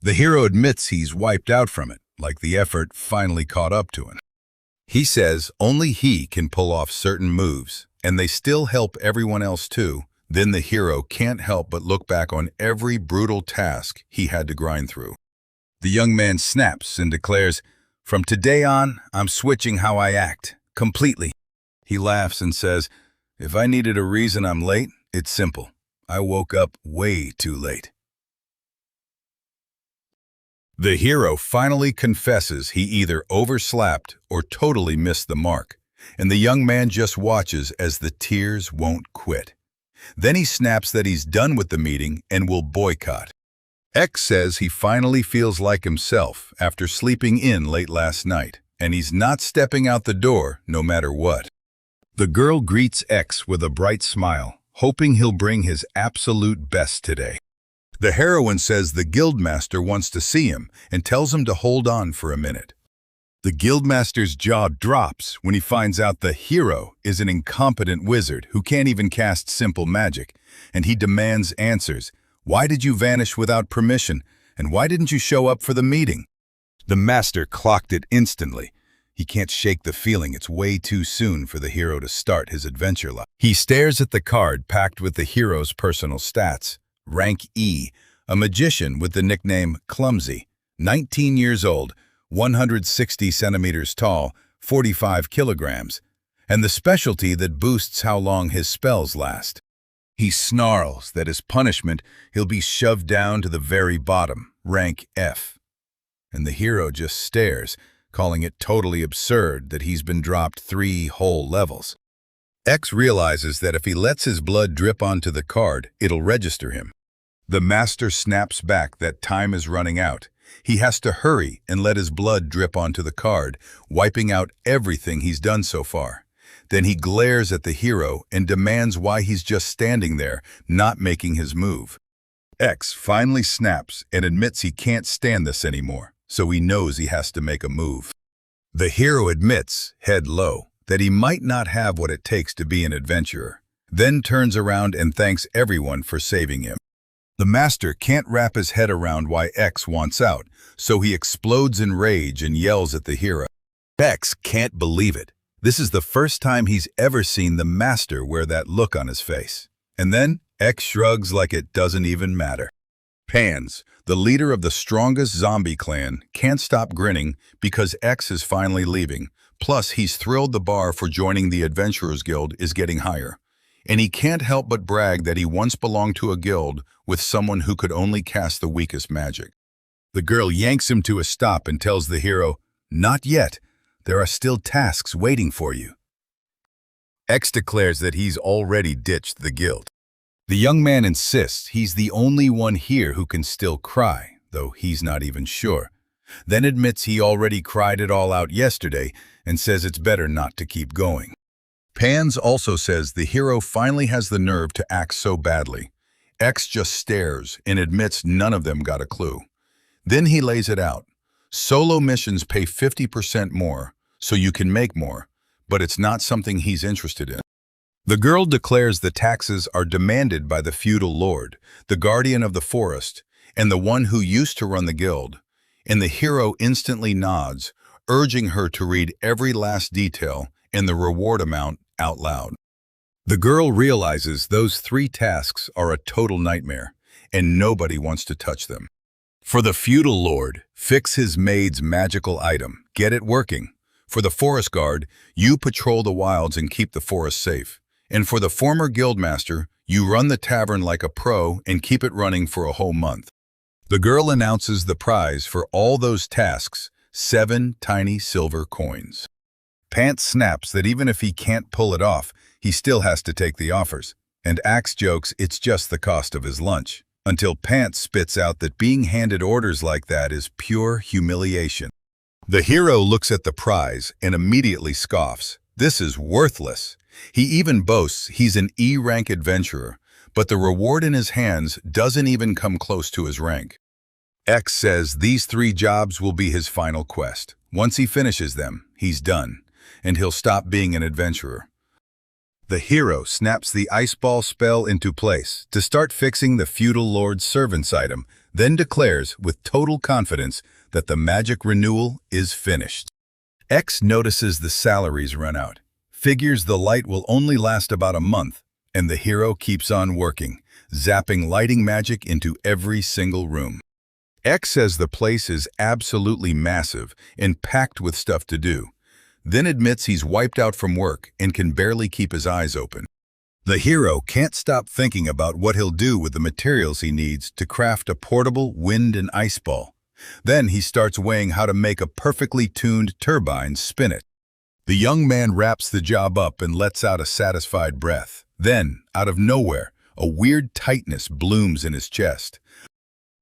The hero admits he's wiped out from it, like the effort finally caught up to him. He says only he can pull off certain moves, and they still help everyone else too. Then the hero can't help but look back on every brutal task he had to grind through. The young man snaps and declares, "From today on, I'm switching how I act, completely." He laughs and says, "If I needed a reason I'm late, it's simple. I woke up way too late." The hero finally confesses he either overslapped or totally missed the mark, and the young man just watches as the tears won't quit. Then he snaps that he's done with the meeting and will boycott. X says he finally feels like himself after sleeping in late last night, and he's not stepping out the door no matter what. The girl greets X with a bright smile, hoping he'll bring his absolute best today. The heroine says the guildmaster wants to see him and tells him to hold on for a minute. The guildmaster's jaw drops when he finds out the hero is an incompetent wizard who can't even cast simple magic, and he demands answers. Why did you vanish without permission, and why didn't you show up for the meeting? The master clocked it instantly. He can't shake the feeling it's way too soon for the hero to start his adventure life. He stares at the card packed with the hero's personal stats. Rank E, a magician with the nickname Clumsy, 19 years old, 160 centimeters tall, 45 kilograms, and the specialty that boosts how long his spells last. He snarls that as punishment, he'll be shoved down to the very bottom, rank F. And the hero just stares, calling it totally absurd that he's been dropped 3 whole levels. X realizes that if he lets his blood drip onto the card, it'll register him. The master snaps back that time is running out. He has to hurry and let his blood drip onto the card, wiping out everything he's done so far. Then he glares at the hero and demands why he's just standing there, not making his move. X finally snaps and admits he can't stand this anymore, so he knows he has to make a move. The hero admits, head low, that he might not have what it takes to be an adventurer, then turns around and thanks everyone for saving him. The master can't wrap his head around why X wants out, so he explodes in rage and yells at the hero. X can't believe it. This is the first time he's ever seen the master wear that look on his face. And then X shrugs like it doesn't even matter. Pans, the leader of the strongest zombie clan, can't stop grinning because X is finally leaving. Plus, he's thrilled the bar for joining the Adventurers Guild is getting higher. And he can't help but brag that he once belonged to a guild with someone who could only cast the weakest magic. The girl yanks him to a stop and tells the hero, "Not yet. There are still tasks waiting for you." X declares that he's already ditched the guild. The young man insists he's the only one here who can still cry, though he's not even sure. Then admits he already cried it all out yesterday and says it's better not to keep going. Pans also says the hero finally has the nerve to act so badly. X just stares and admits none of them got a clue. Then he lays it out. Solo missions pay 50% more, so you can make more, but it's not something he's interested in. The girl declares the taxes are demanded by the feudal lord, the guardian of the forest, and the one who used to run the guild, and the hero instantly nods, urging her to read every last detail and the reward amount out loud. The girl realizes those 3 tasks are a total nightmare, and nobody wants to touch them. For the feudal lord, fix his maid's magical item, get it working. For the forest guard, you patrol the wilds and keep the forest safe. And for the former guildmaster, you run the tavern like a pro and keep it running for a whole month. The girl announces the prize for all those tasks, 7 tiny silver coins. Pants snaps that even if he can't pull it off, he still has to take the offers, and Axe jokes it's just the cost of his lunch, until Pants spits out that being handed orders like that is pure humiliation. The hero looks at the prize and immediately scoffs. This is worthless. He even boasts he's an E-rank adventurer, but the reward in his hands doesn't even come close to his rank. X says these 3 jobs will be his final quest. Once he finishes them, he's done, and he'll stop being an adventurer. The hero snaps the ice ball spell into place to start fixing the feudal lord's servant's item, then declares with total confidence that the magic renewal is finished. X notices the salaries run out, figures the light will only last about a month, and the hero keeps on working, zapping lighting magic into every single room. X says the place is absolutely massive and packed with stuff to do, then admits he's wiped out from work and can barely keep his eyes open. The hero can't stop thinking about what he'll do with the materials he needs to craft a portable wind and ice ball. Then he starts weighing how to make a perfectly tuned turbine spin it. The young man wraps the job up and lets out a satisfied breath. Then, out of nowhere, a weird tightness blooms in his chest.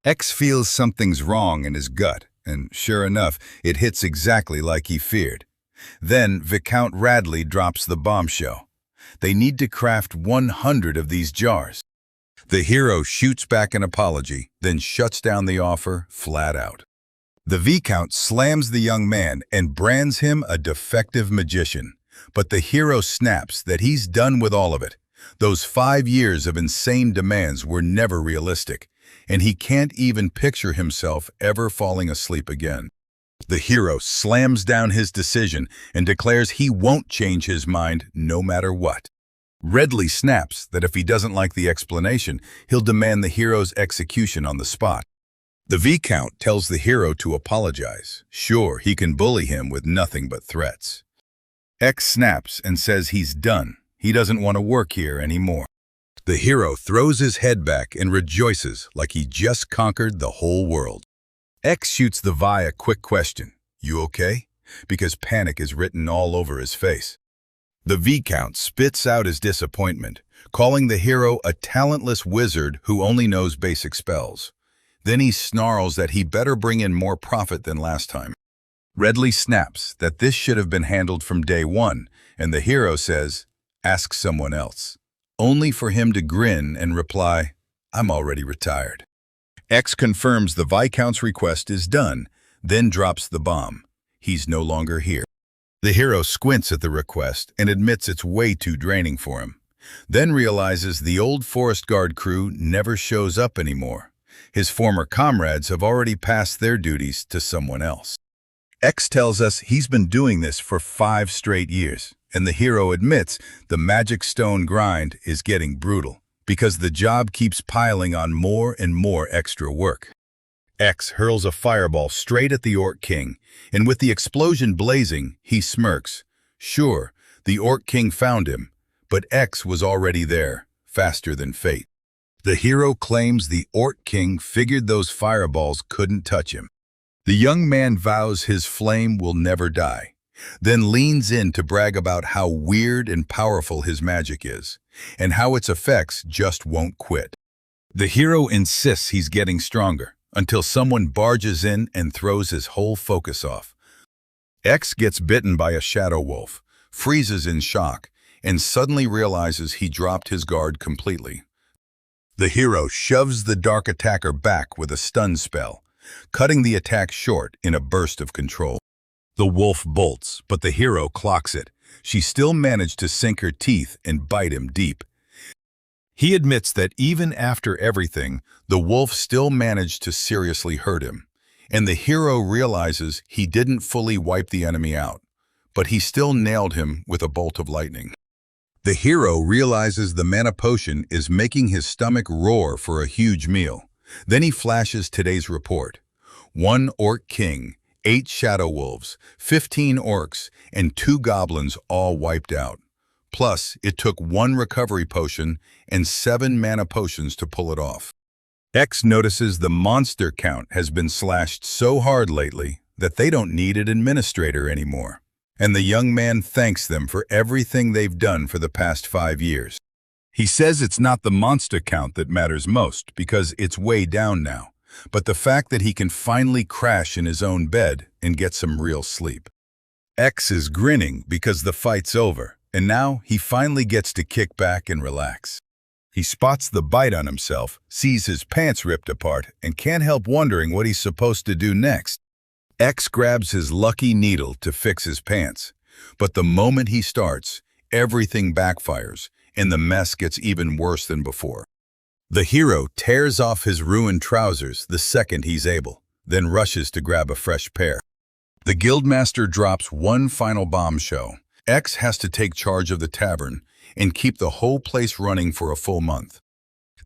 X feels something's wrong in his gut, and sure enough, it hits exactly like he feared. Then Viscount Radley drops the bombshell. They need to craft 100 of these jars. The hero shoots back an apology, then shuts down the offer flat out. The Viscount slams the young man and brands him a defective magician. But the hero snaps that he's done with all of it. Those 5 years of insane demands were never realistic, and he can't even picture himself ever falling asleep again. The hero slams down his decision and declares he won't change his mind no matter what. Radley snaps that if he doesn't like the explanation, he'll demand the hero's execution on the spot. The Viscount tells the hero to apologize. Sure, he can bully him with nothing but threats. X snaps and says he's done. He doesn't want to work here anymore. The hero throws his head back and rejoices like he just conquered the whole world. X shoots the Vi a quick question, "You okay?" because panic is written all over his face. The Viscount spits out his disappointment, calling the hero a talentless wizard who only knows basic spells. Then he snarls that he better bring in more profit than last time. Radley snaps that this should have been handled from day one, and the hero says, "Ask someone else," only for him to grin and reply, "I'm already retired." X confirms the Viscount's request is done, then drops the bomb. He's no longer here. The hero squints at the request and admits it's way too draining for him, then realizes the old forest guard crew never shows up anymore. His former comrades have already passed their duties to someone else. X tells us he's been doing this for 5 straight years, and the hero admits the magic stone grind is getting brutal because the job keeps piling on more and more extra work. X hurls a fireball straight at the Orc King, and with the explosion blazing, he smirks. Sure, the Orc King found him, but X was already there, faster than fate. The hero claims the Orc King figured those fireballs couldn't touch him. The young man vows his flame will never die, then leans in to brag about how weird and powerful his magic is, and how its effects just won't quit. The hero insists he's getting stronger, until someone barges in and throws his whole focus off. X gets bitten by a shadow wolf, freezes in shock, and suddenly realizes he dropped his guard completely. The hero shoves the dark attacker back with a stun spell, cutting the attack short in a burst of control. The wolf bolts, but the hero clocks it. She still managed to sink her teeth and bite him deep. He admits that even after everything, the wolf still managed to seriously hurt him, and the hero realizes he didn't fully wipe the enemy out, but he still nailed him with a bolt of lightning. The hero realizes the mana potion is making his stomach roar for a huge meal. Then he flashes today's report. 1 Orc King, 8 Shadow Wolves, 15 Orcs, and 2 Goblins all wiped out. Plus, it took 1 recovery potion and 7 mana potions to pull it off. X notices the monster count has been slashed so hard lately that they don't need an administrator anymore. And the young man thanks them for everything they've done for the past 5 years. He says it's not the monster count that matters most because it's way down now, but the fact that he can finally crash in his own bed and get some real sleep. X is grinning because the fight's over, and now he finally gets to kick back and relax. He spots the bite on himself, sees his pants ripped apart, and can't help wondering what he's supposed to do next. X grabs his lucky needle to fix his pants, but the moment he starts, everything backfires, and the mess gets even worse than before. The hero tears off his ruined trousers the second he's able, then rushes to grab a fresh pair. The guildmaster drops one final bombshell. X has to take charge of the tavern and keep the whole place running for a full month.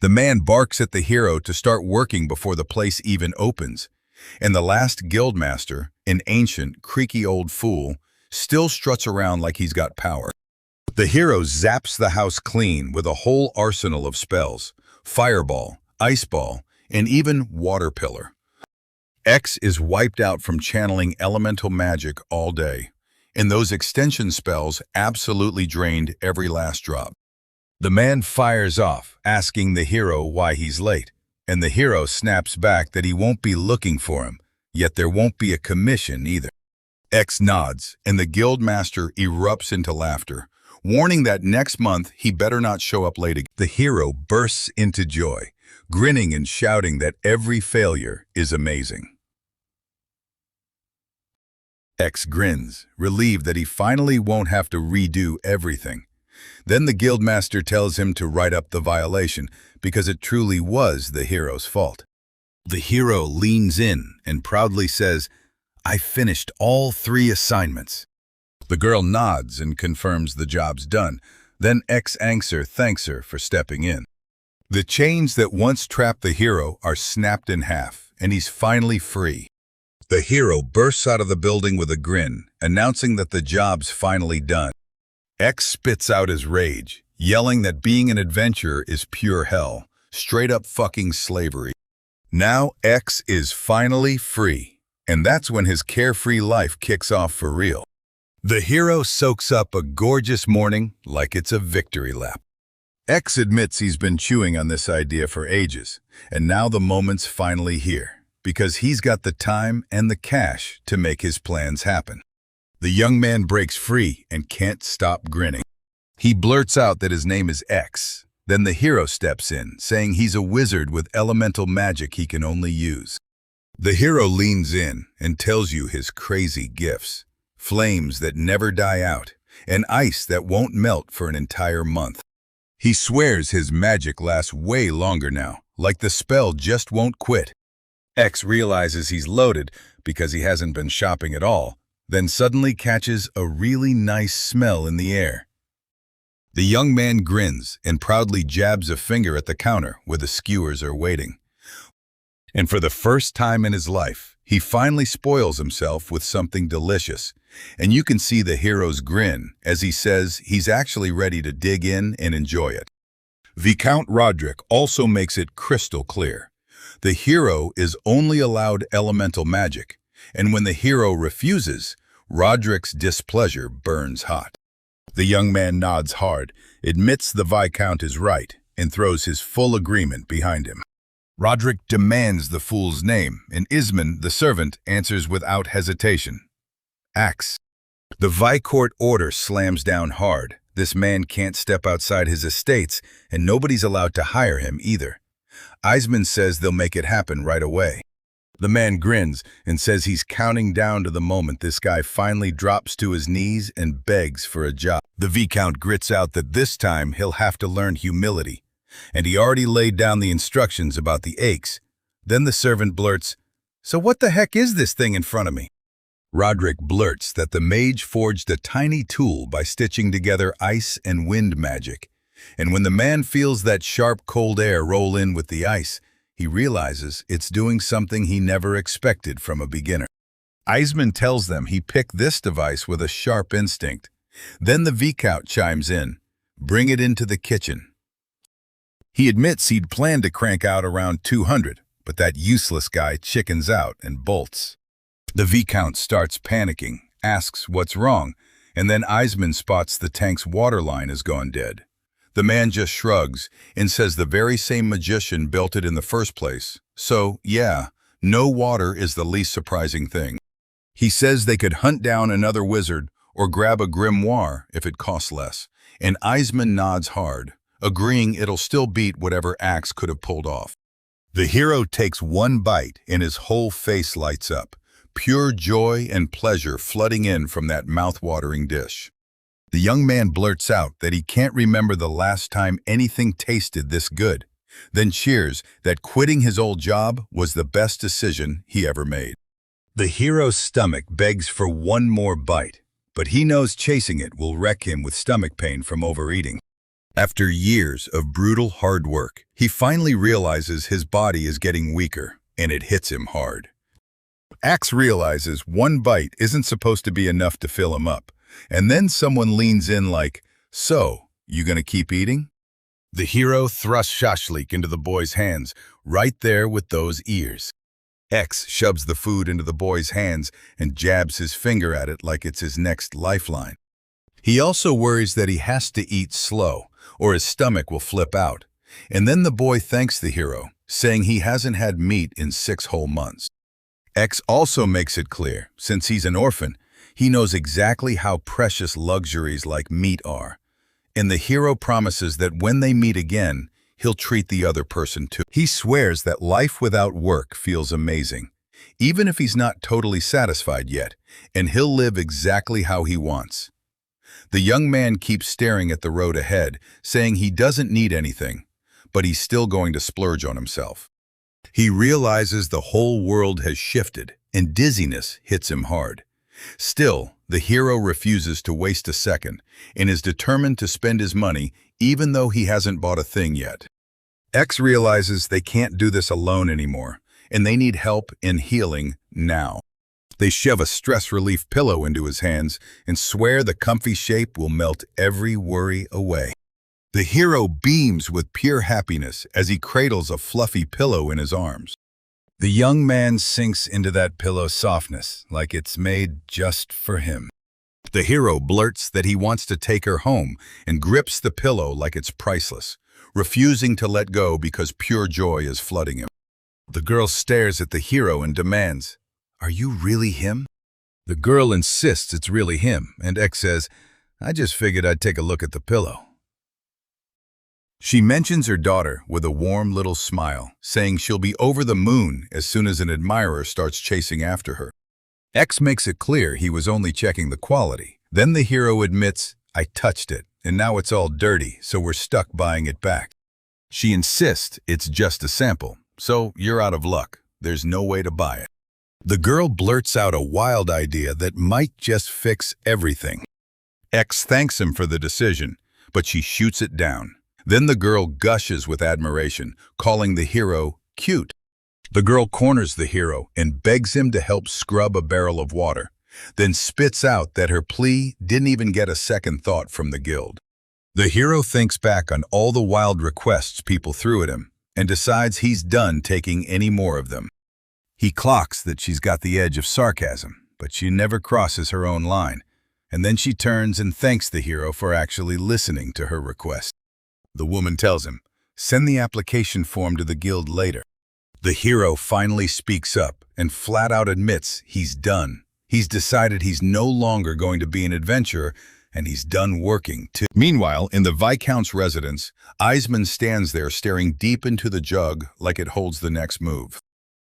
The man barks at the hero to start working before the place even opens, and the last guildmaster, an ancient, creaky old fool, still struts around like he's got power. The hero zaps the house clean with a whole arsenal of spells: fireball, ice ball, and even water pillar. X is wiped out from channeling elemental magic all day, and those extension spells absolutely drained every last drop. The man fires off, asking the hero why he's late, and the hero snaps back that he won't be looking for him, yet there won't be a commission either. X nods, and the guildmaster erupts into laughter, warning that next month he better not show up late again. The hero bursts into joy, grinning and shouting that every failure is amazing. X grins, relieved that he finally won't have to redo everything. Then the guildmaster tells him to write up the violation because it truly was the hero's fault. The hero leans in and proudly says, "I finished all 3 assignments." The girl nods and confirms the job's done. Then X thanks her for stepping in. The chains that once trapped the hero are snapped in half, and he's finally free. The hero bursts out of the building with a grin, announcing that the job's finally done. X spits out his rage, yelling that being an adventurer is pure hell, straight up fucking slavery. Now X is finally free, and that's when his carefree life kicks off for real. The hero soaks up a gorgeous morning like it's a victory lap. X admits he's been chewing on this idea for ages, and now the moment's finally here, because he's got the time and the cash to make his plans happen. The young man breaks free and can't stop grinning. He blurts out that his name is X. Then the hero steps in, saying he's a wizard with elemental magic he can only use. The hero leans in and tells you his crazy gifts: flames that never die out, and ice that won't melt for an entire month. He swears his magic lasts way longer now, like the spell just won't quit. X realizes he's loaded because he hasn't been shopping at all, then suddenly catches a really nice smell in the air. The young man grins and proudly jabs a finger at the counter where the skewers are waiting. And for the first time in his life, he finally spoils himself with something delicious, and you can see the hero's grin as he says he's actually ready to dig in and enjoy it. Viscount Roderick also makes it crystal clear. The hero is only allowed elemental magic, and when the hero refuses, Roderick's displeasure burns hot. The young man nods hard, admits the Viscount is right, and throws his full agreement behind him. Roderick demands the fool's name, and Ismond, the servant, answers without hesitation: Axe. The Vicourt order slams down hard. This man can't step outside his estates, and nobody's allowed to hire him either. Ismond says they'll make it happen right away. The man grins and says he's counting down to the moment this guy finally drops to his knees and begs for a job. The Viscount grits out that this time he'll have to learn humility, and he already laid down the instructions about the aches. Then the servant blurts, "So what the heck is this thing in front of me?" Roderick blurts that the mage forged a tiny tool by stitching together ice and wind magic, and when the man feels that sharp cold air roll in with the ice, he realizes it's doing something he never expected from a beginner. Ismond tells them he picked this device with a sharp instinct. Then the Viscount chimes in, "Bring it into the kitchen." He admits he'd planned to crank out around 200, but that useless guy chickens out and bolts. The Viscount starts panicking, asks what's wrong, and then Ismond spots the tank's water line has gone dead. The man just shrugs and says the very same magician built it in the first place. So, yeah, no water is the least surprising thing. He says they could hunt down another wizard or grab a grimoire if it costs less, and Ismond nods hard, agreeing it'll still beat whatever Axe could have pulled off. The hero takes one bite and his whole face lights up, pure joy and pleasure flooding in from that mouth-watering dish. The young man blurts out that he can't remember the last time anything tasted this good, then cheers that quitting his old job was the best decision he ever made. The hero's stomach begs for one more bite, but he knows chasing it will wreck him with stomach pain from overeating. After years of brutal hard work, he finally realizes his body is getting weaker, and it hits him hard. Axe realizes one bite isn't supposed to be enough to fill him up, and then someone leans in like, "So, you gonna keep eating?" The hero thrusts shashlik into the boy's hands, right there with those ears. X shoves the food into the boy's hands and jabs his finger at it like it's his next lifeline. He also worries that he has to eat slow, or his stomach will flip out. And then the boy thanks the hero, saying he hasn't had meat in 6 whole months. X also makes it clear, since he's an orphan, he knows exactly how precious luxuries like meat are. And the hero promises that when they meet again, he'll treat the other person too. He swears that life without work feels amazing, even if he's not totally satisfied yet, and he'll live exactly how he wants. The young man keeps staring at the road ahead, saying he doesn't need anything, but he's still going to splurge on himself. He realizes the whole world has shifted, and dizziness hits him hard. Still, the hero refuses to waste a second and is determined to spend his money even though he hasn't bought a thing yet. X realizes they can't do this alone anymore, and they need help in healing now. They shove a stress relief pillow into his hands and swear the comfy shape will melt every worry away. The hero beams with pure happiness as he cradles a fluffy pillow in his arms. The young man sinks into that pillow's softness like it's made just for him. The hero blurts that he wants to take her home and grips the pillow like it's priceless, refusing to let go because pure joy is flooding him. The girl stares at the hero and demands, "Are you really him?" The girl insists it's really him, and X says, "I just figured I'd take a look at the pillow." She mentions her daughter with a warm little smile, saying she'll be over the moon as soon as an admirer starts chasing after her. X makes it clear he was only checking the quality. Then the hero admits, "I touched it, and now it's all dirty, so we're stuck buying it back." She insists it's just a sample, so you're out of luck. There's no way to buy it. The girl blurts out a wild idea that might just fix everything. X thanks him for the decision, but she shoots it down. Then the girl gushes with admiration, calling the hero cute. The girl corners the hero and begs him to help scrub a barrel of water, then spits out that her plea didn't even get a second thought from the guild. The hero thinks back on all the wild requests people threw at him and decides he's done taking any more of them. He clocks that she's got the edge of sarcasm, but she never crosses her own line, and then she turns and thanks the hero for actually listening to her request. The woman tells him, "Send the application form to the guild later." The hero finally speaks up and flat out admits he's done. He's decided he's no longer going to be an adventurer, and he's done working too. Meanwhile, in the Viscount's residence, Iceman stands there staring deep into the jug like it holds the next move.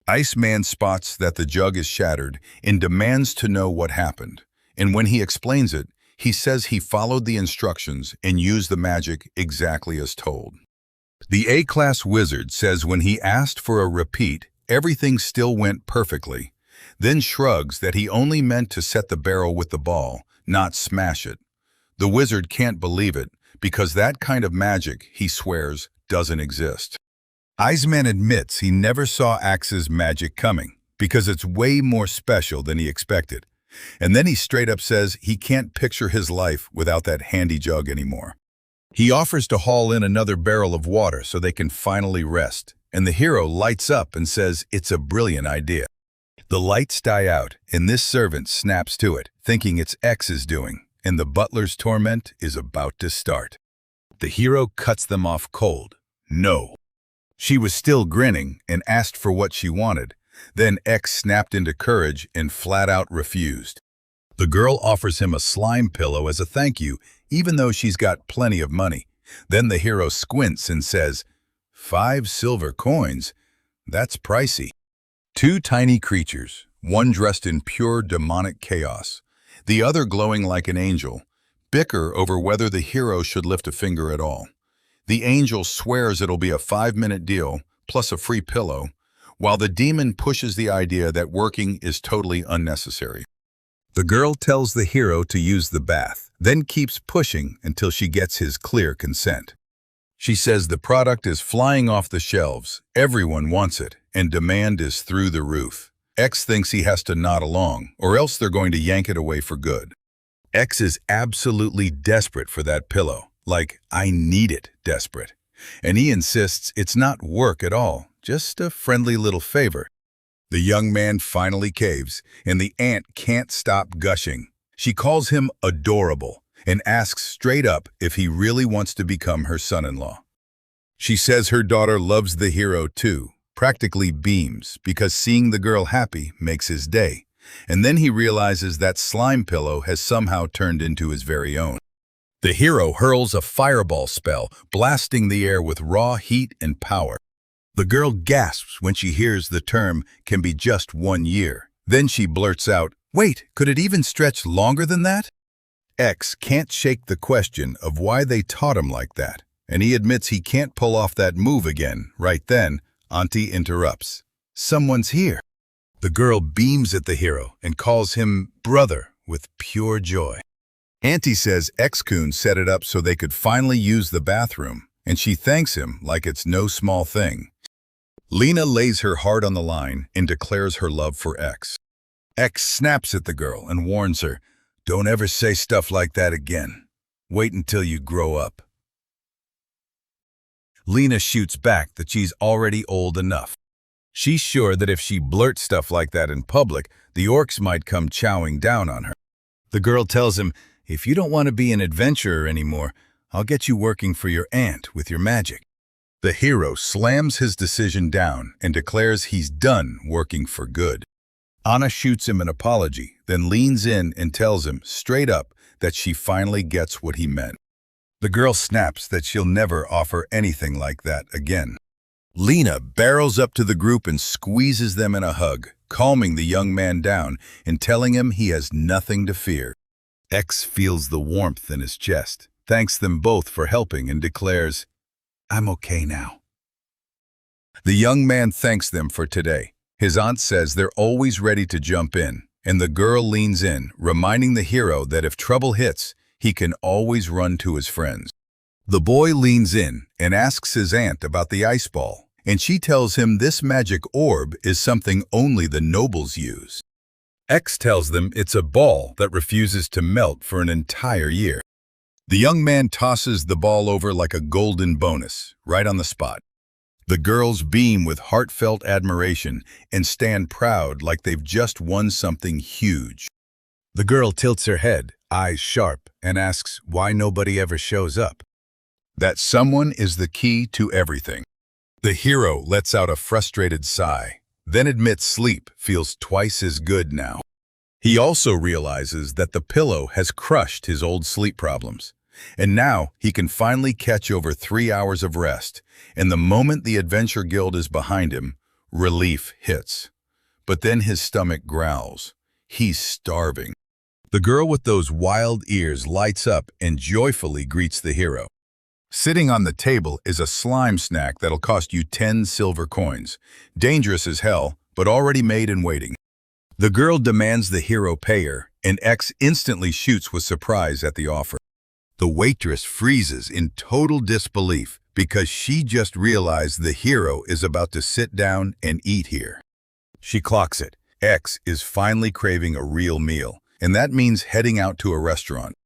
Iceman spots that the jug is shattered and demands to know what happened. And when he explains it, he says he followed the instructions and used the magic exactly as told. The A-class wizard says when he asked for a repeat, everything still went perfectly, then shrugs that he only meant to set the barrel with the ball, not smash it. The wizard can't believe it, because that kind of magic, he swears, doesn't exist. Iceman admits he never saw Axe's magic coming, because it's way more special than he expected. And then he straight up says he can't picture his life without that handy jug anymore. He offers to haul in another barrel of water so they can finally rest, and the hero lights up and says it's a brilliant idea. The lights die out, and this servant snaps to it, thinking it's X's doing, and the butler's torment is about to start. The hero cuts them off cold. No. She was still grinning and asked for what she wanted. Then X snapped into courage and flat out refused. The girl offers him a slime pillow as a thank you, even though she's got plenty of money. Then the hero squints and says, 5 silver coins? That's pricey. 2 tiny creatures, one dressed in pure demonic chaos, the other glowing like an angel, bicker over whether the hero should lift a finger at all. The angel swears it'll be a 5-minute deal, plus a free pillow, while the demon pushes the idea that working is totally unnecessary. The girl tells the hero to use the bath, then keeps pushing until she gets his clear consent. She says the product is flying off the shelves, everyone wants it, and demand is through the roof. X thinks he has to nod along, or else they're going to yank it away for good. X is absolutely desperate for that pillow, like, I need it desperate. And he insists it's not work at all, just a friendly little favor. The young man finally caves, and the aunt can't stop gushing. She calls him adorable and asks straight up if he really wants to become her son-in-law. She says her daughter loves the hero too, practically beams, because seeing the girl happy makes his day. And then he realizes that slime pillow has somehow turned into his very own. The hero hurls a fireball spell, blasting the air with raw heat and power. The girl gasps when she hears the term can be just 1 year. Then she blurts out, "Wait, could it even stretch longer than that?" X can't shake the question of why they taught him like that, and he admits he can't pull off that move again. Right then, Auntie interrupts. "Someone's here." The girl beams at the hero and calls him brother with pure joy. Auntie says X-kun set it up so they could finally use the bathroom, and she thanks him like it's no small thing. Lena lays her heart on the line and declares her love for X. X snaps at the girl and warns her, "Don't ever say stuff like that again. Wait until you grow up." Lena shoots back that she's already old enough. She's sure that if she blurts stuff like that in public, the orcs might come chowing down on her. The girl tells him, "If you don't want to be an adventurer anymore, I'll get you working for your aunt with your magic." The hero slams his decision down and declares he's done working for good. Anna shoots him an apology, then leans in and tells him straight up that she finally gets what he meant. The girl snaps that she'll never offer anything like that again. Lena barrels up to the group and squeezes them in a hug, calming the young man down and telling him he has nothing to fear. X feels the warmth in his chest, thanks them both for helping, and declares, "I'm okay now." The young man thanks them for today. His aunt says they're always ready to jump in, and the girl leans in, reminding the hero that if trouble hits, he can always run to his friends. The boy leans in and asks his aunt about the ice ball, and she tells him this magic orb is something only the nobles use. X tells them it's a ball that refuses to melt for an entire year. The young man tosses the ball over like a golden bonus, right on the spot. The girls beam with heartfelt admiration and stand proud like they've just won something huge. The girl tilts her head, eyes sharp, and asks why nobody ever shows up. That someone is the key to everything. The hero lets out a frustrated sigh, then admits sleep feels twice as good now. He also realizes that the pillow has crushed his old sleep problems, and now he can finally catch over 3 hours of rest, and the moment the Adventure Guild is behind him, relief hits. But then his stomach growls. He's starving. The girl with those wild ears lights up and joyfully greets the hero. Sitting on the table is a slime snack that'll cost you 10 silver coins. Dangerous as hell, but already made and waiting. The girl demands the hero pay her, and X instantly shoots with surprise at the offer. The waitress freezes in total disbelief because she just realized the hero is about to sit down and eat here. She clocks it. X is finally craving a real meal, and that means heading out to a restaurant.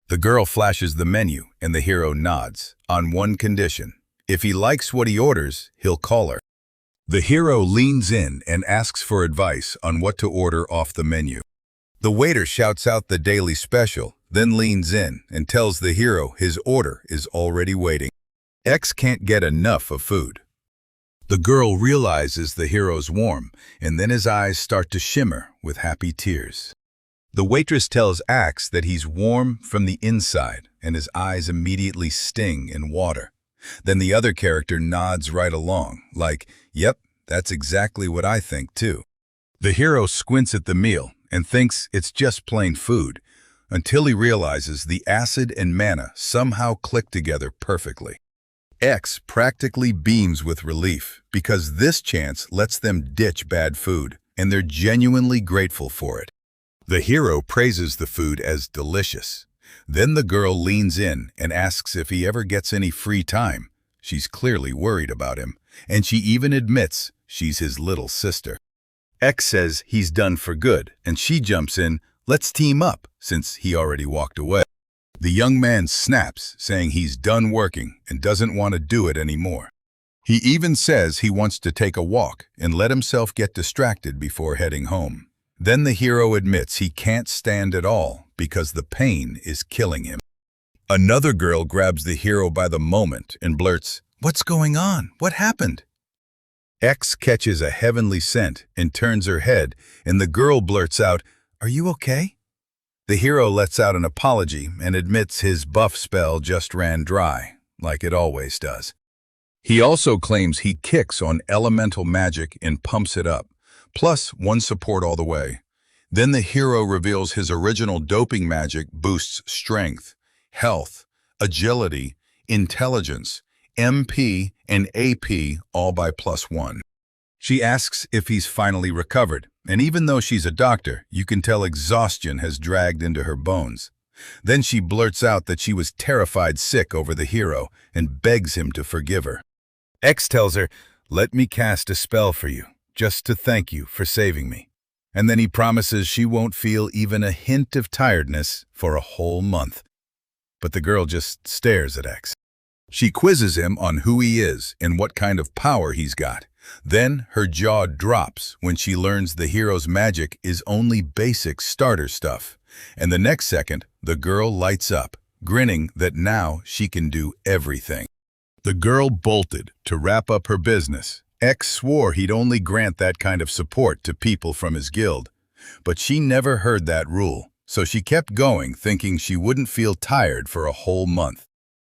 The girl flashes the menu, and the hero nods, on one condition. If he likes what he orders, he'll call her. The hero leans in and asks for advice on what to order off the menu. The waiter shouts out the daily special, then leans in and tells the hero his order is already waiting. X can't get enough of food. The girl realizes the hero's warm, and then his eyes start to shimmer with happy tears. The waitress tells X that he's warm from the inside, and his eyes immediately sting in water. Then the other character nods right along, like, "Yep, that's exactly what I think too." The hero squints at the meal and thinks it's just plain food, until he realizes the acid and mana somehow click together perfectly. X practically beams with relief because this chance lets them ditch bad food, and they're genuinely grateful for it. The hero praises the food as delicious. Then the girl leans in and asks if he ever gets any free time. She's clearly worried about him, and she even admits she's his little sister. X says he's done for good, and she jumps in, "Let's team up," since he already walked away. The young man snaps, saying he's done working and doesn't want to do it anymore. He even says he wants to take a walk and let himself get distracted before heading home. Then the hero admits he can't stand it all because the pain is killing him. Another girl grabs the hero by the moment and blurts, "What's going on? What happened?" X catches a heavenly scent and turns her head, and the girl blurts out, "Are you okay?" The hero lets out an apology and admits his buff spell just ran dry, like it always does. He also claims he kicks on elemental magic and pumps it up, plus one support all the way. Then the hero reveals his original doping magic boosts strength, health, agility, intelligence, MP, and AP all by +1. She asks if he's finally recovered, and even though she's a doctor, you can tell exhaustion has dragged into her bones. Then she blurts out that she was terrified sick over the hero and begs him to forgive her. X tells her, "Let me cast a spell for you, just to thank you for saving me." And then he promises she won't feel even a hint of tiredness for a whole month. But the girl just stares at X. She quizzes him on who he is and what kind of power he's got. Then her jaw drops when she learns the hero's magic is only basic starter stuff. And the next second, the girl lights up, grinning that now she can do everything. The girl bolted to wrap up her business. X swore he'd only grant that kind of support to people from his guild. But she never heard that rule, so she kept going, thinking she wouldn't feel tired for a whole month.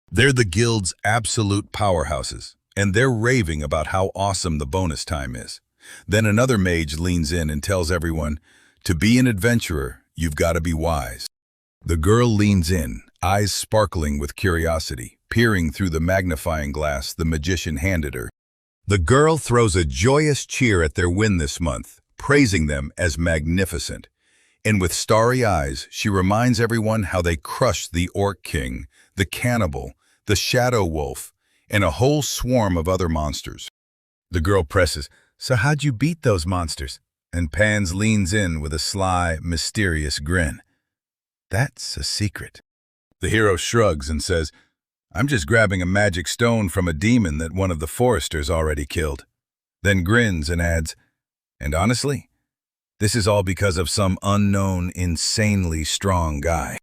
They're the guild's absolute powerhouses, and they're raving about how awesome the bonus time is. Then another mage leans in and tells everyone, "To be an adventurer, you've got to be wise." The girl leans in, eyes sparkling with curiosity, peering through the magnifying glass the magician handed her. The girl throws a joyous cheer at their win this month, praising them as magnificent. And with starry eyes, she reminds everyone how they crushed the Orc King, the Cannibal, the Shadow Wolf, and a whole swarm of other monsters. The girl presses, "So how'd you beat those monsters?" And Pans leans in with a sly, mysterious grin. "That's a secret." The hero shrugs and says, "I'm just grabbing a magic stone from a demon that one of the foresters already killed." Then grins and adds, "And honestly, this is all because of some unknown, insanely strong guy."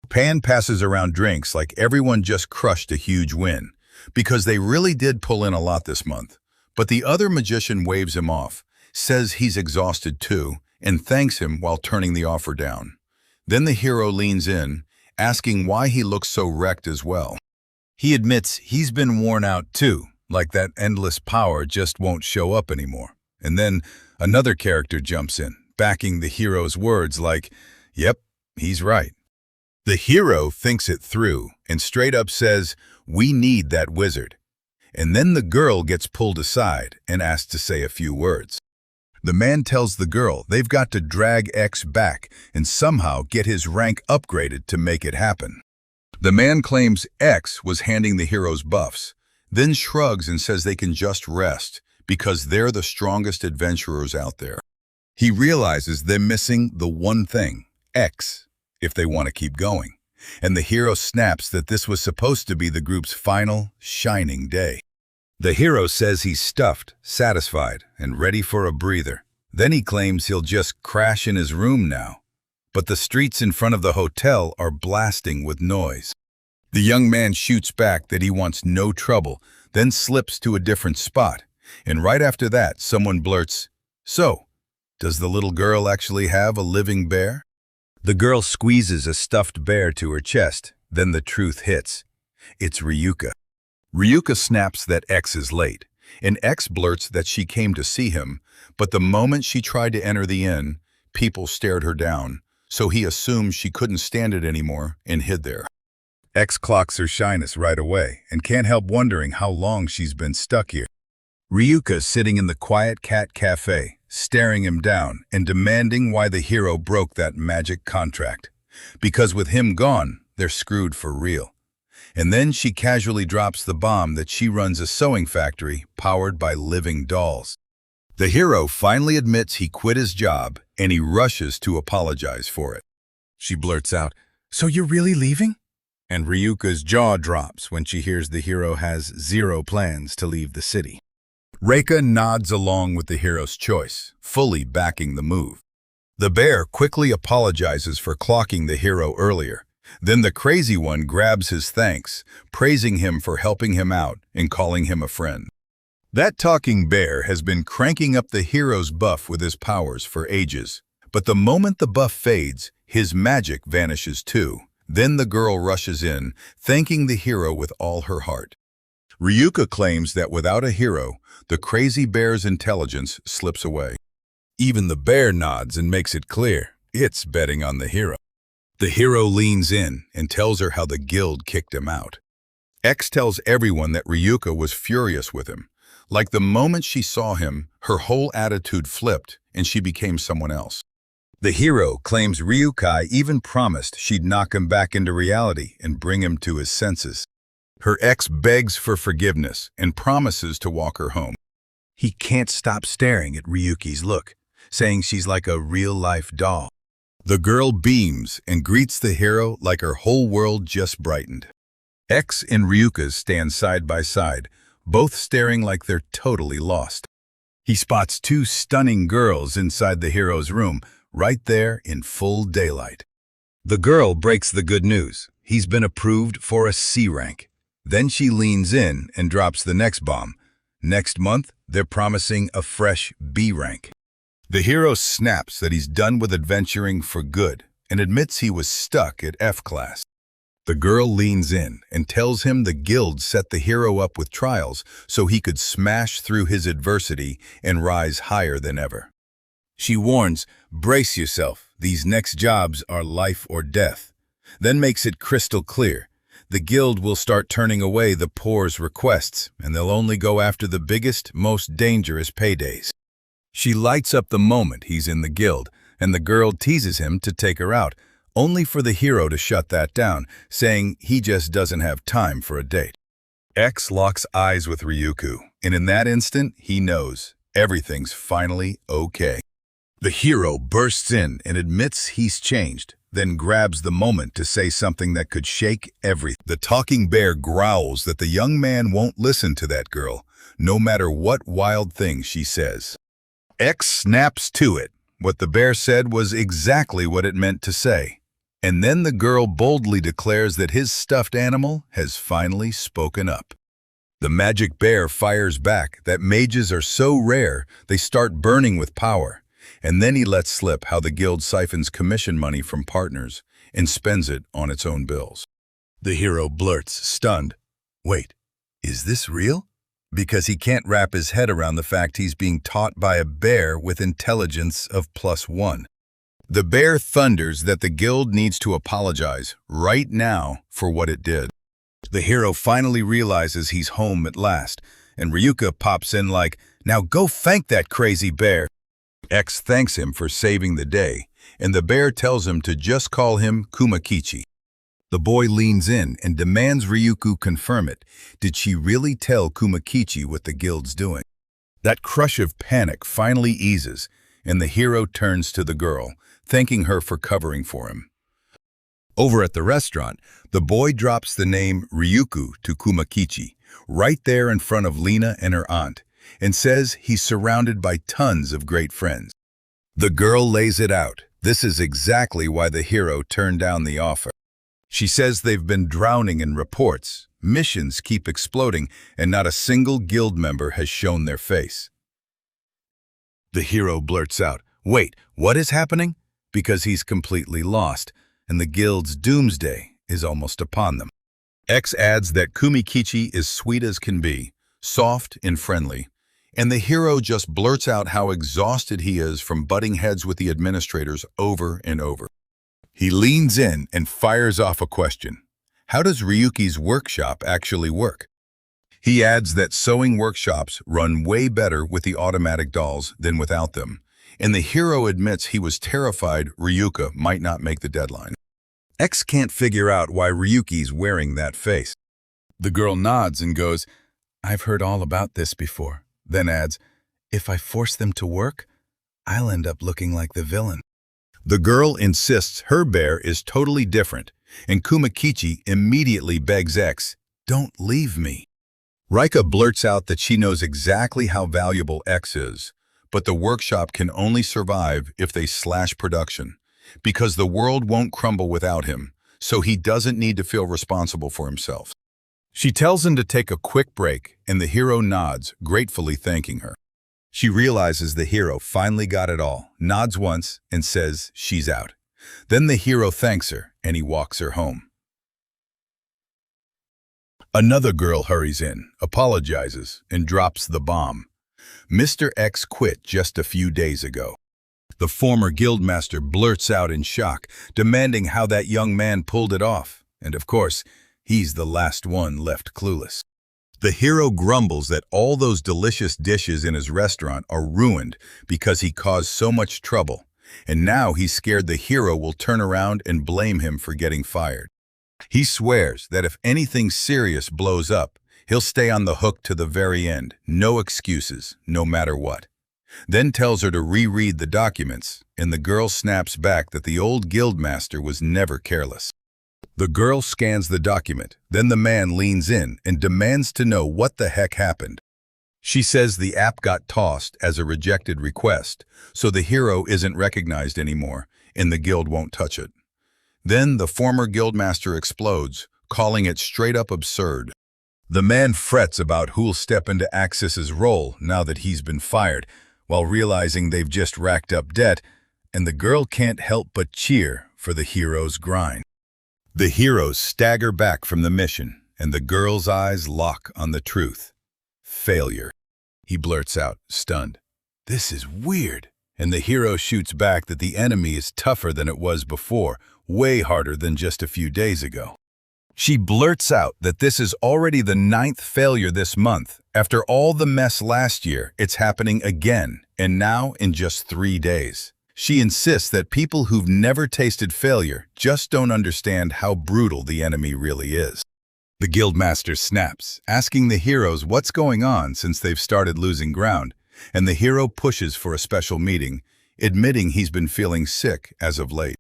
Pan passes around drinks like everyone just crushed a huge win, because they really did pull in a lot this month. But the other magician waves him off, says he's exhausted too, and thanks him while turning the offer down. Then the hero leans in, asking why he looks so wrecked as well. He admits he's been worn out too, like that endless power just won't show up anymore. And then another character jumps in, backing the hero's words like, "Yep, he's right." The hero thinks it through and straight up says, "We need that wizard." And then the girl gets pulled aside and asked to say a few words. The man tells the girl they've got to drag X back and somehow get his rank upgraded to make it happen. The man claims X was handing the heroes buffs, then shrugs and says they can just rest because they're the strongest adventurers out there. He realizes they're missing the one thing, X, if they want to keep going. And the hero snaps that this was supposed to be the group's final, shining day. The hero says he's stuffed, satisfied, and ready for a breather. Then he claims he'll just crash in his room now. But the streets in front of the hotel are blasting with noise. The young man shoots back that he wants no trouble, then slips to a different spot. And right after that, someone blurts, "So, does the little girl actually have a living bear?" The girl squeezes a stuffed bear to her chest, then the truth hits. It's Ryuka. Ryuka snaps that X is late, and X blurts that she came to see him, but the moment she tried to enter the inn, people stared her down, so he assumed she couldn't stand it anymore and hid there. X clocks her shyness right away and can't help wondering how long she's been stuck here. Ryuka's sitting in the quiet cat cafe, staring him down and demanding why the hero broke that magic contract. Because with him gone, they're screwed for real. And then she casually drops the bomb that she runs a sewing factory powered by living dolls. The hero finally admits he quit his job and he rushes to apologize for it. She blurts out, "So you're really leaving?" And Ryuka's jaw drops when she hears the hero has zero plans to leave the city. Reika nods along with the hero's choice, fully backing the move. The bear quickly apologizes for clocking the hero earlier. Then the crazy one grabs his thanks, praising him for helping him out and calling him a friend. That talking bear has been cranking up the hero's buff with his powers for ages. But the moment the buff fades, his magic vanishes too. Then the girl rushes in, thanking the hero with all her heart. Ryuka claims that without a hero, the crazy bear's intelligence slips away. Even the bear nods and makes it clear it's betting on the hero. The hero leans in and tells her how the guild kicked him out. X tells everyone that Ryuka was furious with him. Like the moment she saw him, her whole attitude flipped and she became someone else. The hero claims Ryukai even promised she'd knock him back into reality and bring him to his senses. Her ex begs for forgiveness and promises to walk her home. He can't stop staring at Ryuki's look, saying she's like a real-life doll. The girl beams and greets the hero like her whole world just brightened. X and Ryuka's stand side by side, both staring like they're totally lost. He spots two stunning girls inside the hero's room, right there in full daylight. The girl breaks the good news. He's been approved for a C rank. Then she leans in and drops the next bomb. Next month, they're promising a fresh B rank. The hero snaps that he's done with adventuring for good and admits he was stuck at F class. The girl leans in and tells him the guild set the hero up with trials so he could smash through his adversity and rise higher than ever. She warns, "Brace yourself, these next jobs are life or death." Then makes it crystal clear. The guild will start turning away the poor's requests, and they'll only go after the biggest, most dangerous paydays. She lights up the moment he's in the guild, and the girl teases him to take her out, only for the hero to shut that down, saying he just doesn't have time for a date. X locks eyes with Ryuku, and in that instant, he knows everything's finally okay. The hero bursts in and admits he's changed, then grabs the moment to say something that could shake everything. The talking bear growls that the young man won't listen to that girl, no matter what wild thing she says. X snaps to it. What the bear said was exactly what it meant to say. And then the girl boldly declares that his stuffed animal has finally spoken up. The magic bear fires back that mages are so rare they start burning with power. And then he lets slip how the guild siphons commission money from partners and spends it on its own bills. The hero blurts, stunned, "Wait, is this real?" Because he can't wrap his head around the fact he's being taught by a bear with intelligence of +1. The bear thunders that the guild needs to apologize right now for what it did. The hero finally realizes he's home at last, and Ryuka pops in like, "Now go thank that crazy bear." X thanks him for saving the day, and the bear tells him to just call him Kumakichi. The boy leans in and demands Ryuku confirm it. Did she really tell Kumakichi what the guild's doing? That crush of panic finally eases, and the hero turns to the girl, thanking her for covering for him. Over at the restaurant, the boy drops the name Ryuku to Kumakichi, right there in front of Lena and her aunt, and says he's surrounded by tons of great friends. The girl lays it out. This is exactly why the hero turned down the offer. She says they've been drowning in reports, missions keep exploding, and not a single guild member has shown their face. The hero blurts out, "Wait, what is happening?" Because he's completely lost, and the guild's doomsday is almost upon them. X adds that Kumakichi is sweet as can be, soft and friendly, and the hero just blurts out how exhausted he is from butting heads with the administrators over and over. He leans in and fires off a question. How does Ryuki's workshop actually work? He adds that sewing workshops run way better with the automatic dolls than without them, and the hero admits he was terrified Ryuka might not make the deadline. X can't figure out why Ryuki's wearing that face. The girl nods and goes, "I've heard all about this before," then adds, "If I force them to work, I'll end up looking like the villain." The girl insists her bear is totally different, and Kumakichi immediately begs X, "Don't leave me." Rika blurts out that she knows exactly how valuable X is, but the workshop can only survive if they slash production, because the world won't crumble without him, so he doesn't need to feel responsible for himself. She tells him to take a quick break, and the hero nods, gratefully thanking her. She realizes the hero finally got it all, nods once, and says she's out. Then the hero thanks her, and he walks her home. Another girl hurries in, apologizes, and drops the bomb. Mr. X quit just a few days ago. The former guildmaster blurts out in shock, demanding how that young man pulled it off, and of course, he's the last one left clueless. The hero grumbles that all those delicious dishes in his restaurant are ruined because he caused so much trouble, and now he's scared the hero will turn around and blame him for getting fired. He swears that if anything serious blows up, he'll stay on the hook to the very end, no excuses, no matter what. Then tells her to reread the documents, and the girl snaps back that the old guildmaster was never careless. The girl scans the document, then the man leans in and demands to know what the heck happened. She says the app got tossed as a rejected request, so the hero isn't recognized anymore, and the guild won't touch it. Then the former guildmaster explodes, calling it straight up absurd. The man frets about who'll step into Axis's role now that he's been fired, while realizing they've just racked up debt, and the girl can't help but cheer for the hero's grind. The heroes stagger back from the mission, and the girl's eyes lock on the truth. Failure. He blurts out, stunned. "This is weird." And the hero shoots back that the enemy is tougher than it was before, way harder than just a few days ago. She blurts out that this is already the 9th failure this month. After all the mess last year, it's happening again, and now in just 3 days. She insists that people who've never tasted failure just don't understand how brutal the enemy really is. The guildmaster snaps, asking the heroes what's going on since they've started losing ground, and the hero pushes for a special meeting, admitting he's been feeling sick as of late.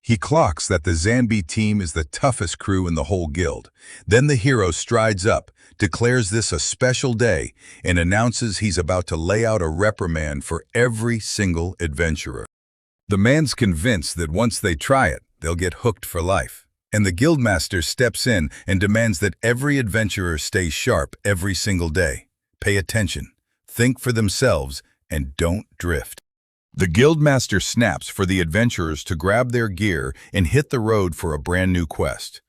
He clocks that the Zanbi team is the toughest crew in the whole guild. Then the hero strides up, declares this a special day, and announces he's about to lay out a reprimand for every single adventurer. The man's convinced that once they try it, they'll get hooked for life. And the guildmaster steps in and demands that every adventurer stay sharp every single day. Pay attention, think for themselves, and don't drift. The guildmaster snaps for the adventurers to grab their gear and hit the road for a brand new quest.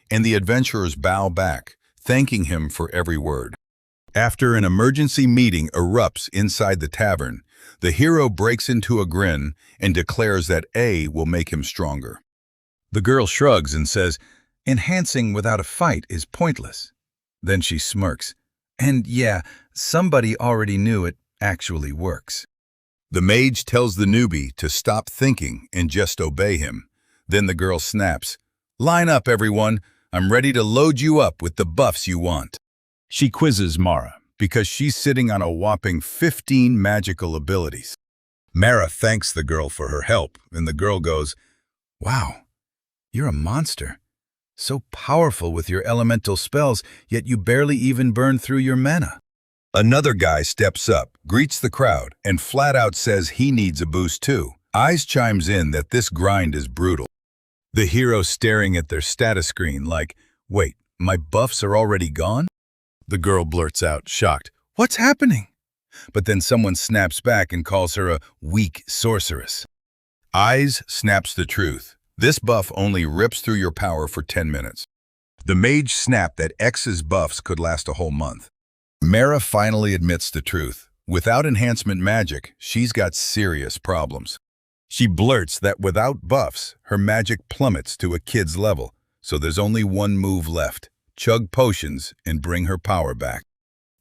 And the adventurers bow back, thanking him for every word. After an emergency meeting erupts inside the tavern, the hero breaks into a grin and declares that A will make him stronger. The girl shrugs and says, "Enhancing without a fight is pointless." Then she smirks. "And yeah, somebody already knew it actually works." The mage tells the newbie to stop thinking and just obey him. Then the girl snaps, "Line up, everyone. I'm ready to load you up with the buffs you want." She quizzes Mara, because she's sitting on a whopping 15 magical abilities. Mara thanks the girl for her help, and the girl goes, "Wow, you're a monster. So powerful with your elemental spells, yet you barely even burn through your mana." Another guy steps up, greets the crowd, and flat out says he needs a boost too. Eyes chimes in that this grind is brutal. The hero staring at their status screen like, "Wait, my buffs are already gone?" The girl blurts out, shocked, "What's happening?" But then someone snaps back and calls her a weak sorceress. Eyes snaps the truth. This buff only rips through your power for 10 minutes. The mage snapped that X's buffs could last a whole month. Mara finally admits the truth. Without enhancement magic, she's got serious problems. She blurts that without buffs, her magic plummets to a kid's level. so there's only one move left. Chug potions and bring her power back.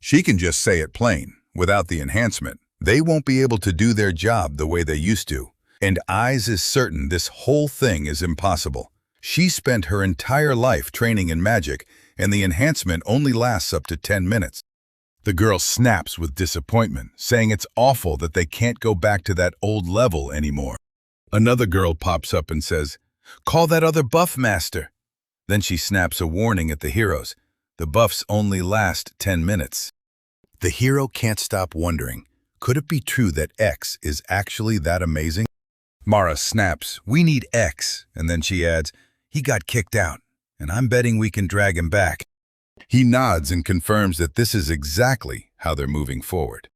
She can just say it plain, without the enhancement. They won't be able to do their job the way they used to. And Eyes is certain this whole thing is impossible. She spent her entire life training in magic, and the enhancement only lasts up to 10 minutes. The girl snaps with disappointment, saying it's awful that they can't go back to that old level anymore. Another girl pops up and says, "Call that other buff master." Then she snaps a warning at the heroes. The buffs only last 10 minutes. The hero can't stop wondering, could it be true that X is actually that amazing? Mara snaps, "We need X," and then she adds, "He got kicked out, and I'm betting we can drag him back." He nods and confirms that this is exactly how they're moving forward.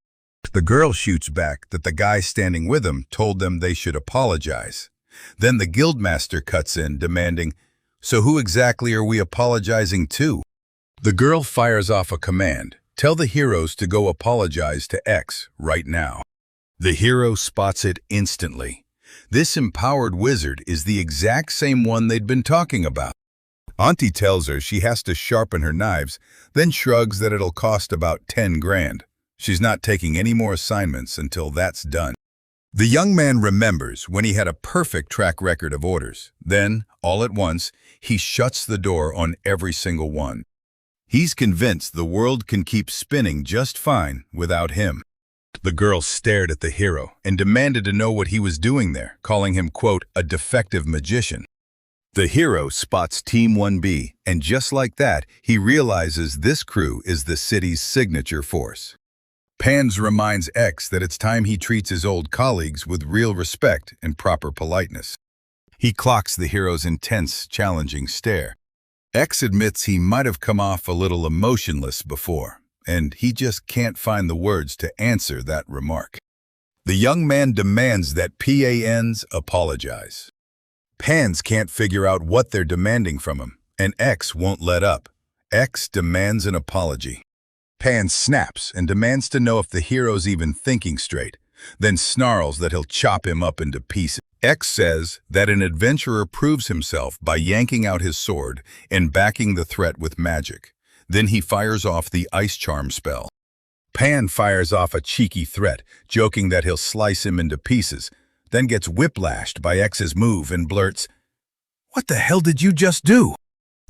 The girl shoots back that the guy standing with him told them they should apologize. Then the guildmaster cuts in, demanding, "So who exactly are we apologizing to?" The girl fires off a command, "Tell the heroes to go apologize to X right now." The hero spots it instantly. This empowered wizard is the exact same one they'd been talking about. Auntie tells her she has to sharpen her knives, then shrugs that it'll cost about 10 grand. She's not taking any more assignments until that's done. The young man remembers when he had a perfect track record of orders. Then, all at once, he shuts the door on every single one. He's convinced the world can keep spinning just fine without him. The girl stared at the hero and demanded to know what he was doing there, calling him, quote, "a defective magician." The hero spots Team 1B, and just like that, he realizes this crew is the city's signature force. Pans reminds X that it's time he treats his old colleagues with real respect and proper politeness. He clocks the hero's intense, challenging stare. X admits he might have come off a little emotionless before, and he just can't find the words to answer that remark. The young man demands that PANs apologize. Pans can't figure out what they're demanding from him, and X won't let up. X demands an apology. Pan snaps and demands to know if the hero's even thinking straight, then snarls that he'll chop him up into pieces. X says that an adventurer proves himself by yanking out his sword and backing the threat with magic. Then he fires off the ice charm spell. Pan fires off a cheeky threat, joking that he'll slice him into pieces, then gets whiplashed by X's move and blurts, "What the hell did you just do?"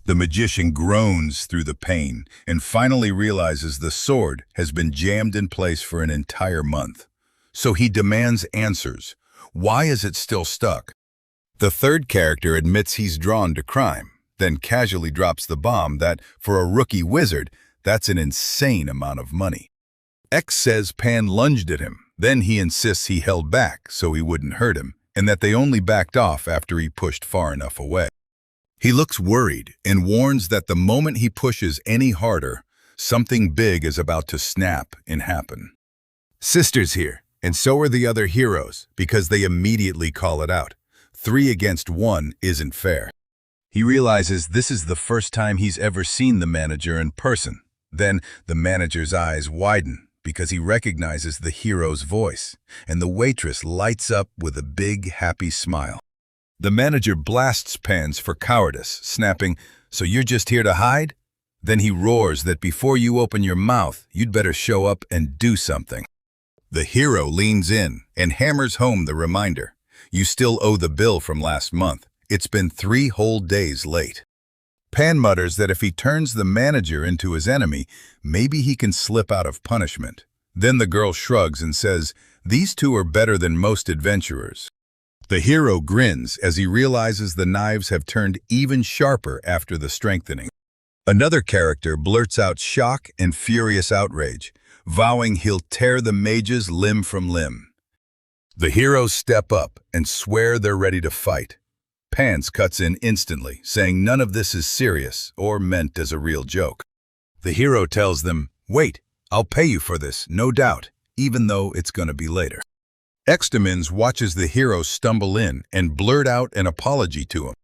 The magician groans through the pain and finally realizes the sword has been jammed in place for an entire month. So he demands answers. Why is it still stuck? The third character admits he's drawn to crime, then casually drops the bomb that, for a rookie wizard, that's an insane amount of money. X says Pan lunged at him, then he insists he held back so he wouldn't hurt him, and that they only backed off after he pushed far enough away. He looks worried and warns that the moment he pushes any harder, something big is about to snap and happen. Sister's here, and so are the other heroes, because they immediately call it out. 3 against 1 isn't fair. He realizes this is the first time he's ever seen the manager in person. Then the manager's eyes widen because he recognizes the hero's voice, and the waitress lights up with a big, happy smile. The manager blasts Pans for cowardice, snapping, "So you're just here to hide?" Then he roars that before you open your mouth, you'd better show up and do something. The hero leans in and hammers home the reminder. You still owe the bill from last month. It's been 3 whole days late. Pan mutters that if he turns the manager into his enemy, maybe he can slip out of punishment. Then the girl shrugs and says, "These two are better than most adventurers." The hero grins as he realizes the knives have turned even sharper after the strengthening. Another character blurts out shock and furious outrage, vowing he'll tear the mages limb from limb. The heroes step up and swear they're ready to fight. Pans cuts in instantly, saying none of this is serious or meant as a real joke. The hero tells them, "Wait, I'll pay you for this, no doubt, even though it's gonna be later." Xtamins watches the hero stumble in and blurt out an apology to him.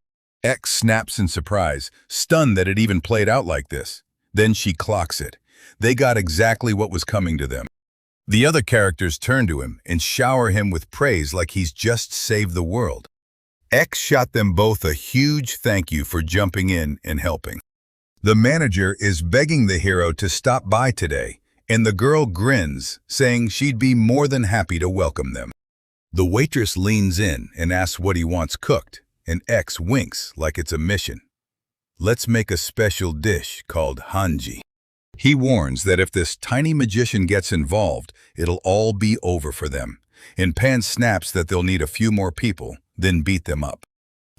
X snaps in surprise, stunned that it even played out like this. Then she clocks it. They got exactly what was coming to them. The other characters turn to him and shower him with praise like he's just saved the world. X shot them both a huge thank you for jumping in and helping. The manager is begging the hero to stop by today, and the girl grins, saying she'd be more than happy to welcome them. The waitress leans in and asks what he wants cooked, and X winks like it's a mission. Let's make a special dish called hanji. He warns that if this tiny magician gets involved, it'll all be over for them, and Pan snaps that they'll need a few more people, then beat them up.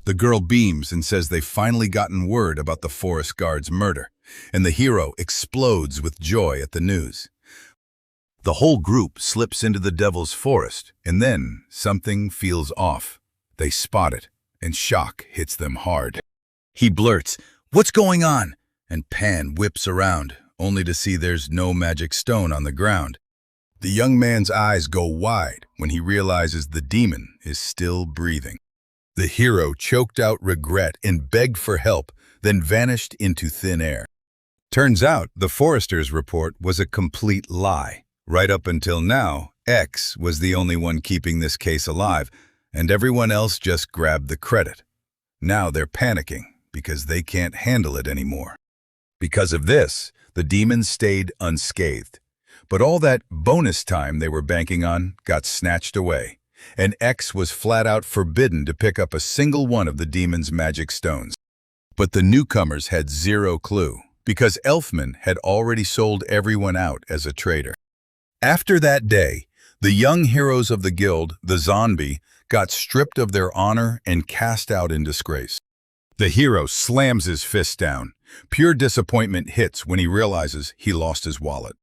The girl beams and says they've finally gotten word about the forest guard's murder, and the hero explodes with joy at the news. The whole group slips into the devil's forest, and then something feels off. They spot it, and shock hits them hard. He blurts, "What's going on?" And Pan whips around, only to see there's no magic stone on the ground. The young man's eyes go wide when he realizes the demon is still breathing. The hero choked out regret and begged for help, then vanished into thin air. Turns out the forester's report was a complete lie. Right up until now, X was the only one keeping this case alive, and everyone else just grabbed the credit. Now they're panicking because they can't handle it anymore. Because of this, the demons stayed unscathed. But all that bonus time they were banking on got snatched away, and X was flat out forbidden to pick up a single one of the demon's magic stones. But the newcomers had zero clue, because Elfman had already sold everyone out as a traitor. After that day, the young heroes of the guild, the zombie, got stripped of their honor and cast out in disgrace. The hero slams his fist down. Pure disappointment hits when he realizes he lost his wallet.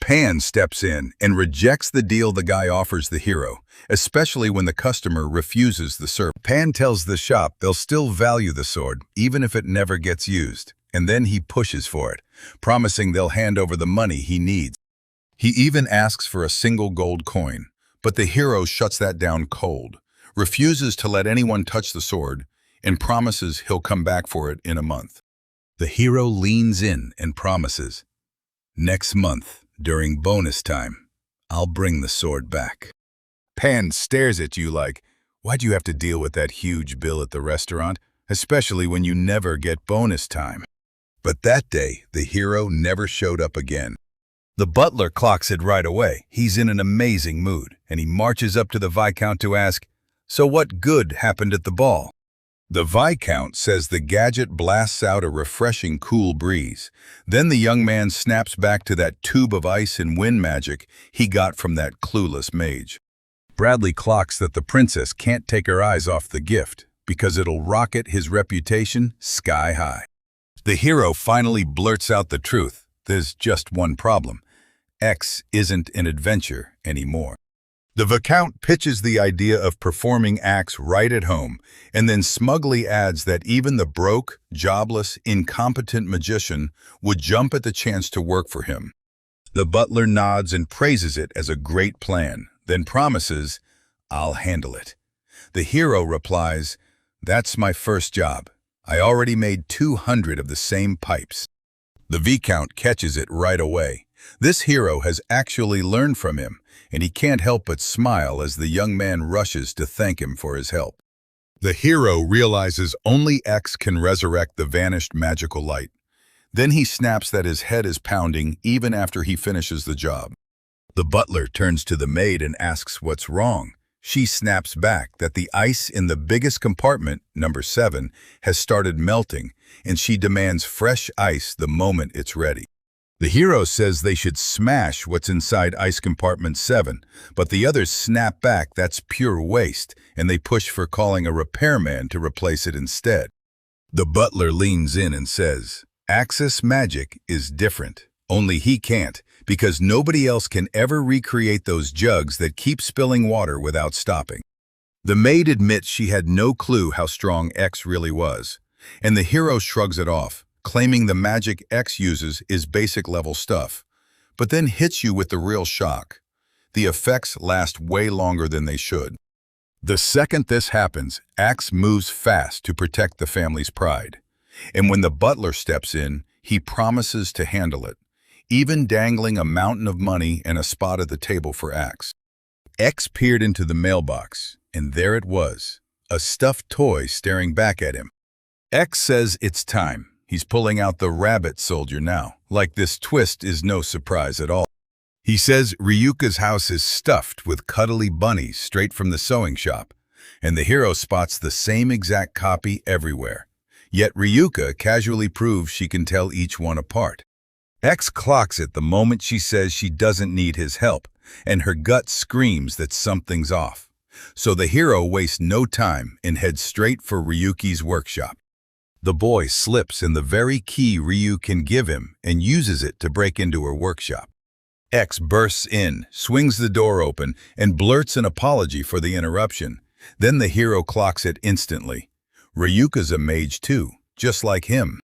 Pan steps in and rejects the deal the guy offers the hero, especially when the customer refuses the service. Pan tells the shop they'll still value the sword, even if it never gets used, and then he pushes for it, promising they'll hand over the money he needs. He even asks for a single gold coin, but the hero shuts that down cold, refuses to let anyone touch the sword, and promises he'll come back for it in a month. The hero leans in and promises, "Next month, during bonus time, I'll bring the sword back." Pan stares at you like, "Why'd you have to deal with that huge bill at the restaurant, especially when you never get bonus time?" But that day, the hero never showed up again. The butler clocks it right away. He's in an amazing mood, and he marches up to the Viscount to ask, "So what good happened at the ball?" The Viscount says the gadget blasts out a refreshing cool breeze. Then the young man snaps back to that tube of ice and wind magic he got from that clueless mage. Bradley clocks that the princess can't take her eyes off the gift because it'll rocket his reputation sky high. The hero finally blurts out the truth. There's just one problem. X isn't an adventure anymore. The Viscount pitches the idea of performing acts right at home, and then smugly adds that even the broke, jobless, incompetent magician would jump at the chance to work for him. The butler nods and praises it as a great plan, then promises, "I'll handle it." The hero replies, "That's my first job. I already made 200 of the same pipes." The Viscount catches it right away. This hero has actually learned from him, and he can't help but smile as the young man rushes to thank him for his help. The hero realizes only X can resurrect the vanished magical light. Then he snaps that his head is pounding even after he finishes the job. The butler turns to the maid and asks what's wrong. She snaps back that the ice in the biggest compartment, number 7, has started melting, and she demands fresh ice the moment it's ready. The hero says they should smash what's inside ice compartment 7, but the others snap back that's pure waste, and they push for calling a repairman to replace it instead. The butler leans in and says, "Axis magic is different. Only he can't, because nobody else can ever recreate those jugs that keep spilling water without stopping." The maid admits she had no clue how strong X really was, and the hero shrugs it off, claiming the magic X uses is basic level stuff, but then hits you with the real shock. The effects last way longer than they should. The second this happens, X moves fast to protect the family's pride. And when the butler steps in, he promises to handle it, even dangling a mountain of money and a spot at the table for X. X peered into the mailbox, and there it was, a stuffed toy staring back at him. X says it's time. He's pulling out the rabbit soldier now, like this twist is no surprise at all. He says Ryuka's house is stuffed with cuddly bunnies straight from the sewing shop, and the hero spots the same exact copy everywhere. Yet Ryuka casually proves she can tell each one apart. X clocks it the moment she says she doesn't need his help, and her gut screams that something's off. So the hero wastes no time and heads straight for Ryuki's workshop. The boy slips in the very key Ryu can give him and uses it to break into her workshop. X bursts in, swings the door open, and blurts an apology for the interruption. Then the hero clocks it instantly. Ryuka's a mage too, just like him.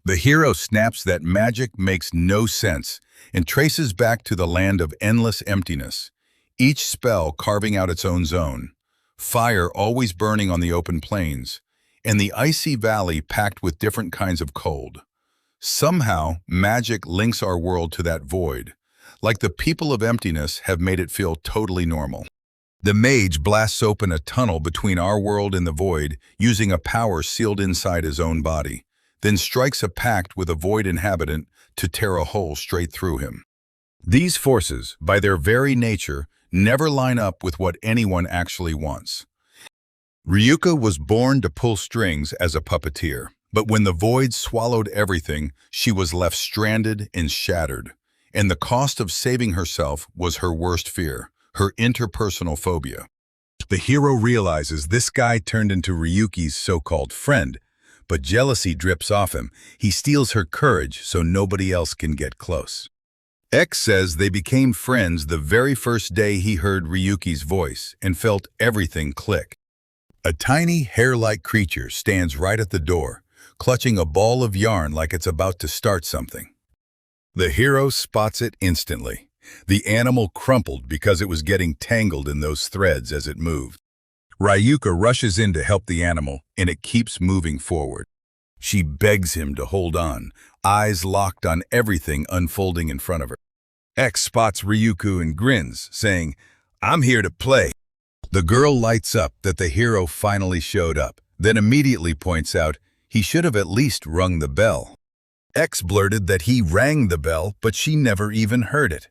The hero snaps that magic makes no sense and traces back to the land of endless emptiness, each spell carving out its own zone, fire always burning on the open plains, and the icy valley packed with different kinds of cold. Somehow, magic links our world to that void, like the people of emptiness have made it feel totally normal. The mage blasts open a tunnel between our world and the void, using a power sealed inside his own body, then strikes a pact with a void inhabitant to tear a hole straight through him. These forces, by their very nature, never line up with what anyone actually wants. Ryuka was born to pull strings as a puppeteer, but when the void swallowed everything, she was left stranded and shattered. And the cost of saving herself was her worst fear, her interpersonal phobia. The hero realizes this guy turned into Ryuki's so-called friend, but jealousy drips off him. He steals her courage so nobody else can get close. X says they became friends the very first day he heard Ryuki's voice and felt everything click. A tiny, hair-like creature stands right at the door, clutching a ball of yarn like it's about to start something. The hero spots it instantly. The animal crumpled because it was getting tangled in those threads as it moved. Ryuka rushes in to help the animal, and it keeps moving forward. She begs him to hold on, eyes locked on everything unfolding in front of her. X spots Ryuku and grins, saying, "I'm here to play." The girl lights up that the hero finally showed up, then immediately points out he should have at least rung the bell. X blurted that he rang the bell, but she never even heard it.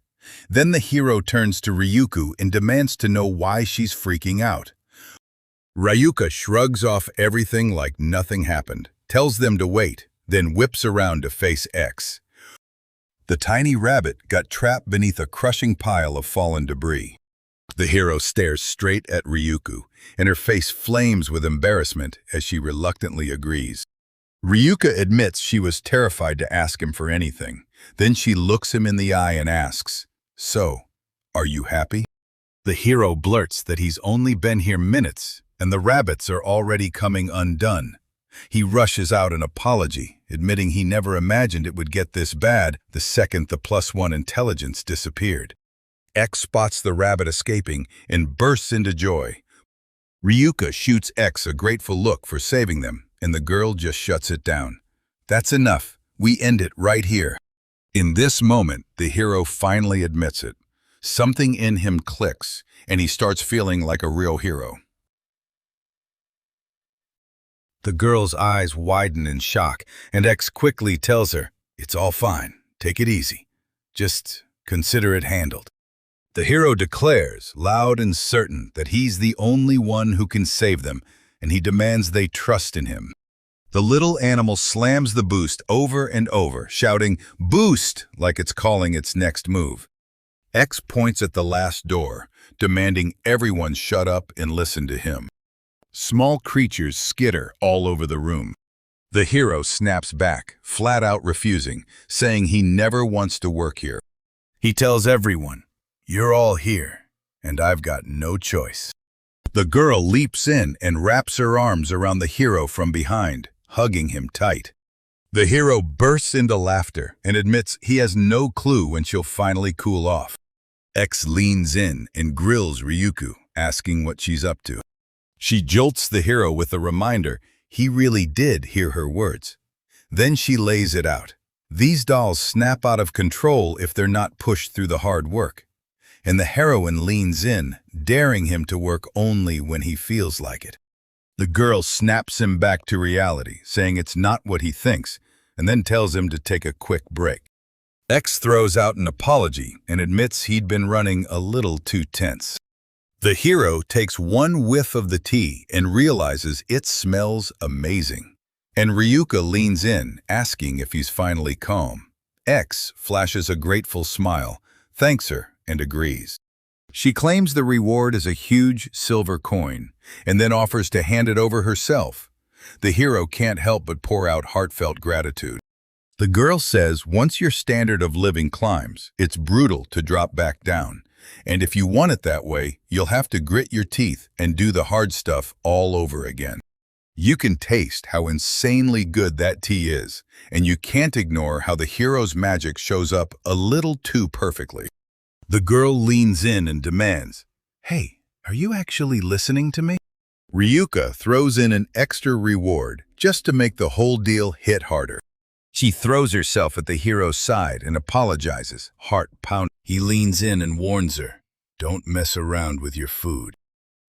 Then the hero turns to Ryuku and demands to know why she's freaking out. Ryuka shrugs off everything like nothing happened, tells them to wait, then whips around to face X. The tiny rabbit got trapped beneath a crushing pile of fallen debris. The hero stares straight at Ryuku, and her face flames with embarrassment as she reluctantly agrees. Ryuka admits she was terrified to ask him for anything. Then she looks him in the eye and asks, "So, are you happy?" The hero blurts that he's only been here minutes, and the rabbits are already coming undone. He rushes out an apology, admitting he never imagined it would get this bad the second the +1 intelligence disappeared. X spots the rabbit escaping and bursts into joy. Ryuka shoots X a grateful look for saving them, and the girl just shuts it down. "That's enough. We end it right here." In this moment, the hero finally admits it. Something in him clicks, and he starts feeling like a real hero. The girl's eyes widen in shock, and X quickly tells her, "It's all fine. Take it easy. Just consider it handled." The hero declares, loud and certain, that he's the only one who can save them, and he demands they trust in him. The little animal slams the boost over and over, shouting, "Boost!" like it's calling its next move. X points at the last door, demanding everyone shut up and listen to him. Small creatures skitter all over the room. The hero snaps back, flat out refusing, saying he never wants to work here. He tells everyone, "You're all here, and I've got no choice." The girl leaps in and wraps her arms around the hero from behind, hugging him tight. The hero bursts into laughter and admits he has no clue when she'll finally cool off. X leans in and grills Ryuku, asking what she's up to. She jolts the hero with a reminder he really did hear her words. Then she lays it out. These dolls snap out of control if they're not pushed through the hard work. And the heroine leans in, daring him to work only when he feels like it. The girl snaps him back to reality, saying it's not what he thinks, and then tells him to take a quick break. X throws out an apology and admits he'd been running a little too tense. The hero takes one whiff of the tea and realizes it smells amazing. And Ryuka leans in, asking if he's finally calm. X flashes a grateful smile, thanks her, and agrees. She claims the reward is a huge silver coin, and then offers to hand it over herself. The hero can't help but pour out heartfelt gratitude. The girl says once your standard of living climbs, it's brutal to drop back down. And if you want it that way, you'll have to grit your teeth and do the hard stuff all over again. You can taste how insanely good that tea is, and you can't ignore how the hero's magic shows up a little too perfectly. The girl leans in and demands, "Hey, are you actually listening to me?" Ryuka throws in an extra reward just to make the whole deal hit harder. She throws herself at the hero's side and apologizes, heart pounding. He leans in and warns her, "Don't mess around with your food."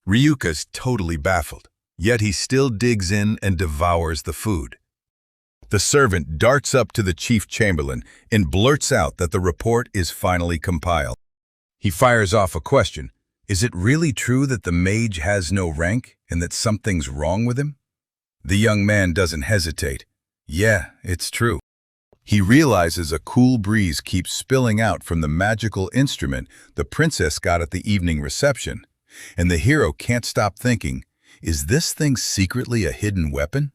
Ryuka's totally baffled, yet he still digs in and devours the food. The servant darts up to the chief chamberlain and blurts out that the report is finally compiled. He fires off a question. Is it really true that the mage has no rank and that something's wrong with him? The young man doesn't hesitate. Yeah, it's true. He realizes a cool breeze keeps spilling out from the magical instrument the princess got at the evening reception, and the hero can't stop thinking, is this thing secretly a hidden weapon?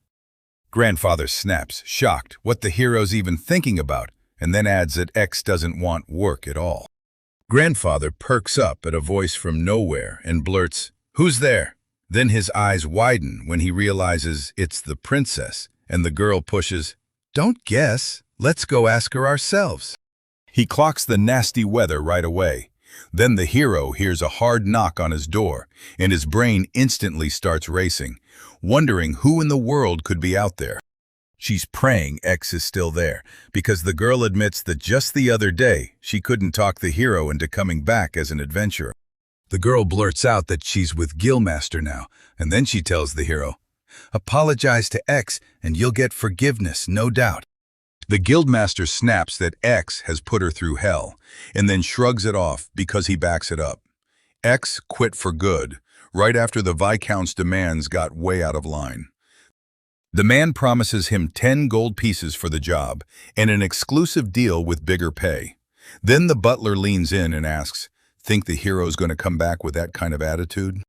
Grandfather snaps, shocked what the hero's even thinking about, and then adds that X doesn't want work at all. Grandfather perks up at a voice from nowhere and blurts, "Who's there?" Then his eyes widen when he realizes it's the princess, and the girl pushes, "Don't guess. Let's go ask her ourselves." He clocks the nasty weather right away. Then the hero hears a hard knock on his door, and his brain instantly starts racing, wondering who in the world could be out there. She's praying X is still there, because the girl admits that just the other day she couldn't talk the hero into coming back as an adventurer. The girl blurts out that she's with Guildmaster now, and then she tells the hero, "Apologize to X and you'll get forgiveness, no doubt." The Guildmaster snaps that X has put her through hell, and then shrugs it off because he backs it up. X quit for good, right after the Viscount's demands got way out of line. The man promises him 10 gold pieces for the job and an exclusive deal with bigger pay. Then the butler leans in and asks, "Think the hero's going to come back with that kind of attitude?"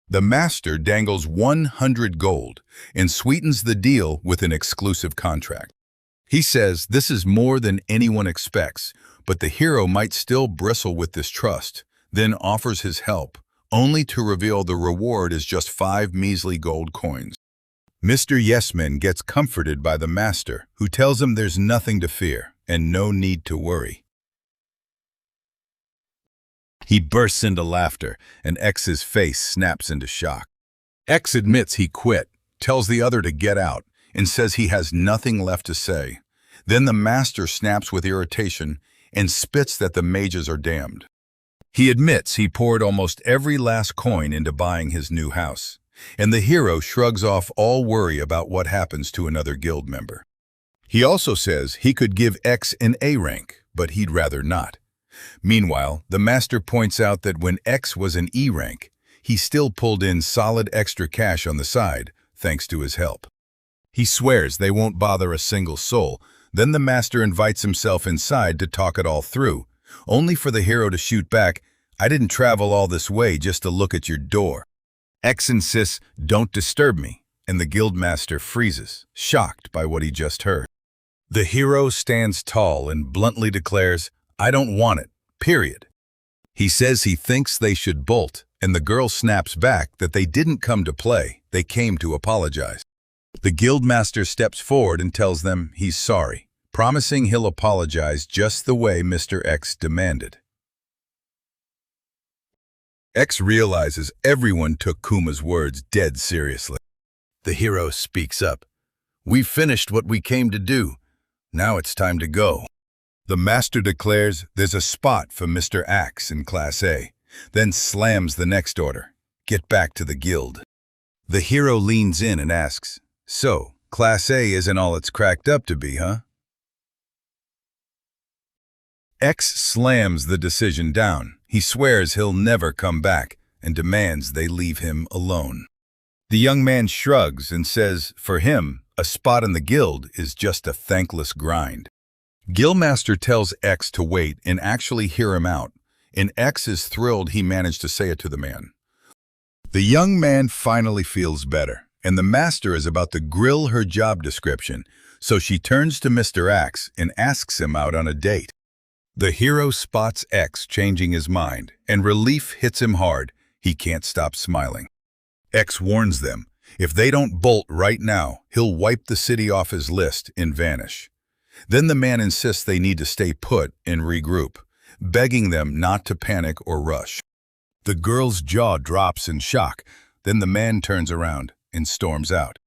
The master dangles 100 gold and sweetens the deal with an exclusive contract. He says this is more than anyone expects, but the hero might still bristle with distrust, then offers his help, only to reveal the reward is just 5 measly gold coins. Mr. Yesman gets comforted by the master, who tells him there's nothing to fear and no need to worry. He bursts into laughter, and X's face snaps into shock. X admits he quit, tells the other to get out, and says he has nothing left to say. Then the master snaps with irritation and spits that the mages are damned. He admits he poured almost every last coin into buying his new house, and the hero shrugs off all worry about what happens to another guild member. He also says he could give X an A rank, but he'd rather not. Meanwhile, the master points out that when X was an E rank, he still pulled in solid extra cash on the side, thanks to his help. He swears they won't bother a single soul. Then the master invites himself inside to talk it all through, only for the hero to shoot back, "I didn't travel all this way just to look at your door." X insists, "Don't disturb me," and the guildmaster freezes, shocked by what he just heard. The hero stands tall and bluntly declares, "I don't want it, period." He says he thinks they should bolt, and the girl snaps back that they didn't come to play, they came to apologize. The guildmaster steps forward and tells them he's sorry, promising he'll apologize just the way Mr. X demanded. X realizes everyone took Kuma's words dead seriously. The hero speaks up. "We've finished what we came to do. Now it's time to go." The master declares there's a spot for Mr. Axe in Class A, then slams the next order. "Get back to the guild." The hero leans in and asks, "So, Class A isn't all it's cracked up to be, huh?" X slams the decision down. He swears he'll never come back and demands they leave him alone. The young man shrugs and says, for him, a spot in the guild is just a thankless grind. Guildmaster tells X to wait and actually hear him out, and X is thrilled he managed to say it to the man. The young man finally feels better, and the master is about to grill her job description, so she turns to Mr. X and asks him out on a date. The hero spots X changing his mind, and relief hits him hard. He can't stop smiling. X warns them, if they don't bolt right now, he'll wipe the city off his list and vanish. Then the man insists they need to stay put and regroup, begging them not to panic or rush. The girl's jaw drops in shock. Then the man turns around and storms out.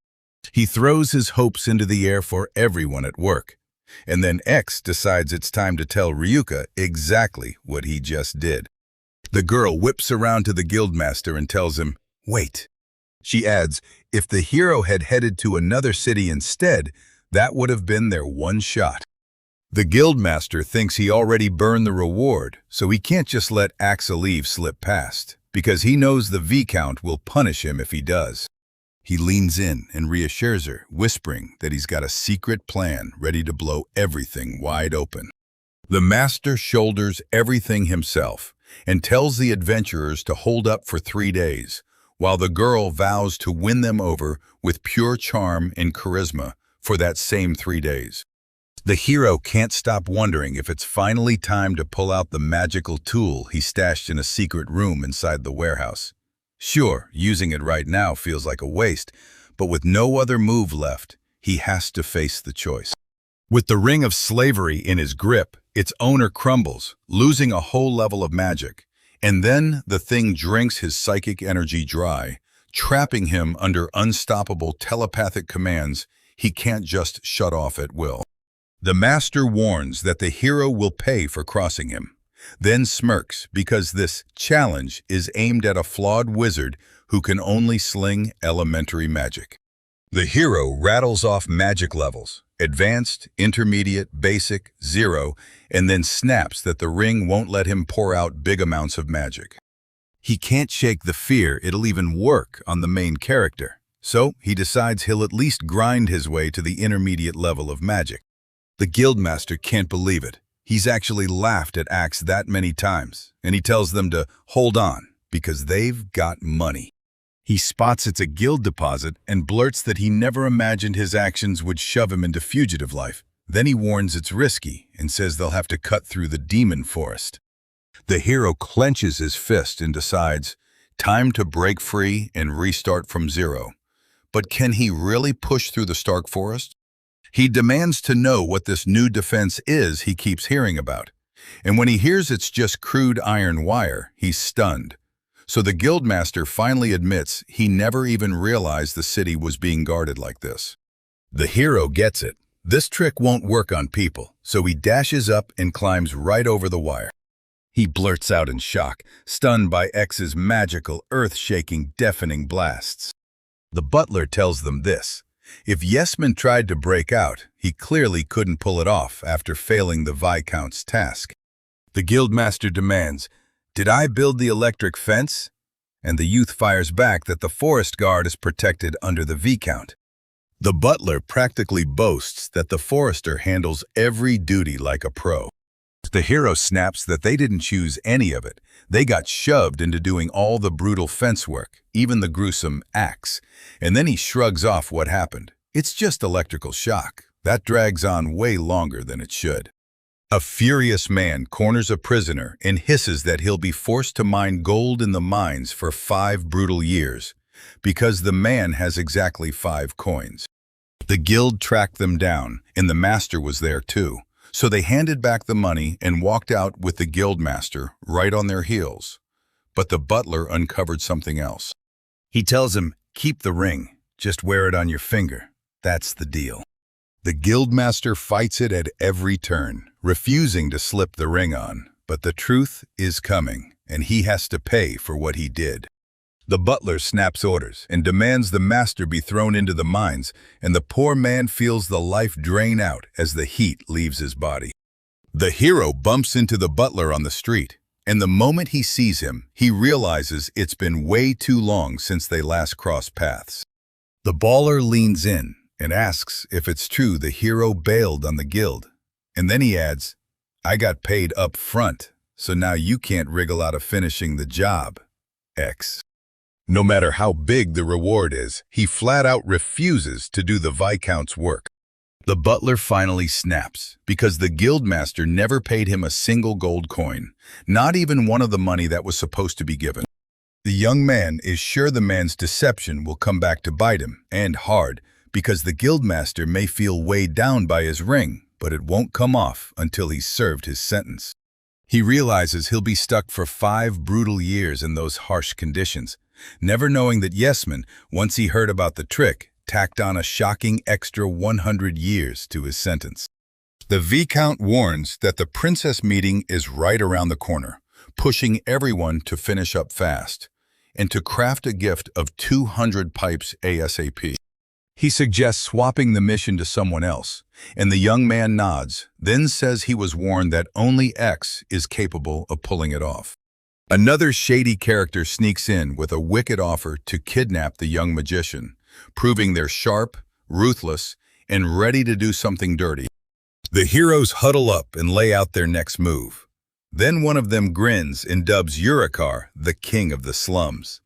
He throws his hopes into the air for everyone at work. And then X decides it's time to tell Ryuka exactly what he just did. The girl whips around to the guildmaster and tells him, "Wait." She adds, if the hero had headed to another city instead, that would have been their one shot. The guildmaster thinks he already burned the reward, so he can't just let Axel Eve slip past, because he knows the Viscount will punish him if he does. He leans in and reassures her, whispering that he's got a secret plan ready to blow everything wide open. The master shoulders everything himself and tells the adventurers to hold up for 3 days, while the girl vows to win them over with pure charm and charisma for that same 3 days. The hero can't stop wondering if it's finally time to pull out the magical tool he stashed in a secret room inside the warehouse. Sure, using it right now feels like a waste, but with no other move left, he has to face the choice. With the ring of slavery in his grip, its owner crumbles, losing a whole level of magic. And then the thing drinks his psychic energy dry, trapping him under unstoppable telepathic commands he can't just shut off at will. The master warns that the hero will pay for crossing him, then smirks because this challenge is aimed at a flawed wizard who can only sling elementary magic. The hero rattles off magic levels, advanced, intermediate, basic, 0, and then snaps that the ring won't let him pour out big amounts of magic. He can't shake the fear it'll even work on the main character, so he decides he'll at least grind his way to the intermediate level of magic. The guildmaster can't believe it. He's actually laughed at Axe that many times, and he tells them to hold on because they've got money. He spots it's a guild deposit and blurts that he never imagined his actions would shove him into fugitive life. Then he warns it's risky and says they'll have to cut through the demon forest. The hero clenches his fist and decides, time to break free and restart from 0. But can he really push through the Stark Forest? He demands to know what this new defense is he keeps hearing about. And when he hears it's just crude iron wire, he's stunned. So the guildmaster finally admits he never even realized the city was being guarded like this. The hero gets it. This trick won't work on people, so he dashes up and climbs right over the wire. He blurts out in shock, stunned by X's magical, earth-shaking, deafening blasts. The butler tells them this. If Yesman tried to break out, he clearly couldn't pull it off after failing the Viscount's task. The guildmaster demands, "Did I build the electric fence?" And the youth fires back that the forest guard is protected under the Viscount. The butler practically boasts that the forester handles every duty like a pro. The hero snaps that they didn't choose any of it. They got shoved into doing all the brutal fence work, even the gruesome axe. And then he shrugs off what happened. It's just electrical shock. That drags on way longer than it should. A furious man corners a prisoner and hisses that he'll be forced to mine gold in the mines for 5 brutal years, because the man has exactly 5 coins. The guild tracked them down, and the master was there too. So they handed back the money and walked out with the guildmaster right on their heels. But the butler uncovered something else. He tells him, "Keep the ring, just wear it on your finger. That's the deal." The guildmaster fights it at every turn, refusing to slip the ring on. But the truth is coming, and he has to pay for what he did. The butler snaps orders and demands the master be thrown into the mines, and the poor man feels the life drain out as the heat leaves his body. The hero bumps into the butler on the street, and the moment he sees him, he realizes it's been way too long since they last crossed paths. The baller leans in and asks if it's true the hero bailed on the guild, and then he adds, "I got paid up front, so now you can't wriggle out of finishing the job, X." No matter how big the reward is, he flat out refuses to do the Viscount's work. The butler finally snaps, because the guildmaster never paid him a single gold coin, not even one of the money that was supposed to be given. The young man is sure the man's deception will come back to bite him, and hard, because the guildmaster may feel weighed down by his ring, but it won't come off until he's served his sentence. He realizes he'll be stuck for 5 brutal years in those harsh conditions, never knowing that Yesman, once he heard about the trick, tacked on a shocking extra 100 years to his sentence. The Viscount warns that the princess meeting is right around the corner, pushing everyone to finish up fast, and to craft a gift of 200 pipes ASAP. He suggests swapping the mission to someone else, and the young man nods, then says he was warned that only X is capable of pulling it off. Another shady character sneaks in with a wicked offer to kidnap the young magician, proving they're sharp, ruthless, and ready to do something dirty. The heroes huddle up and lay out their next move. Then one of them grins and dubs Urikar the king of the slums.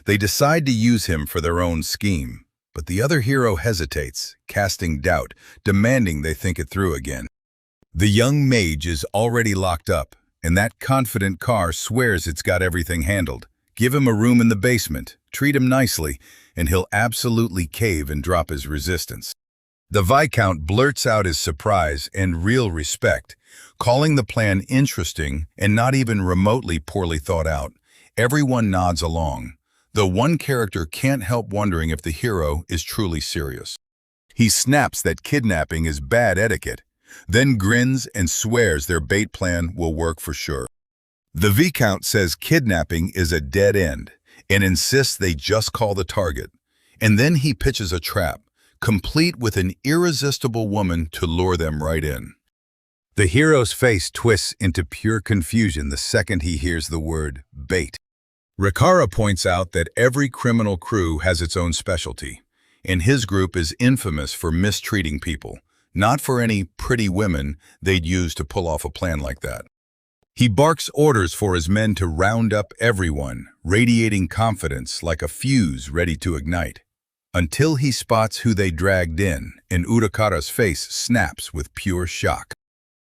They decide to use him for their own scheme, but the other hero hesitates, casting doubt, demanding they think it through again. The young mage is already locked up, and that confident car swears it's got everything handled. Give him a room in the basement, treat him nicely, and he'll absolutely cave and drop his resistance. The Viscount blurts out his surprise and real respect, calling the plan interesting and not even remotely poorly thought out. Everyone nods along, though one character can't help wondering if the hero is truly serious. He snaps that kidnapping is bad etiquette, then grins and swears their bait plan will work for sure. The Viscount says kidnapping is a dead end and insists they just call the target, and then he pitches a trap, complete with an irresistible woman to lure them right in. The hero's face twists into pure confusion the second he hears the word bait. Rikara points out that every criminal crew has its own specialty, and his group is infamous for mistreating people, not for any pretty women they'd use to pull off a plan like that. He barks orders for his men to round up everyone, radiating confidence like a fuse ready to ignite, until he spots who they dragged in, and Urikara's face snaps with pure shock.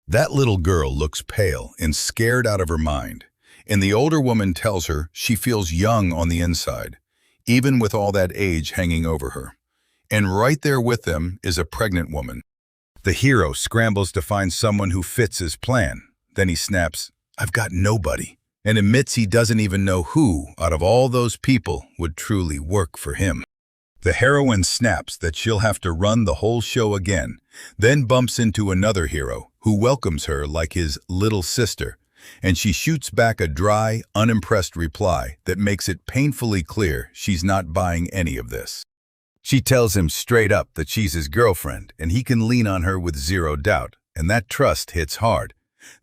That little girl looks pale and scared out of her mind, and the older woman tells her she feels young on the inside, even with all that age hanging over her. And right there with them is a pregnant woman. The hero scrambles to find someone who fits his plan. Then he snaps, "I've got nobody," and admits he doesn't even know who, out of all those people, would truly work for him. The heroine snaps that she'll have to run the whole show again, then bumps into another hero who welcomes her like his little sister, and she shoots back a dry, unimpressed reply that makes it painfully clear she's not buying any of this. She tells him straight up that she's his girlfriend and he can lean on her with zero doubt, and that trust hits hard.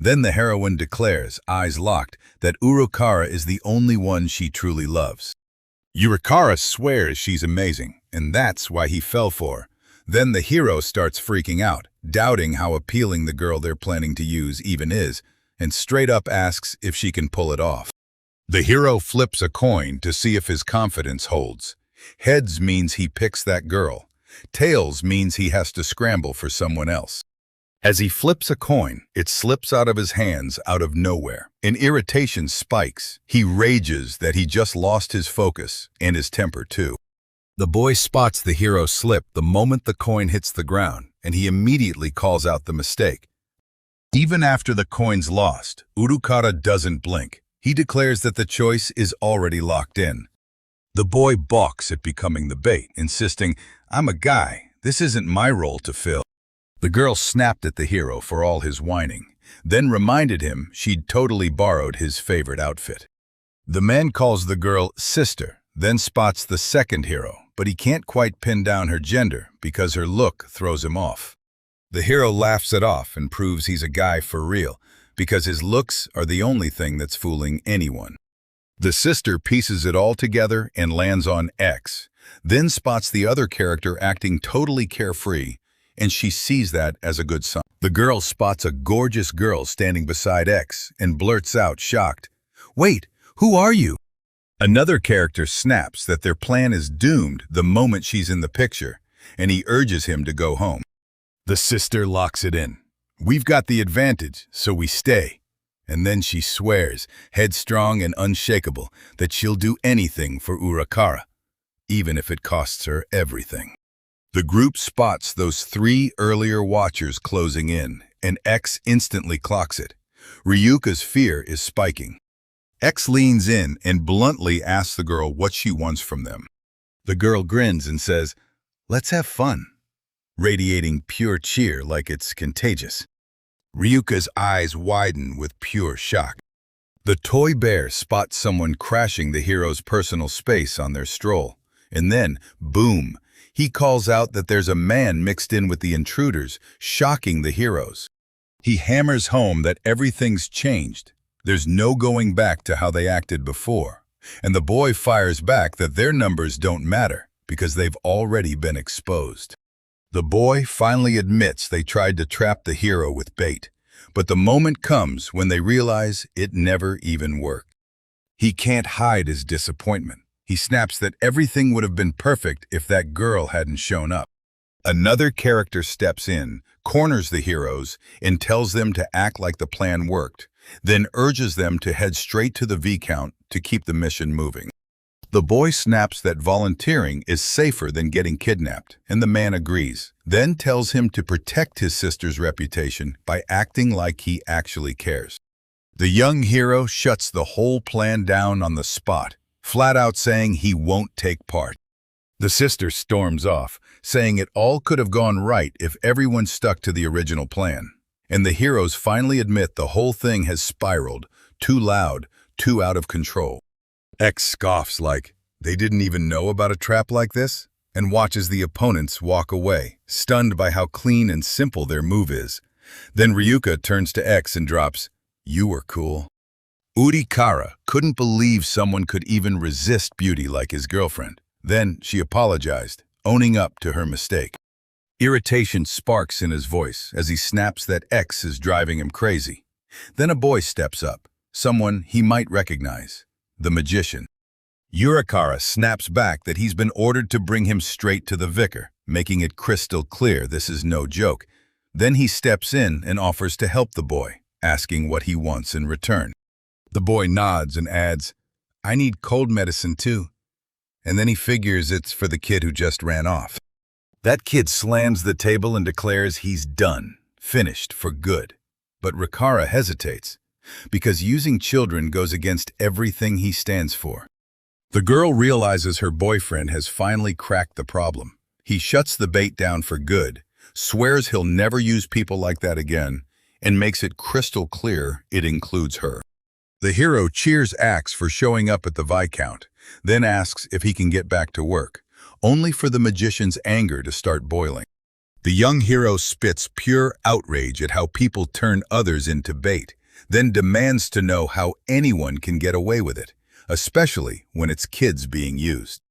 Then the heroine declares, eyes locked, that Urikara is the only one she truly loves. Urikara swears she's amazing, and that's why he fell for her. Then the hero starts freaking out, doubting how appealing the girl they're planning to use even is, and straight up asks if she can pull it off. The hero flips a coin to see if his confidence holds. Heads means he picks that girl. Tails means he has to scramble for someone else. As he flips a coin, it slips out of his hands out of nowhere. And irritation spikes. He rages that he just lost his focus and his temper too. The boy spots the hero slip the moment the coin hits the ground, and he immediately calls out the mistake. Even after the coin's lost, Urikara doesn't blink. He declares that the choice is already locked in. The boy balks at becoming the bait, insisting, "I'm a guy. This isn't my role to fill." The girl snapped at the hero for all his whining, then reminded him she'd totally borrowed his favorite outfit. The man calls the girl sister, then spots the second hero, but he can't quite pin down her gender because her look throws him off. The hero laughs it off and proves he's a guy for real, because his looks are the only thing that's fooling anyone. The sister pieces it all together and lands on X, then spots the other character acting totally carefree, and she sees that as a good sign. The girl spots a gorgeous girl standing beside X and blurts out, shocked, "Wait, who are you?" Another character snaps that their plan is doomed the moment she's in the picture, and he urges him to go home. The sister locks it in. "We've got the advantage, so we stay." And then she swears, headstrong and unshakable, that she'll do anything for Urakara, even if it costs her everything. The group spots those 3 earlier watchers closing in, and X instantly clocks it. Ryuka's fear is spiking. X leans in and bluntly asks the girl what she wants from them. The girl grins and says, "Let's have fun," radiating pure cheer like it's contagious. Ryuka's eyes widen with pure shock. The toy bear spots someone crashing the hero's personal space on their stroll, and then, boom, he calls out that there's a man mixed in with the intruders, shocking the heroes. He hammers home that everything's changed. There's no going back to how they acted before, and the boy fires back that their numbers don't matter because they've already been exposed. The boy finally admits they tried to trap the hero with bait, but the moment comes when they realize it never even worked. He can't hide his disappointment. He snaps that everything would have been perfect if that girl hadn't shown up. Another character steps in, corners the heroes, and tells them to act like the plan worked, then urges them to head straight to the V-count to keep the mission moving. The boy snaps that volunteering is safer than getting kidnapped, and the man agrees, then tells him to protect his sister's reputation by acting like he actually cares. The young hero shuts the whole plan down on the spot, flat out saying he won't take part. The sister storms off, saying it all could have gone right if everyone stuck to the original plan. And the heroes finally admit the whole thing has spiraled, too loud, too out of control. X scoffs like, they didn't even know about a trap like this, and watches the opponents walk away, stunned by how clean and simple their move is. Then Ryuka turns to X and drops, "You were cool." Urikara couldn't believe someone could even resist beauty like his girlfriend. Then she apologized, owning up to her mistake. Irritation sparks in his voice as he snaps that X is driving him crazy. Then a boy steps up, someone he might recognize, the magician. Urikara snaps back that he's been ordered to bring him straight to the vicar, making it crystal clear this is no joke. Then he steps in and offers to help the boy, asking what he wants in return. The boy nods and adds, "I need cold medicine too." And then he figures it's for the kid who just ran off. That kid slams the table and declares he's done, finished for good. But Rikara hesitates, because using children goes against everything he stands for. The girl realizes her boyfriend has finally cracked the problem. He shuts the bait down for good, swears he'll never use people like that again, and makes it crystal clear it includes her. The hero cheers Axe for showing up at the Viscount, then asks if he can get back to work, only for the magician's anger to start boiling. The young hero spits pure outrage at how people turn others into bait, then demands to know how anyone can get away with it, especially when it's kids being used.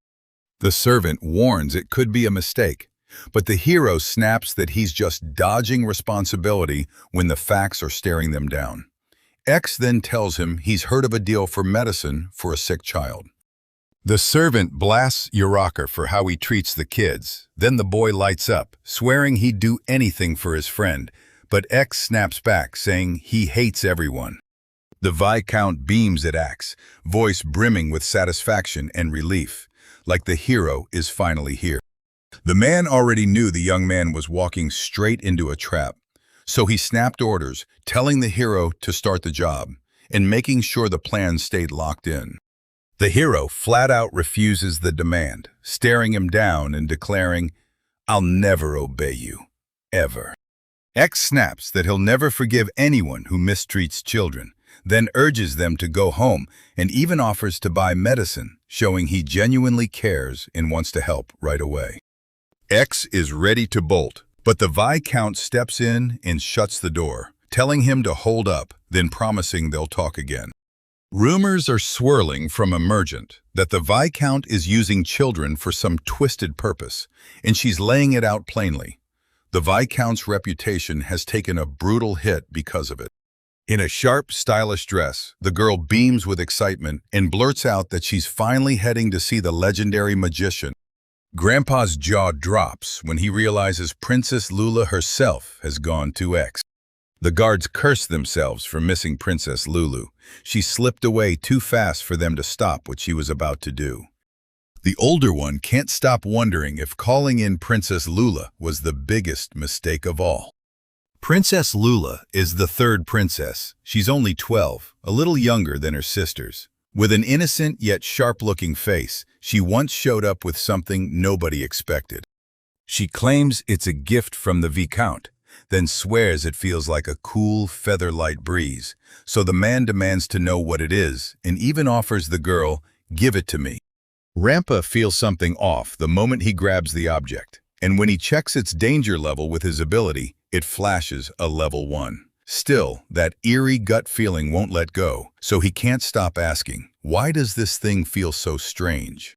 The servant warns it could be a mistake, but the hero snaps that he's just dodging responsibility when the facts are staring them down. X then tells him he's heard of a deal for medicine for a sick child. The servant blasts Uraka for how he treats the kids. Then the boy lights up, swearing he'd do anything for his friend, but X snaps back, saying he hates everyone. The Viscount beams at Axe, voice brimming with satisfaction and relief, like the hero is finally here. The man already knew the young man was walking straight into a trap, so he snapped orders, telling the hero to start the job, and making sure the plan stayed locked in. The hero flat out refuses the demand, staring him down and declaring, "I'll never obey you, ever." X snaps that he'll never forgive anyone who mistreats children, then urges them to go home and even offers to buy medicine, showing he genuinely cares and wants to help right away. X is ready to bolt, but the Viscount steps in and shuts the door, telling him to hold up, then promising they'll talk again. Rumors are swirling from Emergent that the Viscount is using children for some twisted purpose, and she's laying it out plainly. The Viscount's reputation has taken a brutal hit because of it. In a sharp, stylish dress, the girl beams with excitement and blurts out that she's finally heading to see the legendary magician. Grandpa's jaw drops when he realizes Princess Lula herself has gone to X. The guards curse themselves for missing Princess Lulu. She slipped away too fast for them to stop what she was about to do. The older one can't stop wondering if calling in Princess Lula was the biggest mistake of all. Princess Lula is the third princess. She's only 12, a little younger than her sisters. With an innocent yet sharp-looking face, she once showed up with something nobody expected. She claims it's a gift from the Viscount, then swears it feels like a cool, feather-light breeze. So the man demands to know what it is and even offers the girl, "Give it to me." Rampa feels something off the moment he grabs the object, and when he checks its danger level with his ability, it flashes a level 1. Still, that eerie gut feeling won't let go, so he can't stop asking, why does this thing feel so strange?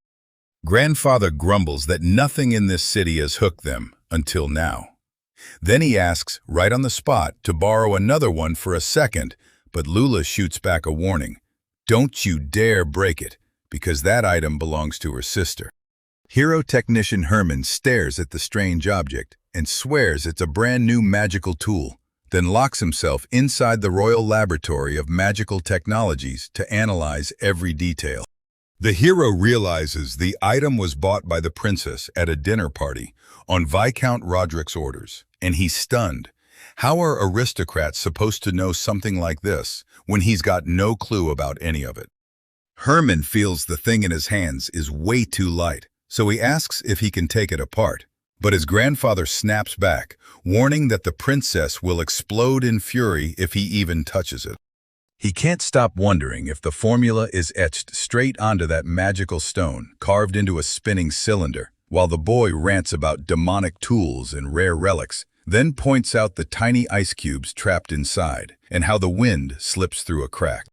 Grandfather grumbles that nothing in this city has hooked them until now. Then he asks, right on the spot, to borrow another one for a second, but Lula shoots back a warning. Don't you dare break it, because that item belongs to her sister. Hero technician Herman stares at the strange object and swears it's a brand new magical tool, then locks himself inside the Royal Laboratory of Magical Technologies to analyze every detail. The hero realizes the item was bought by the princess at a dinner party on Viscount Roderick's orders, and he's stunned. How are aristocrats supposed to know something like this when he's got no clue about any of it? Herman feels the thing in his hands is way too light, so he asks if he can take it apart. But his grandfather snaps back, warning that the princess will explode in fury if he even touches it. He can't stop wondering if the formula is etched straight onto that magical stone, carved into a spinning cylinder, while the boy rants about demonic tools and rare relics, then points out the tiny ice cubes trapped inside, and how the wind slips through a crack.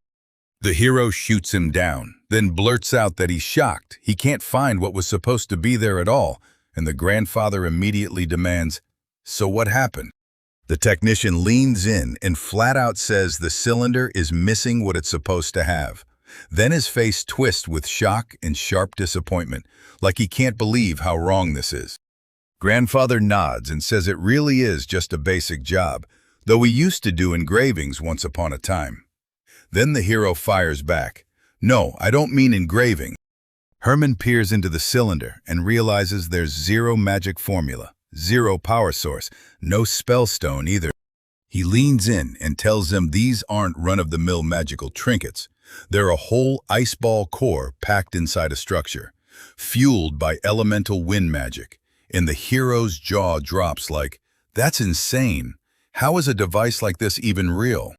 The hero shoots him down, then blurts out that he's shocked. He can't find what was supposed to be there at all, and the grandfather immediately demands, "So what happened?" The technician leans in and flat out says the cylinder is missing what it's supposed to have. Then his face twists with shock and sharp disappointment, like he can't believe how wrong this is. Grandfather nods and says it really is just a basic job, though we used to do engravings once upon a time. Then the hero fires back, "No, I don't mean engraving." Herman peers into the cylinder and realizes there's zero magic formula, zero power source, no spell stone either. He leans in and tells them these aren't run-of-the-mill magical trinkets. They're a whole ice ball core packed inside a structure, fueled by elemental wind magic. And the hero's jaw drops like, that's insane. How is a device like this even real?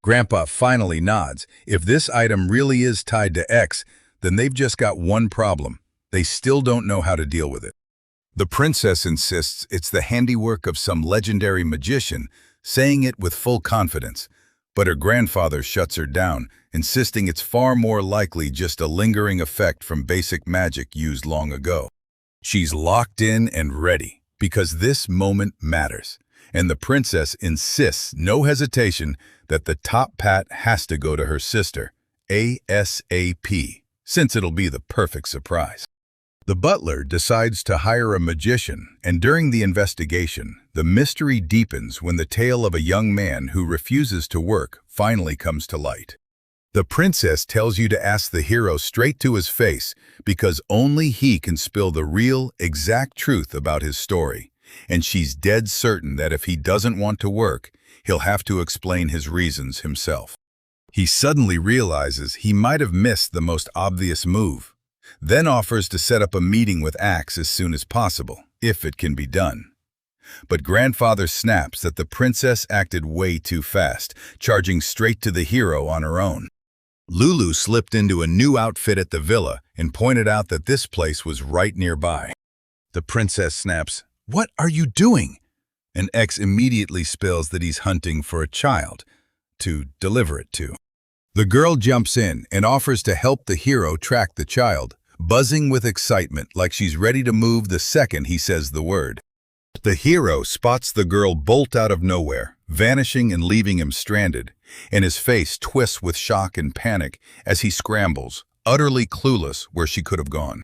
Grandpa finally nods. If this item really is tied to X, then they've just got one problem. They still don't know how to deal with it. The princess insists it's the handiwork of some legendary magician, saying it with full confidence. But her grandfather shuts her down, insisting it's far more likely just a lingering effect from basic magic used long ago. She's locked in and ready, because this moment matters. And the princess insists, no hesitation, that the top pat has to go to her sister, ASAP, since it'll be the perfect surprise. The butler decides to hire a magician, and during the investigation, the mystery deepens when the tale of a young man who refuses to work finally comes to light. The princess tells you to ask the hero straight to his face because only he can spill the real, exact truth about his story, and she's dead certain that if he doesn't want to work, he'll have to explain his reasons himself. He suddenly realizes he might have missed the most obvious move, then offers to set up a meeting with Axe as soon as possible, if it can be done. But grandfather snaps that the princess acted way too fast, charging straight to the hero on her own. Lulu slipped into a new outfit at the villa and pointed out that this place was right nearby. The princess snaps, "What are you doing?" And X immediately spills that he's hunting for a child to deliver it to. The girl jumps in and offers to help the hero track the child, buzzing with excitement like she's ready to move the second he says the word. The hero spots the girl bolt out of nowhere, vanishing and leaving him stranded, and his face twists with shock and panic as he scrambles, utterly clueless where she could have gone.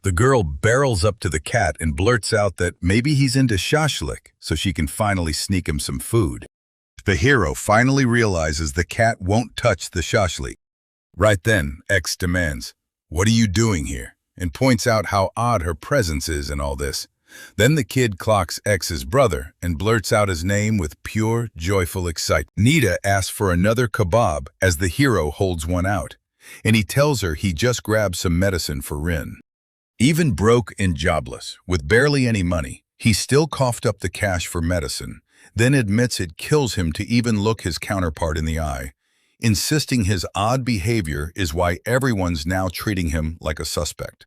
The girl barrels up to the cat and blurts out that maybe he's into shashlik so she can finally sneak him some food. The hero finally realizes the cat won't touch the shashlik. Right then, X demands, "What are you doing here?" and points out how odd her presence is in all this. Then the kid clocks X's brother and blurts out his name with pure, joyful excitement. Nita asks for another kebab as the hero holds one out, and he tells her he just grabbed some medicine for Rin. Even broke and jobless, with barely any money, he still coughed up the cash for medicine, then admits it kills him to even look his counterpart in the eye, insisting his odd behavior is why everyone's now treating him like a suspect.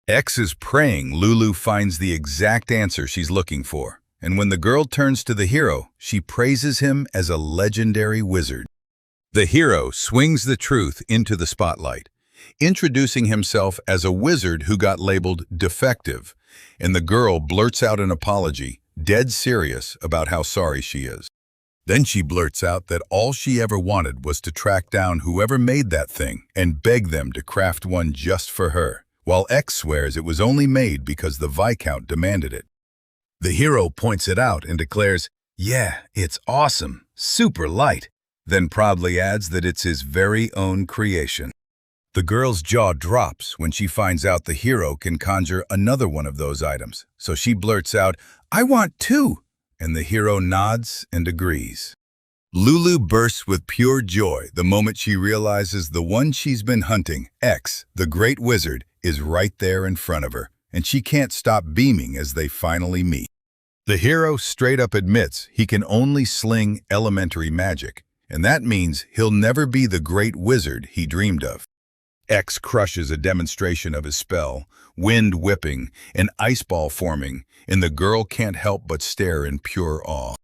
X is praying Lulu finds the exact answer she's looking for, and when the girl turns to the hero, she praises him as a legendary wizard. The hero swings the truth into the spotlight, introducing himself as a wizard who got labeled defective, and the girl blurts out an apology, dead serious about how sorry she is. Then she blurts out that all she ever wanted was to track down whoever made that thing and beg them to craft one just for her, while X swears it was only made because the Viscount demanded it. The hero points it out and declares, "Yeah, it's awesome, super light," then proudly adds that it's his very own creation. The girl's jaw drops when she finds out the hero can conjure another one of those items, so she blurts out, "I want two," and the hero nods and agrees. Lulu bursts with pure joy the moment she realizes the one she's been hunting, X, the great wizard, is right there in front of her, and she can't stop beaming as they finally meet. The hero straight up admits he can only sling elementary magic, and that means he'll never be the great wizard he dreamed of. X crushes a demonstration of his spell, wind whipping, an ice ball forming, and the girl can't help but stare in pure awe.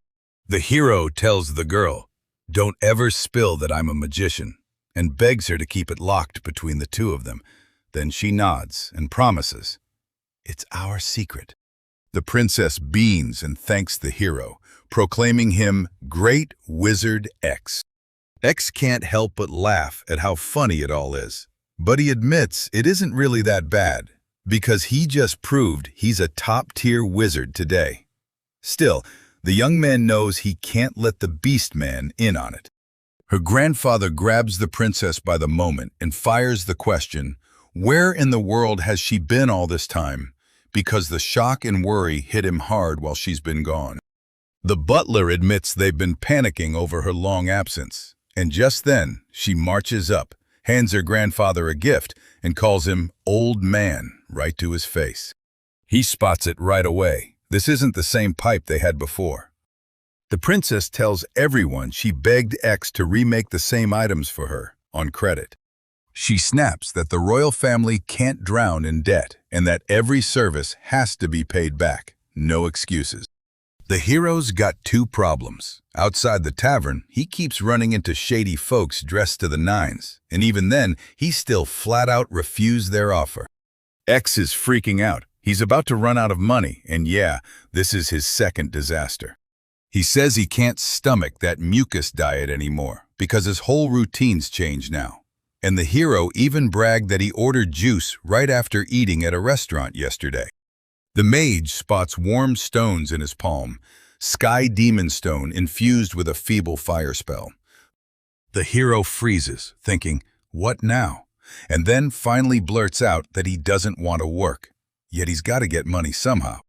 The hero tells the girl, "Don't ever spill that I'm a magician," and begs her to keep it locked between the two of them. Then she nods and promises, "It's our secret." The princess beams and thanks the hero, proclaiming him Great Wizard X. X can't help but laugh at how funny it all is, but he admits it isn't really that bad, because he just proved he's a top-tier wizard today. Still, the young man knows he can't let the Beast Man in on it. Her grandfather grabs the princess by the moment and fires the question, where in the world has she been all this time? Because the shock and worry hit him hard while she's been gone. The butler admits they've been panicking over her long absence, and just then she marches up, hands her grandfather a gift, and calls him old man right to his face. He spots it right away. This isn't the same pipe they had before. The princess tells everyone she begged X to remake the same items for her, on credit. She snaps that the royal family can't drown in debt and that every service has to be paid back, no excuses. The hero's got two problems. Outside the tavern, he keeps running into shady folks dressed to the nines, and even then, he still flat out refused their offer. X is freaking out. He's about to run out of money, and yeah, this is his second disaster. He says he can't stomach that mucus diet anymore because his whole routine's changed now. And the hero even bragged that he ordered juice right after eating at a restaurant yesterday. The mage spots warm stones in his palm, sky demon stone infused with a feeble fire spell. The hero freezes, thinking, what now? And then finally blurts out that he doesn't want to work, yet he's got to get money somehow.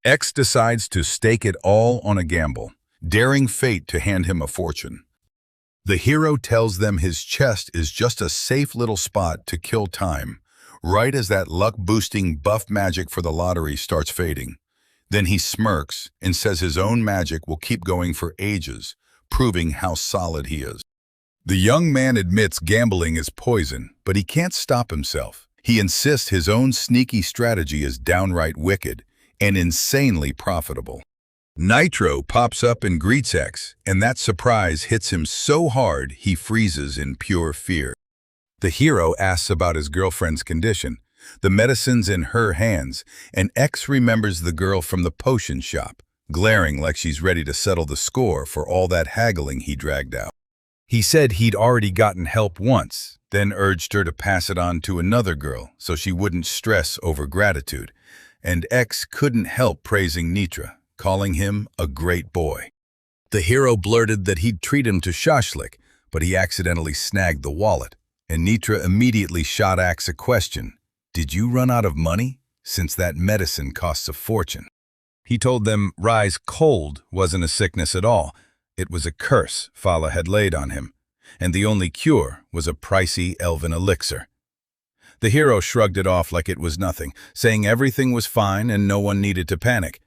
X decides to stake it all on a gamble, daring fate to hand him a fortune. The hero tells them his chest is just a safe little spot to kill time, right as that luck-boosting buff magic for the lottery starts fading. Then he smirks and says his own magic will keep going for ages, proving how solid he is. The young man admits gambling is poison, but he can't stop himself. He insists his own sneaky strategy is downright wicked and insanely profitable. Nitro pops up and greets X, and that surprise hits him so hard he freezes in pure fear. The hero asks about his girlfriend's condition, the medicine's in her hands, and X remembers the girl from the potion shop, glaring like she's ready to settle the score for all that haggling he dragged out. He said he'd already gotten help once, then urged her to pass it on to another girl so she wouldn't stress over gratitude, and X couldn't help praising Nitra, calling him a great boy. The hero blurted that he'd treat him to shashlik, but he accidentally snagged the wallet, and Nitra immediately shot X a question. Did you run out of money? Since that medicine costs a fortune. He told them Rai's cold wasn't a sickness at all. It was a curse Fala had laid on him, and the only cure was a pricey elven elixir. The hero shrugged it off like it was nothing, saying everything was fine and no one needed to panic,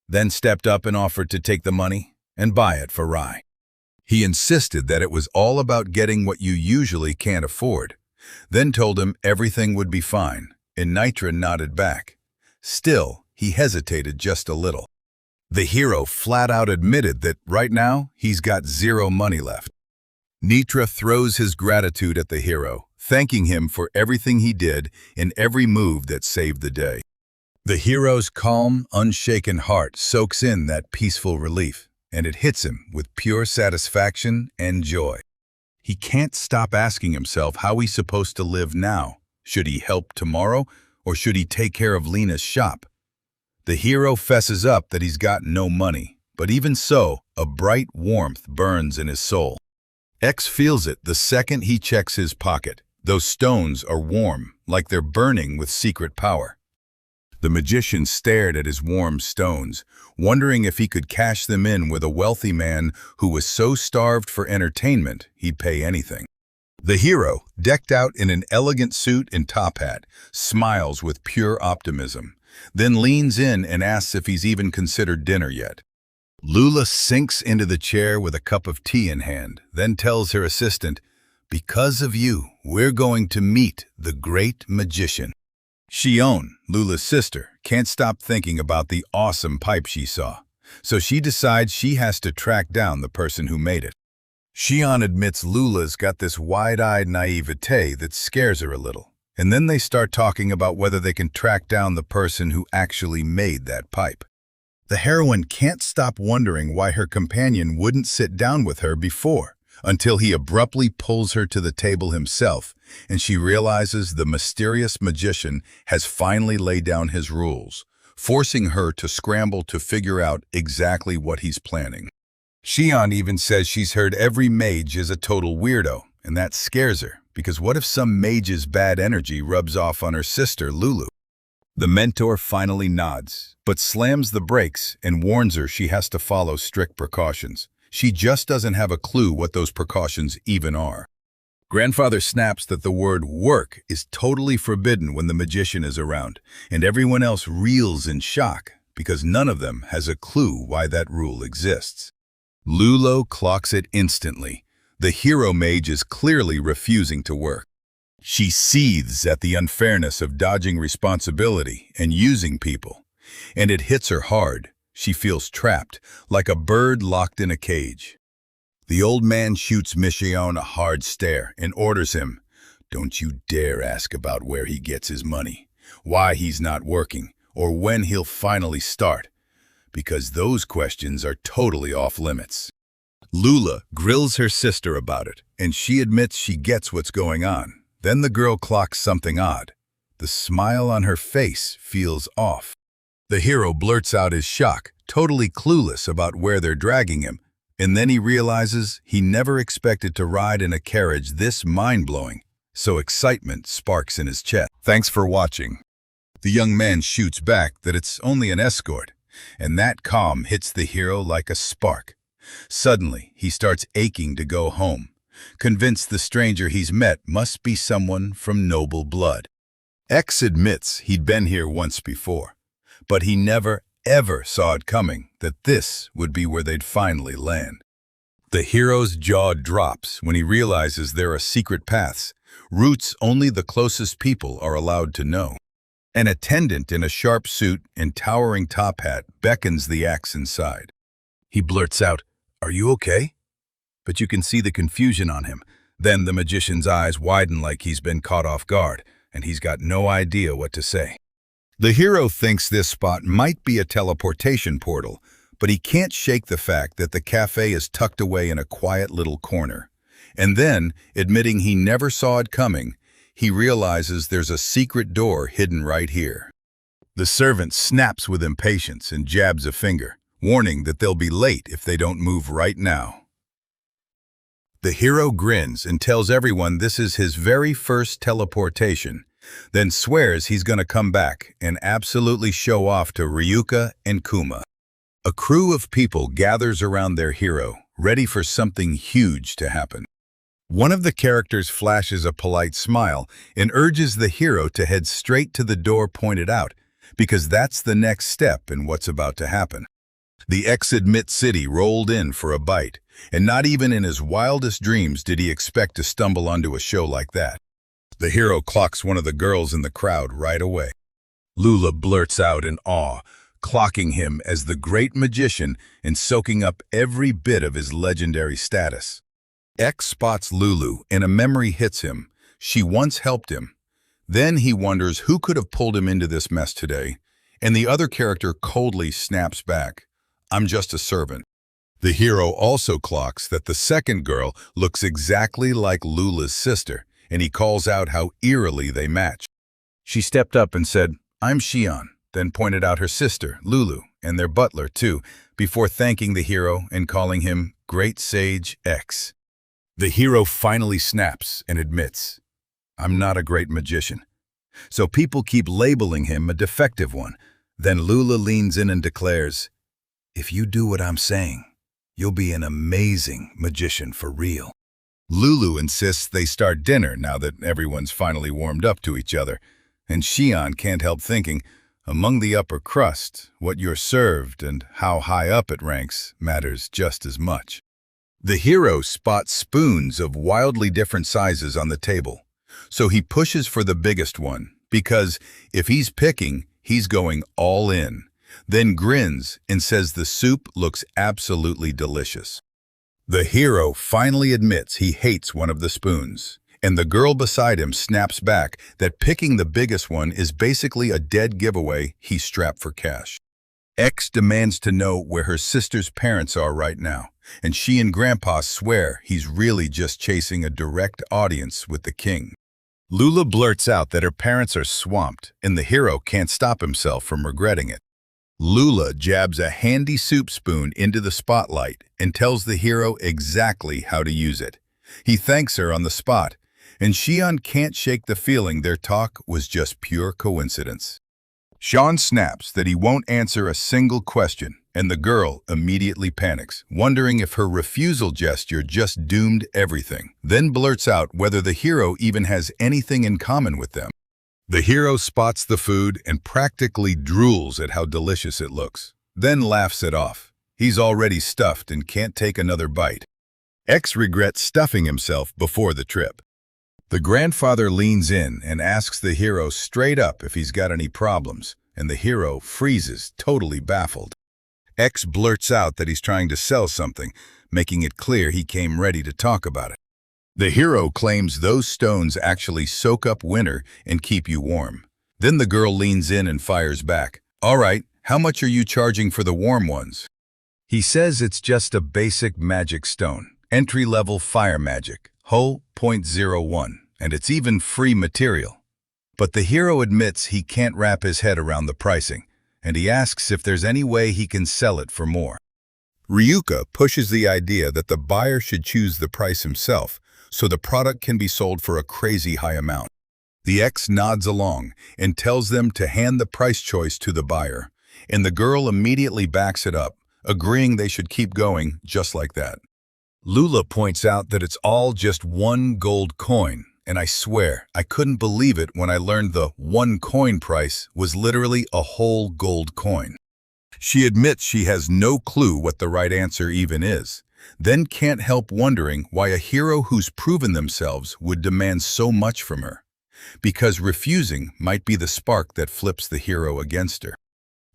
then stepped up and offered to take the money and buy it for Rai. He insisted that it was all about getting what you usually can't afford, then told him everything would be fine, and Nitra nodded back. Still, he hesitated just a little. The hero flat out admitted that right now he's got zero money left. Nitra throws his gratitude at the hero, thanking him for everything he did and every move that saved the day. The hero's calm, unshaken heart soaks in that peaceful relief, and it hits him with pure satisfaction and joy. He can't stop asking himself how he's supposed to live now. Should he help tomorrow, or should he take care of Lena's shop? The hero fesses up that he's got no money, but even so, a bright warmth burns in his soul. X feels it the second he checks his pocket. Those stones are warm, like they're burning with secret power. The magician stared at his warm stones, wondering if he could cash them in with a wealthy man who was so starved for entertainment he'd pay anything. The hero, decked out in an elegant suit and top hat, smiles with pure optimism, then leans in and asks if he's even considered dinner yet. Lula sinks into the chair with a cup of tea in hand, then tells her assistant, "Because of you, we're going to meet the great magician." Shion, Lula's sister, can't stop thinking about the awesome pipe she saw, so she decides she has to track down the person who made it. Shion admits Lula's got this wide-eyed naivete that scares her a little, and then they start talking about whether they can track down the person who actually made that pipe. The heroine can't stop wondering why her companion wouldn't sit down with her before, until he abruptly pulls her to the table himself, and she realizes the mysterious magician has finally laid down his rules, forcing her to scramble to figure out exactly what he's planning. Shion even says she's heard every mage is a total weirdo, and that scares her, because what if some mage's bad energy rubs off on her sister, Lulu? The mentor finally nods, but slams the brakes and warns her she has to follow strict precautions. She just doesn't have a clue what those precautions even are. Grandfather snaps that the word work is totally forbidden when the magician is around, and everyone else reels in shock because none of them has a clue why that rule exists. Lulo clocks it instantly. The hero mage is clearly refusing to work. She seethes at the unfairness of dodging responsibility and using people, and it hits her hard. She feels trapped, like a bird locked in a cage. The old man shoots Michion a hard stare and orders him, "Don't you dare ask about where he gets his money, why he's not working, or when he'll finally start, because those questions are totally off limits." Lula grills her sister about it, and she admits she gets what's going on. Then the girl clocks something odd. The smile on her face feels off. The hero blurts out his shock, totally clueless about where they're dragging him, and then he realizes he never expected to ride in a carriage this mind-blowing, so excitement sparks in his chest. Thanks for watching. The young man shoots back that it's only an escort, and that calm hits the hero like a spark. Suddenly, he starts aching to go home, convinced the stranger he's met must be someone from noble blood. X admits he'd been here once before, but he never, ever saw it coming that this would be where they'd finally land. The hero's jaw drops when he realizes there are secret paths, routes only the closest people are allowed to know. An attendant in a sharp suit and towering top hat beckons the axe inside. He blurts out, "Are you okay?" But you can see the confusion on him. Then the magician's eyes widen like he's been caught off guard, and he's got no idea what to say. The hero thinks this spot might be a teleportation portal, but he can't shake the fact that the cafe is tucked away in a quiet little corner. And then, admitting he never saw it coming, he realizes there's a secret door hidden right here. The servant snaps with impatience and jabs a finger, warning that they'll be late if they don't move right now. The hero grins and tells everyone this is his very first teleportation, then swears he's going to come back and absolutely show off to Ryuka and Kuma. A crew of people gathers around their hero, ready for something huge to happen. One of the characters flashes a polite smile and urges the hero to head straight to the door pointed out, because that's the next step in what's about to happen. The ex-admit city rolled in for a bite, and not even in his wildest dreams did he expect to stumble onto a show like that. The hero clocks one of the girls in the crowd right away. Lula blurts out in awe, clocking him as the great magician and soaking up every bit of his legendary status. X spots Lulu and a memory hits him. She once helped him. Then he wonders who could have pulled him into this mess today, and the other character coldly snaps back, "I'm just a servant." The hero also clocks that the second girl looks exactly like Lula's sister, and he calls out how eerily they match. She stepped up and said, "I'm Shion," then pointed out her sister, Lulu, and their butler too, before thanking the hero and calling him Great Sage X. The hero finally snaps and admits, "I'm not a great magician." So people keep labeling him a defective one. Then Lula leans in and declares, "If you do what I'm saying, you'll be an amazing magician for real." Lulu insists they start dinner now that everyone's finally warmed up to each other, and Shion can't help thinking, among the upper crust, what you're served and how high up it ranks matters just as much. The hero spots spoons of wildly different sizes on the table, so he pushes for the biggest one, because if he's picking, he's going all in, then grins and says the soup looks absolutely delicious. The hero finally admits he hates one of the spoons, and the girl beside him snaps back that picking the biggest one is basically a dead giveaway he's strapped for cash. X demands to know where her sister's parents are right now, and she and Grandpa swear he's really just chasing a direct audience with the king. Lula blurts out that her parents are swamped, and the hero can't stop himself from regretting it. Lula jabs a handy soup spoon into the spotlight and tells the hero exactly how to use it. He thanks her on the spot, and Shion can't shake the feeling their talk was just pure coincidence. Sean snaps that he won't answer a single question, and the girl immediately panics, wondering if her refusal gesture just doomed everything, then blurts out whether the hero even has anything in common with them. The hero spots the food and practically drools at how delicious it looks, then laughs it off. He's already stuffed and can't take another bite. X regrets stuffing himself before the trip. The grandfather leans in and asks the hero straight up if he's got any problems, and the hero freezes, totally baffled. X blurts out that he's trying to sell something, making it clear he came ready to talk about it. The hero claims those stones actually soak up winter and keep you warm. Then the girl leans in and fires back, "All right, how much are you charging for the warm ones?" He says it's just a basic magic stone, entry-level fire magic, Ho .01, and it's even free material. But the hero admits he can't wrap his head around the pricing, and he asks if there's any way he can sell it for more. Ryuka pushes the idea that the buyer should choose the price himself, so the product can be sold for a crazy high amount. The ex nods along and tells them to hand the price choice to the buyer, and the girl immediately backs it up, agreeing they should keep going just like that. Lula points out that it's all just one gold coin, and I swear I couldn't believe it when I learned the one coin price was literally a whole gold coin. She admits she has no clue what the right answer even is, then can't help wondering why a hero who's proven themselves would demand so much from her, because refusing might be the spark that flips the hero against her.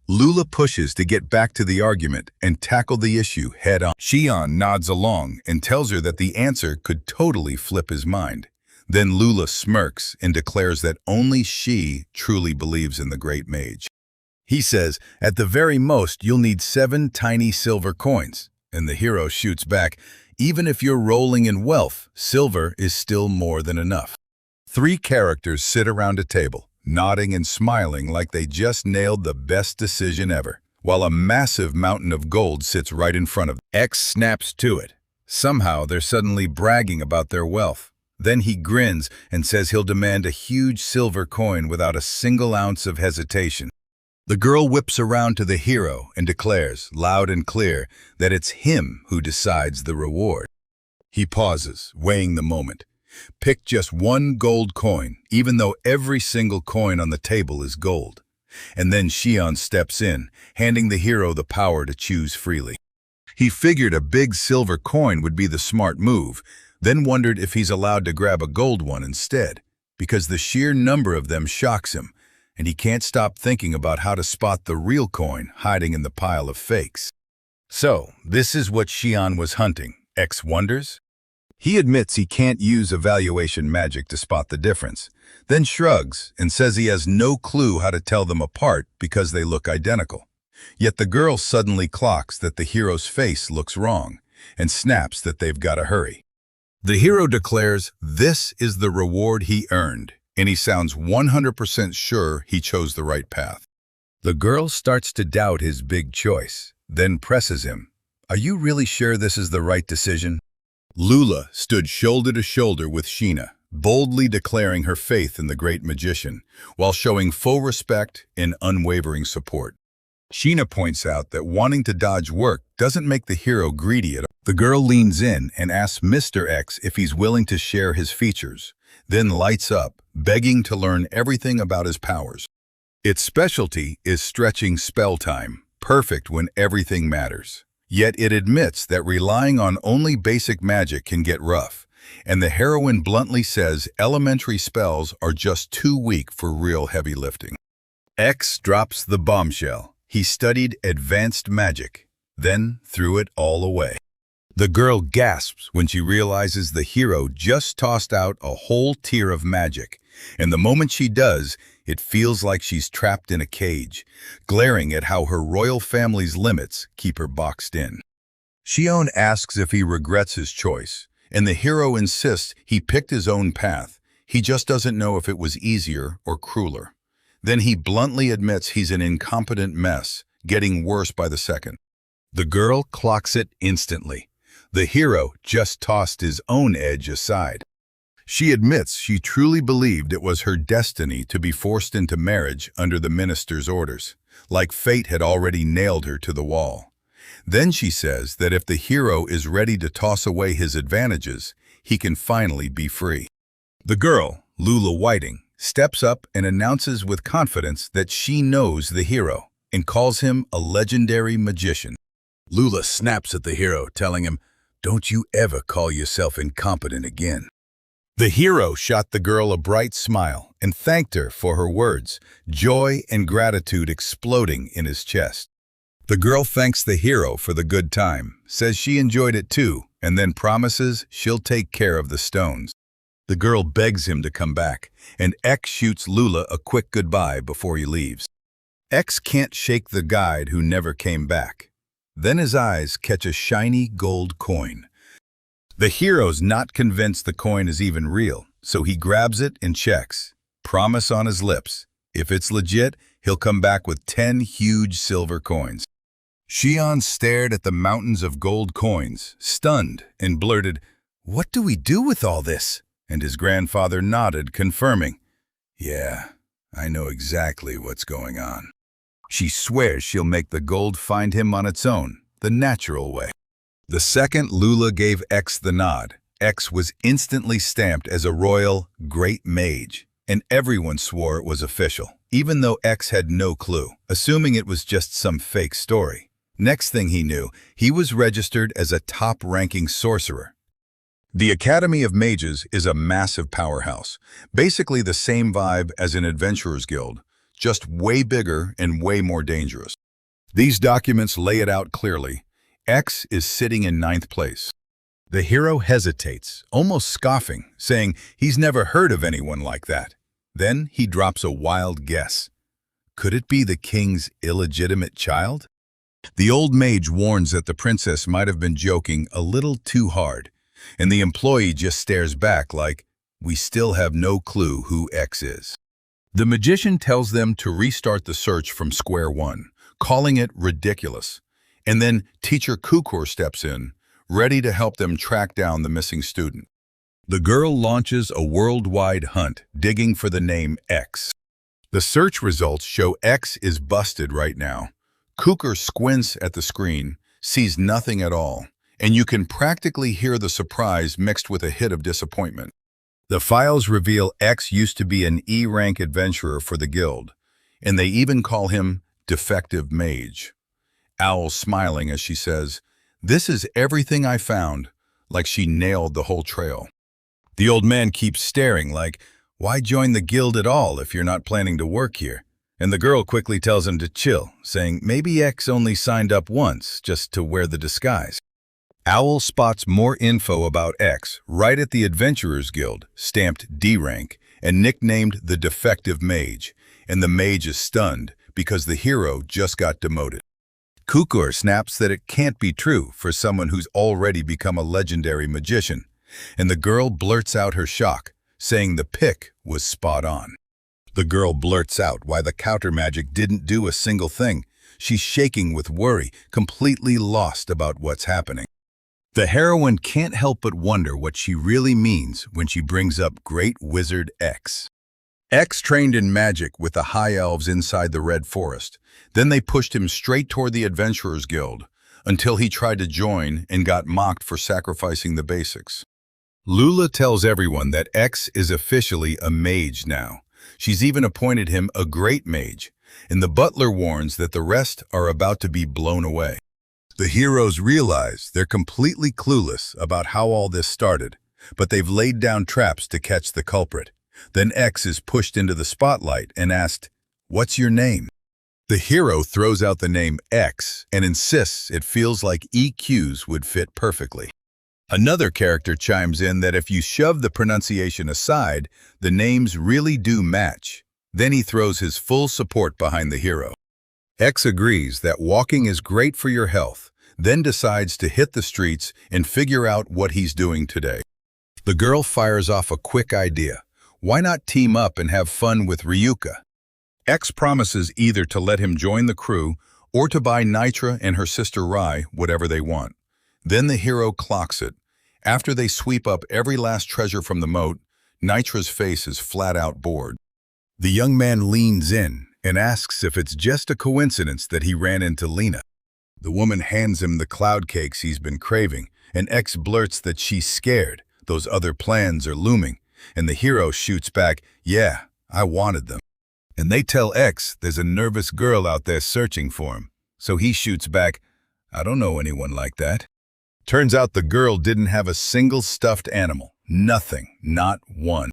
Lula pushes to get back to the argument and tackle the issue head-on. Xian nods along and tells her that the answer could totally flip his mind. Then Lula smirks and declares that only she truly believes in the great mage. He says, at the very most, you'll need 7 tiny silver coins. And the hero shoots back, even if you're rolling in wealth, silver is still more than enough. 3 characters sit around a table, nodding and smiling like they just nailed the best decision ever, while a massive mountain of gold sits right in front of them. X snaps to it. Somehow they're suddenly bragging about their wealth. Then he grins and says he'll demand a huge silver coin without a single ounce of hesitation. The girl whips around to the hero and declares, loud and clear, that it's him who decides the reward. He pauses, weighing the moment. Pick just 1 gold coin, even though every single coin on the table is gold. And then Xian steps in, handing the hero the power to choose freely. He figured a big silver coin would be the smart move, then wondered if he's allowed to grab a gold one instead, because the sheer number of them shocks him, and he can't stop thinking about how to spot the real coin hiding in the pile of fakes. So, this is what Xian was hunting, X wonders? He admits he can't use evaluation magic to spot the difference, then shrugs and says he has no clue how to tell them apart because they look identical. Yet the girl suddenly clocks that the hero's face looks wrong and snaps that they've got to hurry. The hero declares this is the reward he earned, and he sounds 100% sure he chose the right path. The girl starts to doubt his big choice, then presses him. Are you really sure this is the right decision? Lula stood shoulder to shoulder with Sheena, boldly declaring her faith in the great magician, while showing full respect and unwavering support. Sheena points out that wanting to dodge work doesn't make the hero greedy at all. The girl leans in and asks Mr. X if he's willing to share his features, then lights up, begging to learn everything about his powers. Its specialty is stretching spell time, perfect when everything matters. Yet it admits that relying on only basic magic can get rough, and the heroine bluntly says elementary spells are just too weak for real heavy lifting. X drops the bombshell. He studied advanced magic, then threw it all away. The girl gasps when she realizes the hero just tossed out a whole tier of magic, and the moment she does, it feels like she's trapped in a cage, glaring at how her royal family's limits keep her boxed in. Xion asks if he regrets his choice, and the hero insists he picked his own path. He just doesn't know if it was easier or crueler. Then he bluntly admits he's an incompetent mess, getting worse by the second. The girl clocks it instantly. The hero just tossed his own edge aside. She admits she truly believed it was her destiny to be forced into marriage under the minister's orders, like fate had already nailed her to the wall. Then she says that if the hero is ready to toss away his advantages, he can finally be free. The girl, Lula Whiting, steps up and announces with confidence that she knows the hero and calls him a legendary magician. Lula snaps at the hero, telling him, "Don't you ever call yourself incompetent again." The hero shot the girl a bright smile and thanked her for her words, joy and gratitude exploding in his chest. The girl thanks the hero for the good time, says she enjoyed it too, and then promises she'll take care of the stones. The girl begs him to come back, and X shoots Lula a quick goodbye before he leaves. X can't shake the guide who never came back. Then his eyes catch a shiny gold coin. The hero's not convinced the coin is even real, so he grabs it and checks. Promise on his lips. If it's legit, he'll come back with 10 huge silver coins. Xian stared at the mountains of gold coins, stunned, and blurted, "What do we do with all this?" And his grandfather nodded, confirming, "Yeah, I know exactly what's going on." She swears she'll make the gold find him on its own, the natural way. The second Lula gave X the nod, X was instantly stamped as a royal great mage, and everyone swore it was official. even though X had no clue, assuming it was just some fake story. Next thing he knew, he was registered as a top-ranking sorcerer. The Academy of Mages is a massive powerhouse, basically the same vibe as an adventurer's guild, just way bigger and way more dangerous. These documents lay it out clearly. X is sitting in 9th place. The hero hesitates, almost scoffing, saying he's never heard of anyone like that. Then he drops a wild guess. Could it be the king's illegitimate child? The old mage warns that the princess might have been joking a little too hard, and the employee just stares back like, we still have no clue who X is. The magician tells them to restart the search from square one, calling it ridiculous. And then teacher Kukor steps in, ready to help them track down the missing student. The girl launches a worldwide hunt, digging for the name X. The search results show X is busted right now. Kukor squints at the screen, sees nothing at all, and you can practically hear the surprise mixed with a hit of disappointment. The files reveal X used to be an E-rank adventurer for the guild, and they even call him Defective Mage. Owl smiling as she says, "This is everything I found," like she nailed the whole trail. The old man keeps staring like, why join the guild at all if you're not planning to work here? And the girl quickly tells him to chill, saying maybe X only signed up once, just to wear the disguise. Owl spots more info about X right at the Adventurers Guild, stamped D-rank, and nicknamed the Defective Mage, and the mage is stunned because the hero just got demoted. Kukor snaps that it can't be true for someone who's already become a legendary magician, and the girl blurts out her shock, saying the pick was spot on. The girl blurts out why the counter magic didn't do a single thing. She's shaking with worry, completely lost about what's happening. The heroine can't help but wonder what she really means when she brings up Great Wizard X. X trained in magic with the High Elves inside the Red Forest. Then they pushed him straight toward the Adventurers Guild, until he tried to join and got mocked for sacrificing the basics. Lula tells everyone that X is officially a mage now. She's even appointed him a great mage, and the butler warns that the rest are about to be blown away. The heroes realize they're completely clueless about how all this started, but they've laid down traps to catch the culprit. Then X is pushed into the spotlight and asked, "What's your name?" The hero throws out the name X and insists it feels like EQs would fit perfectly. Another character chimes in that if you shove the pronunciation aside, the names really do match. Then he throws his full support behind the hero. X agrees that walking is great for your health, then decides to hit the streets and figure out what he's doing today. The girl fires off a quick idea. Why not team up and have fun with Ryuka? X promises either to let him join the crew or to buy Nitra and her sister Rai whatever they want. Then the hero clocks it. After they sweep up every last treasure from the moat, Nitra's face is flat out bored. The young man leans in and asks if it's just a coincidence that he ran into Lena. The woman hands him the cloud cakes he's been craving, and X blurts that she's scared, those other plans are looming, and the hero shoots back, "Yeah, I wanted them." And they tell X there's a nervous girl out there searching for him, so he shoots back, "I don't know anyone like that." Turns out the girl didn't have a single stuffed animal, nothing, not one.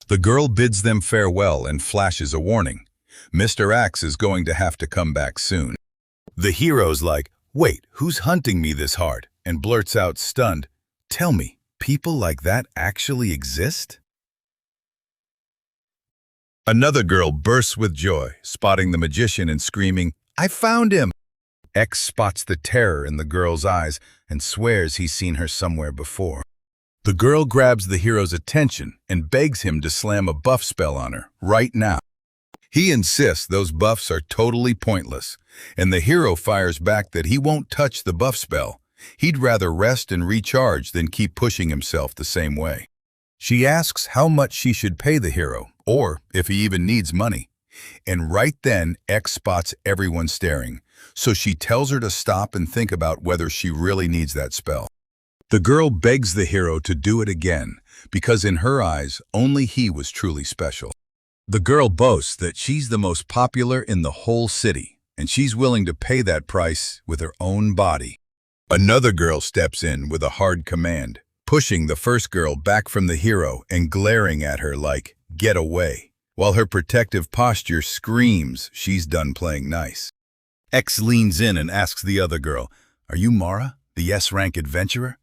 The girl bids them farewell and flashes a warning. Mr. Axe is going to have to come back soon. The hero's like, "Wait, who's hunting me this hard?" and blurts out stunned, "Tell me, people like that actually exist?" Another girl bursts with joy, spotting the magician and screaming, "I found him!" X spots the terror in the girl's eyes and swears he's seen her somewhere before. The girl grabs the hero's attention and begs him to slam a buff spell on her, right now. He insists those buffs are totally pointless, and the hero fires back that he won't touch the buff spell. He'd rather rest and recharge than keep pushing himself the same way. She asks how much she should pay the hero, or if he even needs money. And right then, X spots everyone staring, so she tells her to stop and think about whether she really needs that spell. The girl begs the hero to do it again, because in her eyes, only he was truly special. The girl boasts that she's the most popular in the whole city, and she's willing to pay that price with her own body. Another girl steps in with a hard command, pushing the first girl back from the hero and glaring at her like, "Get away," while her protective posture screams she's done playing nice. X leans in and asks the other girl, "Are you Mara, the S-rank adventurer?"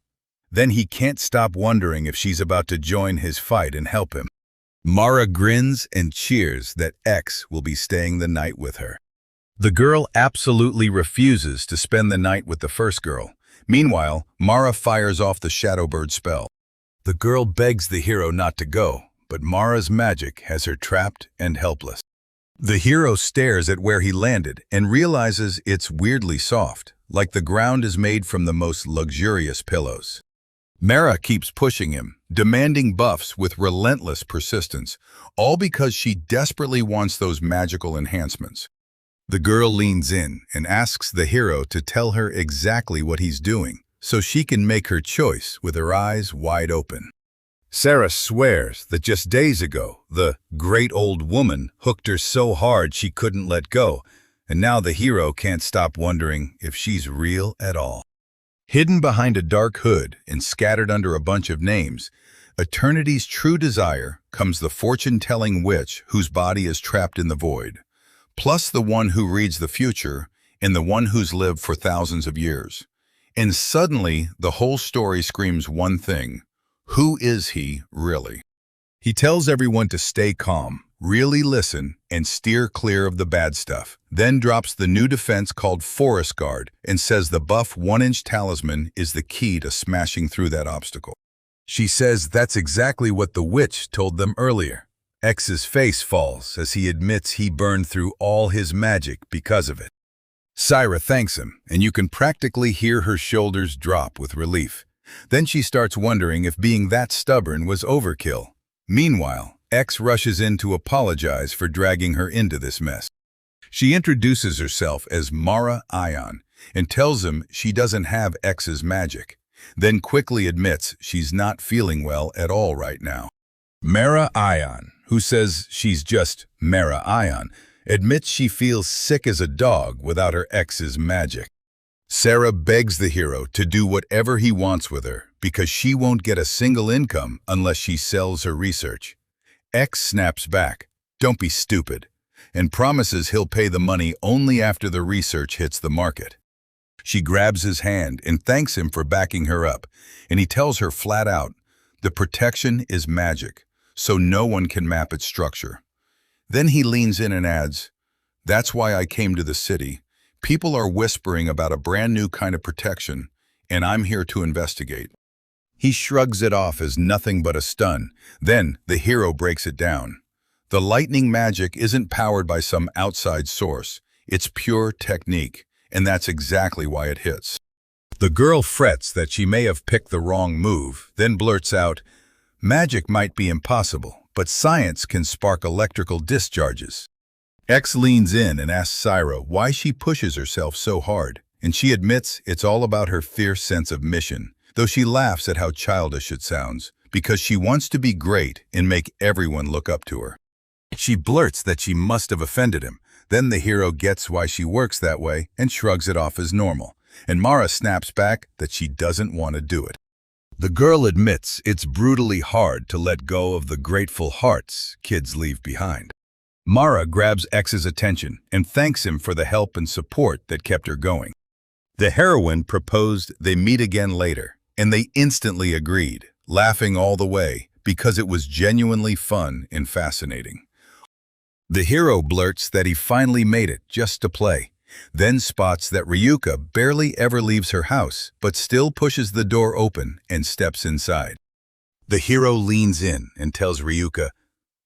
Then he can't stop wondering if she's about to join his fight and help him. Mara grins and cheers that X will be staying the night with her. The girl absolutely refuses to spend the night with the first girl. Meanwhile, Mara fires off the Shadowbird spell. The girl begs the hero not to go, but Mara's magic has her trapped and helpless. The hero stares at where he landed and realizes it's weirdly soft, like the ground is made from the most luxurious pillows. Mara keeps pushing him, demanding buffs with relentless persistence, all because she desperately wants those magical enhancements. The girl leans in and asks the hero to tell her exactly what he's doing, so she can make her choice with her eyes wide open. Sarah swears that just days ago, the great old woman hooked her so hard she couldn't let go, and now the hero can't stop wondering if she's real at all. Hidden behind a dark hood and scattered under a bunch of names, Eternity's true desire comes the fortune-telling witch whose body is trapped in the void, plus the one who reads the future and the one who's lived for thousands of years. And suddenly, the whole story screams one thing: who is he, really? He tells everyone to stay calm, really listen, and steer clear of the bad stuff, then drops the new defense called Forest Guard and says the buff 1-inch talisman is the key to smashing through that obstacle. She says that's exactly what the witch told them earlier. X's face falls as he admits he burned through all his magic because of it. Syra thanks him, and you can practically hear her shoulders drop with relief. Then she starts wondering if being that stubborn was overkill. Meanwhile, X rushes in to apologize for dragging her into this mess. She introduces herself as Mara Ion and tells him she doesn't have X's magic, then quickly admits she's not feeling well at all right now. Mara Ion, who says she's just Mara Ion, admits she feels sick as a dog without her X's magic. Sarah begs the hero to do whatever he wants with her because she won't get a single income unless she sells her research. X snaps back, "Don't be stupid," and promises he'll pay the money only after the research hits the market. She grabs his hand and thanks him for backing her up, and he tells her flat out, the protection is magic, so no one can map its structure. Then he leans in and adds, "That's why I came to the city. People are whispering about a brand new kind of protection, and I'm here to investigate." He shrugs it off as nothing but a stun. Then the hero breaks it down. The lightning magic isn't powered by some outside source. It's pure technique, and that's exactly why it hits. The girl frets that she may have picked the wrong move, then blurts out, "Magic might be impossible, but science can spark electrical discharges." X leans in and asks Syra why she pushes herself so hard, and she admits it's all about her fierce sense of mission, though she laughs at how childish it sounds, because she wants to be great and make everyone look up to her. She blurts that she must have offended him. Then the hero gets why she works that way and shrugs it off as normal, and Mara snaps back that she doesn't want to do it. The girl admits it's brutally hard to let go of the grateful hearts kids leave behind. Mara grabs X's attention and thanks him for the help and support that kept her going. The heroine proposed they meet again later, and they instantly agreed, laughing all the way because it was genuinely fun and fascinating. The hero blurts that he finally made it just to play, then spots that Ryuka barely ever leaves her house, but still pushes the door open and steps inside. The hero leans in and tells Ryuka,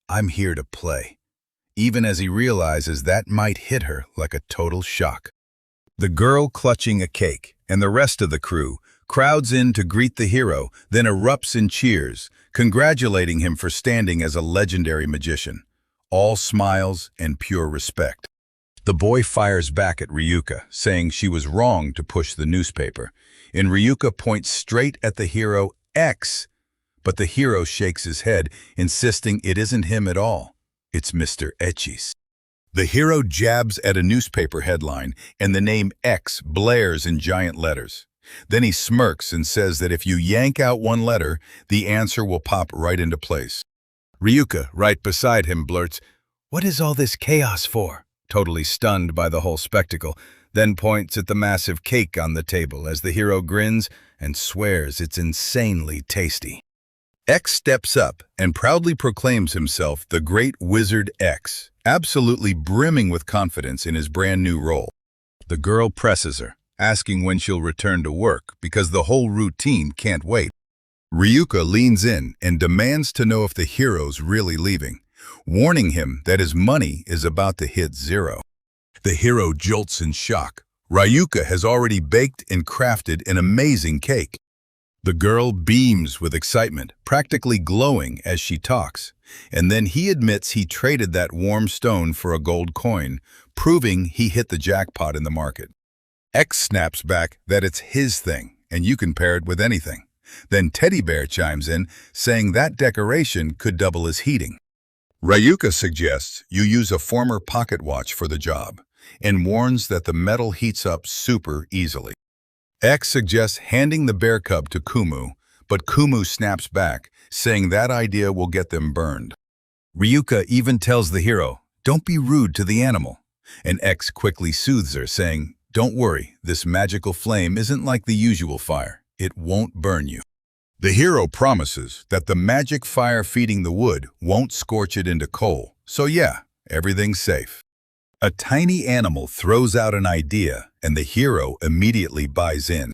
"I'm here to play," even as he realizes that might hit her like a total shock. The girl clutching a cake and the rest of the crew crowds in to greet the hero, then erupts in cheers, congratulating him for standing as a legendary magician. All smiles and pure respect. The boy fires back at Ryuka, saying she was wrong to push the newspaper, and Ryuka points straight at the hero X, but the hero shakes his head, insisting it isn't him at all. It's Mr. Echis. The hero jabs at a newspaper headline, and the name X blares in giant letters. Then he smirks and says that if you yank out one letter, the answer will pop right into place. Ryuka, right beside him, blurts, "What is all this chaos for?" Totally stunned by the whole spectacle, then points at the massive cake on the table as the hero grins and swears it's insanely tasty. X steps up and proudly proclaims himself the Great Wizard X, absolutely brimming with confidence in his brand new role. The girl presses her, asking when she'll return to work because the whole routine can't wait. Ryuka leans in and demands to know if the hero's really leaving, warning him that his money is about to hit zero. The hero jolts in shock. Ryuka has already baked and crafted an amazing cake. The girl beams with excitement, practically glowing as she talks, and then he admits he traded that warm stone for a gold coin, proving he hit the jackpot in the market. X snaps back that it's his thing, and you can pair it with anything. Then Teddy Bear chimes in, saying that decoration could double as heating. Ryuka suggests you use a former pocket watch for the job, and warns that the metal heats up super easily. X suggests handing the bear cub to Kumu, but Kumu snaps back, saying that idea will get them burned. Ryuka even tells the hero, "Don't be rude to the animal," and X quickly soothes her, saying, "Don't worry, this magical flame isn't like the usual fire. It won't burn you." The hero promises that the magic fire feeding the wood won't scorch it into coal, so yeah, everything's safe. A tiny animal throws out an idea, and the hero immediately buys in.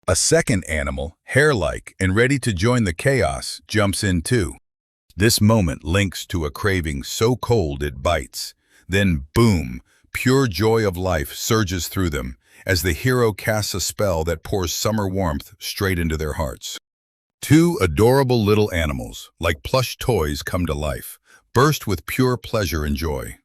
A second animal, hair-like and ready to join the chaos, jumps in too. This moment links to a craving so cold it bites. Then boom, pure joy of life surges through them as the hero casts a spell that pours summer warmth straight into their hearts. Two adorable little animals, like plush toys, come to life, burst with pure pleasure and joy.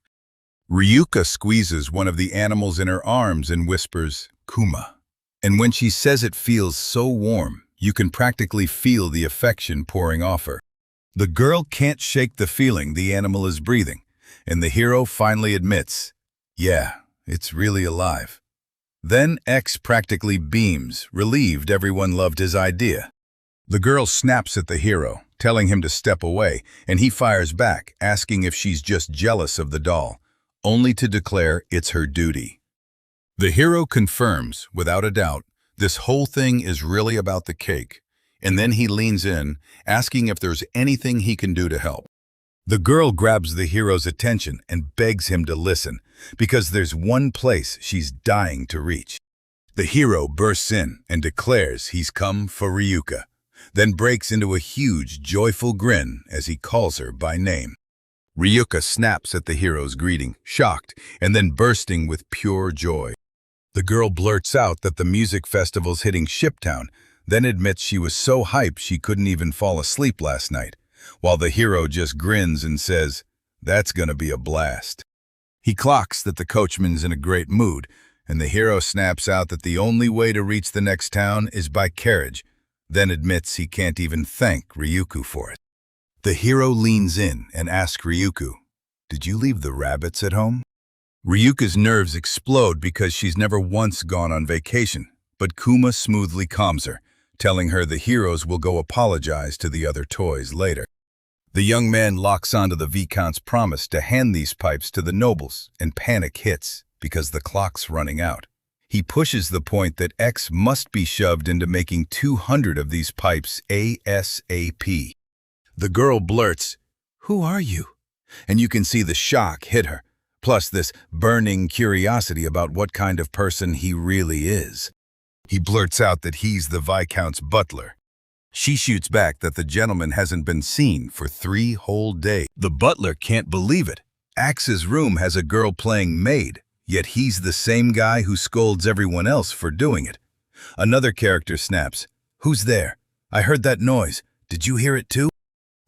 Ryuka squeezes one of the animals in her arms and whispers, "Kuma." And when she says it feels so warm, you can practically feel the affection pouring off her. The girl can't shake the feeling the animal is breathing, and the hero finally admits, "Yeah, it's really alive." Then X practically beams, relieved everyone loved his idea. The girl snaps at the hero, telling him to step away, and he fires back, asking if she's just jealous of the doll, only to declare it's her duty. The hero confirms, without a doubt, this whole thing is really about the cake, and then he leans in, asking if there's anything he can do to help. The girl grabs the hero's attention and begs him to listen, because there's one place she's dying to reach. The hero bursts in and declares he's come for Ryuka, then breaks into a huge, joyful grin as he calls her by name. Ryuka snaps at the hero's greeting, shocked, and then bursting with pure joy. The girl blurts out that the music festival's hitting Shiptown, then admits she was so hyped she couldn't even fall asleep last night, while the hero just grins and says, "That's gonna be a blast." He clocks that the coachman's in a great mood, and the hero snaps out that the only way to reach the next town is by carriage, then admits he can't even thank Ryuka for it. The hero leans in and asks Ryuka, "Did you leave the rabbits at home?" Ryuka's nerves explode because she's never once gone on vacation, but Kuma smoothly calms her, telling her the heroes will go apologize to the other toys later. The young man locks onto the Viscount's promise to hand these pipes to the nobles, and panic hits because the clock's running out. He pushes the point that X must be shoved into making 200 of these pipes ASAP. The girl blurts, "Who are you?" And you can see the shock hit her, plus this burning curiosity about what kind of person he really is. He blurts out that he's the Viscount's butler. She shoots back that the gentleman hasn't been seen for 3 whole days. The butler can't believe it. Axe's room has a girl playing maid, yet he's the same guy who scolds everyone else for doing it. Another character snaps, "Who's there? I heard that noise. Did you hear it too?"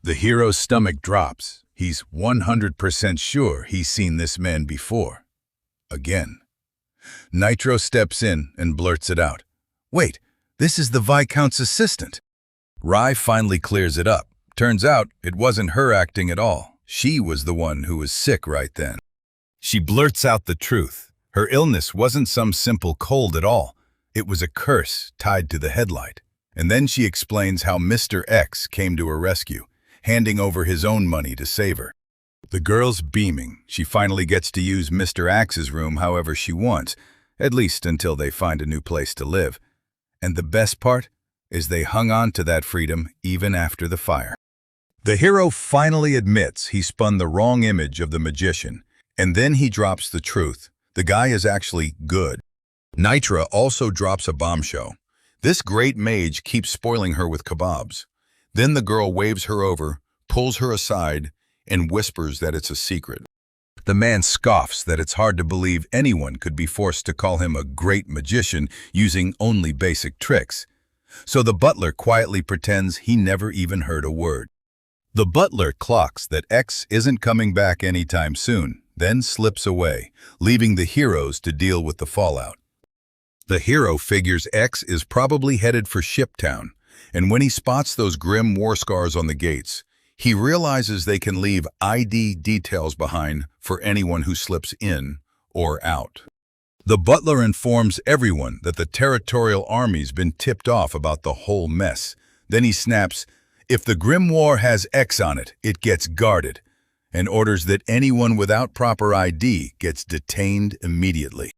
The hero's stomach drops. He's 100% sure he's seen this man before. Again. Nitro steps in and blurts it out. "Wait, this is the Viscount's assistant." Rai finally clears it up. Turns out it wasn't her acting at all. She was the one who was sick right then. She blurts out the truth. Her illness wasn't some simple cold at all. It was a curse tied to the headlight. And then she explains how Mr. X came to her rescue, handing over his own money to save her. The girl's beaming. She finally gets to use Mr. X's room however she wants, at least until they find a new place to live. And the best part is they hung on to that freedom even after the fire. The hero finally admits he spun the wrong image of the magician, and then he drops the truth. The guy is actually good. Nitra also drops a bombshell. This great mage keeps spoiling her with kebabs. Then the girl waves her over, pulls her aside, and whispers that it's a secret. The man scoffs that it's hard to believe anyone could be forced to call him a great magician using only basic tricks. So the butler quietly pretends he never even heard a word. The butler clocks that X isn't coming back anytime soon, then slips away, leaving the heroes to deal with the fallout. The hero figures X is probably headed for Shiptown, and when he spots those grim war scars on the gates, he realizes they can leave ID details behind for anyone who slips in or out. The butler informs everyone that the territorial army's been tipped off about the whole mess. Then he snaps, "If the grim war has X on it, it gets guarded," and orders that anyone without proper ID gets detained immediately.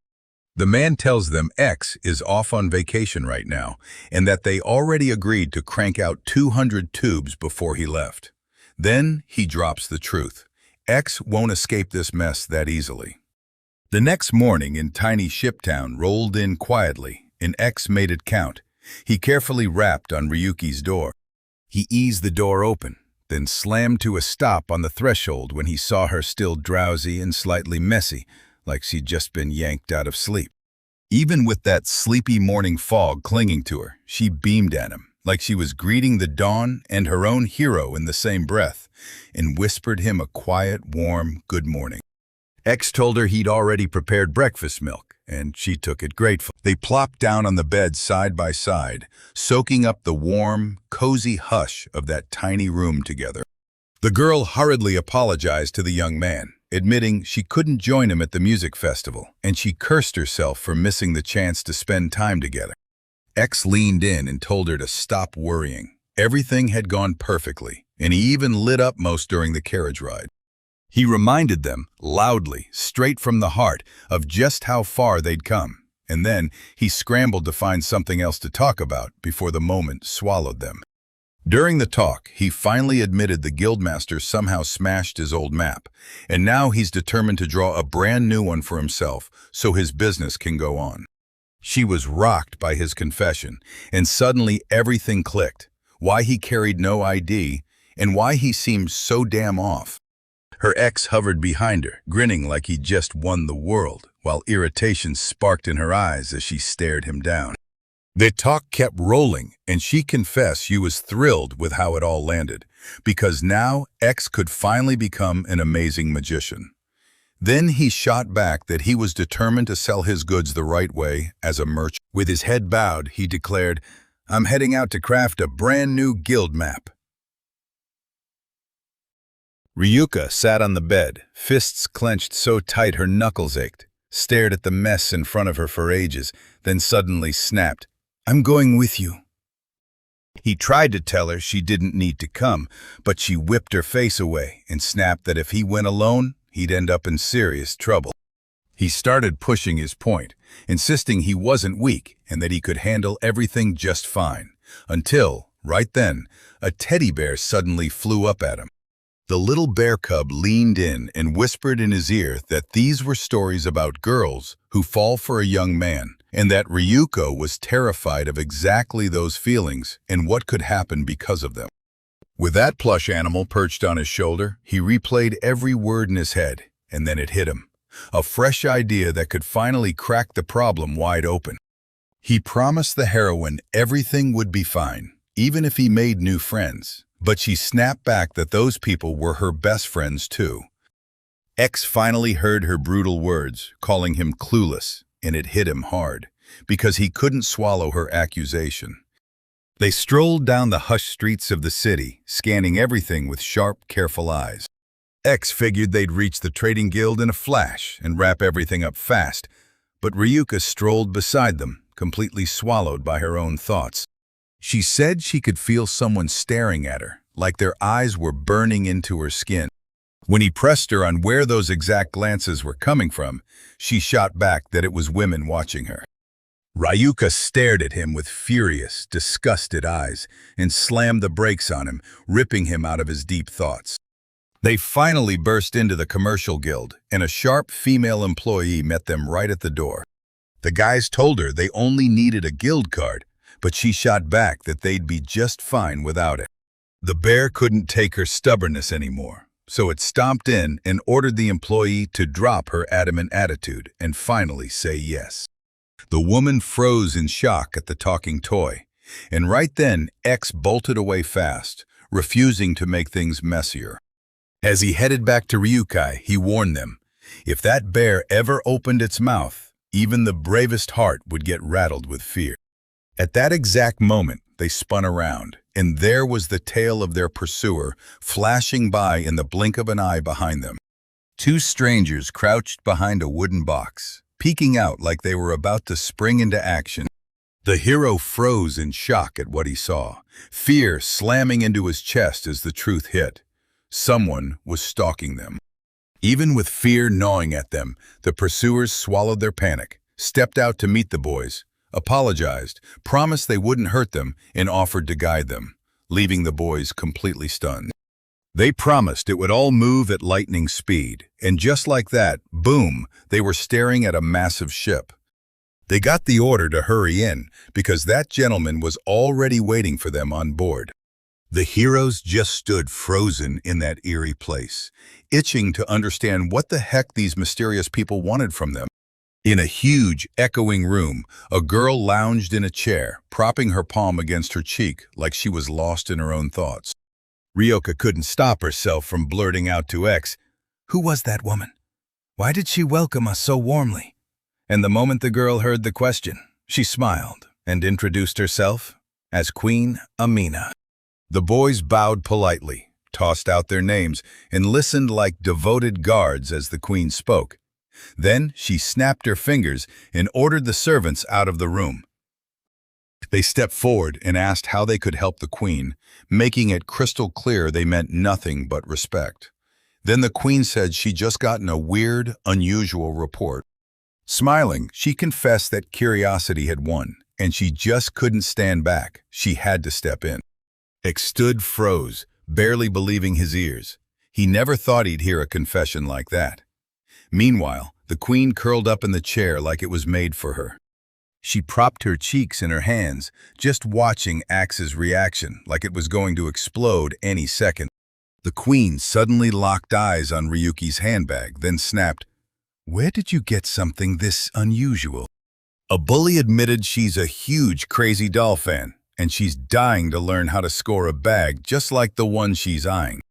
The man tells them X is off on vacation right now, and that they already agreed to crank out 200 tubes before he left. Then he drops the truth. X won't escape this mess that easily. The next morning in tiny Shiptown rolled in quietly, and X made it count. He carefully rapped on Ryuki's door. He eased the door open, then slammed to a stop on the threshold when he saw her still drowsy and slightly messy, like she'd just been yanked out of sleep. Even with that sleepy morning fog clinging to her, she beamed at him, like she was greeting the dawn and her own hero in the same breath, and whispered him a quiet, warm good morning. X told her he'd already prepared breakfast milk, and she took it gratefully. They plopped down on the bed side by side, soaking up the warm, cozy hush of that tiny room together. The girl hurriedly apologized to the young man, admitting she couldn't join him at the music festival, and she cursed herself for missing the chance to spend time together. X leaned in and told her to stop worrying. Everything had gone perfectly, and he even lit up most during the carriage ride. He reminded them, loudly, straight from the heart, of just how far they'd come, and then he scrambled to find something else to talk about before the moment swallowed them. During the talk, he finally admitted the guildmaster somehow smashed his old map, and now he's determined to draw a brand new one for himself so his business can go on. She was rocked by his confession, and suddenly everything clicked. Why he carried no ID, and why he seemed so damn off. Her ex hovered behind her, grinning like he'd just won the world, while irritation sparked in her eyes as she stared him down. The talk kept rolling, and she confessed she was thrilled with how it all landed, because now X could finally become an amazing magician. Then he shot back that he was determined to sell his goods the right way as a merchant. With his head bowed, he declared, "I'm heading out to craft a brand new guild map." Ryuka sat on the bed, fists clenched so tight her knuckles ached, stared at the mess in front of her for ages, then suddenly snapped, "I'm going with you." He tried to tell her she didn't need to come, but she whipped her face away and snapped that if he went alone, he'd end up in serious trouble. He started pushing his point, insisting he wasn't weak and that he could handle everything just fine, until, right then, a teddy bear suddenly flew up at him. The little bear cub leaned in and whispered in his ear that these were stories about girls who fall for a young man, and that Ryuko was terrified of exactly those feelings and what could happen because of them. With that plush animal perched on his shoulder, he replayed every word in his head, and then it hit him. A fresh idea that could finally crack the problem wide open. He promised the heroine everything would be fine, even if he made new friends. But she snapped back that those people were her best friends too. X finally heard her brutal words, calling him clueless, and it hit him hard, because he couldn't swallow her accusation. They strolled down the hushed streets of the city, scanning everything with sharp, careful eyes. X figured they'd reach the trading guild in a flash and wrap everything up fast, but Ryuka strolled beside them, completely swallowed by her own thoughts. She said she could feel someone staring at her, like their eyes were burning into her skin. When he pressed her on where those exact glances were coming from, she shot back that it was women watching her. Ryuka stared at him with furious, disgusted eyes and slammed the brakes on him, ripping him out of his deep thoughts. They finally burst into the commercial guild, and a sharp female employee met them right at the door. The guys told her they only needed a guild card, but she shot back that they'd be just fine without it. The bear couldn't take her stubbornness anymore, so it stomped in and ordered the employee to drop her adamant attitude and finally say yes. The woman froze in shock at the talking toy, and right then X bolted away fast, refusing to make things messier. As he headed back to Ryukai, he warned them, if that bear ever opened its mouth, even the bravest heart would get rattled with fear. At that exact moment, they spun around, and there was the tail of their pursuer flashing by in the blink of an eye behind them. Two strangers crouched behind a wooden box, peeking out like they were about to spring into action. The hero froze in shock at what he saw, fear slamming into his chest as the truth hit. Someone was stalking them. Even with fear gnawing at them, the pursuers swallowed their panic, stepped out to meet the boys, apologized, promised they wouldn't hurt them, and offered to guide them, leaving the boys completely stunned. They promised it would all move at lightning speed, and just like that, boom, they were staring at a massive ship. They got the order to hurry in, because that gentleman was already waiting for them on board. The heroes just stood frozen in that eerie place, itching to understand what the heck these mysterious people wanted from them. In a huge, echoing room, a girl lounged in a chair, propping her palm against her cheek like she was lost in her own thoughts. Ryuka couldn't stop herself from blurting out to X, "Who was that woman? Why did she welcome us so warmly?" And the moment the girl heard the question, she smiled and introduced herself as Queen Amina. The boys bowed politely, tossed out their names, and listened like devoted guards as the queen spoke. Then she snapped her fingers and ordered the servants out of the room. They stepped forward and asked how they could help the queen, making it crystal clear they meant nothing but respect. Then the queen said she'd just gotten a weird, unusual report. Smiling, she confessed that curiosity had won, and she just couldn't stand back. She had to step in. X stood froze, barely believing his ears. He never thought he'd hear a confession like that. Meanwhile, the queen curled up in the chair like it was made for her. She propped her cheeks in her hands, just watching Ax's reaction like it was going to explode any second. The queen suddenly locked eyes on Ryuki's handbag, then snapped, "Where did you get something this unusual?" A bully admitted she's a huge Crazy Doll fan, and she's dying to learn how to score a bag just like the one she's eyeing.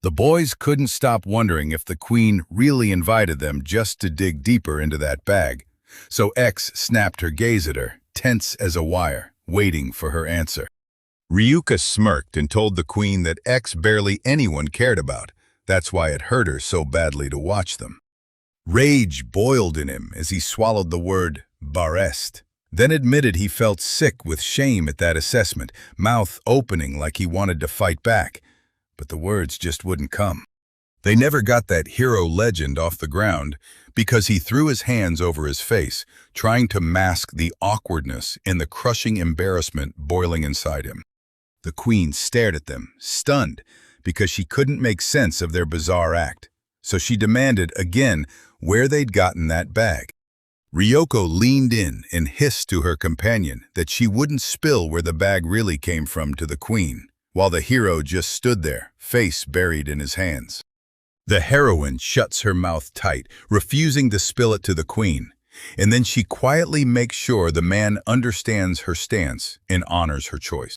The boys couldn't stop wondering if the queen really invited them just to dig deeper into that bag, so X snapped her gaze at her, tense as a wire, waiting for her answer. Ryuka smirked and told the queen that X barely anyone cared about. That's why it hurt her so badly to watch them. Rage boiled in him as he swallowed the word barest, then admitted he felt sick with shame at that assessment, mouth opening like he wanted to fight back. But the words just wouldn't come. They never got that hero legend off the ground because he threw his hands over his face, trying to mask the awkwardness and the crushing embarrassment boiling inside him. The queen stared at them, stunned, because she couldn't make sense of their bizarre act. So she demanded again where they'd gotten that bag. Ryoko leaned in and hissed to her companion that she wouldn't spill where the bag really came from to the queen, while the hero just stood there, face buried in his hands. The heroine shuts her mouth tight, refusing to spill it to the queen, and then she quietly makes sure the man understands her stance and honors her choice.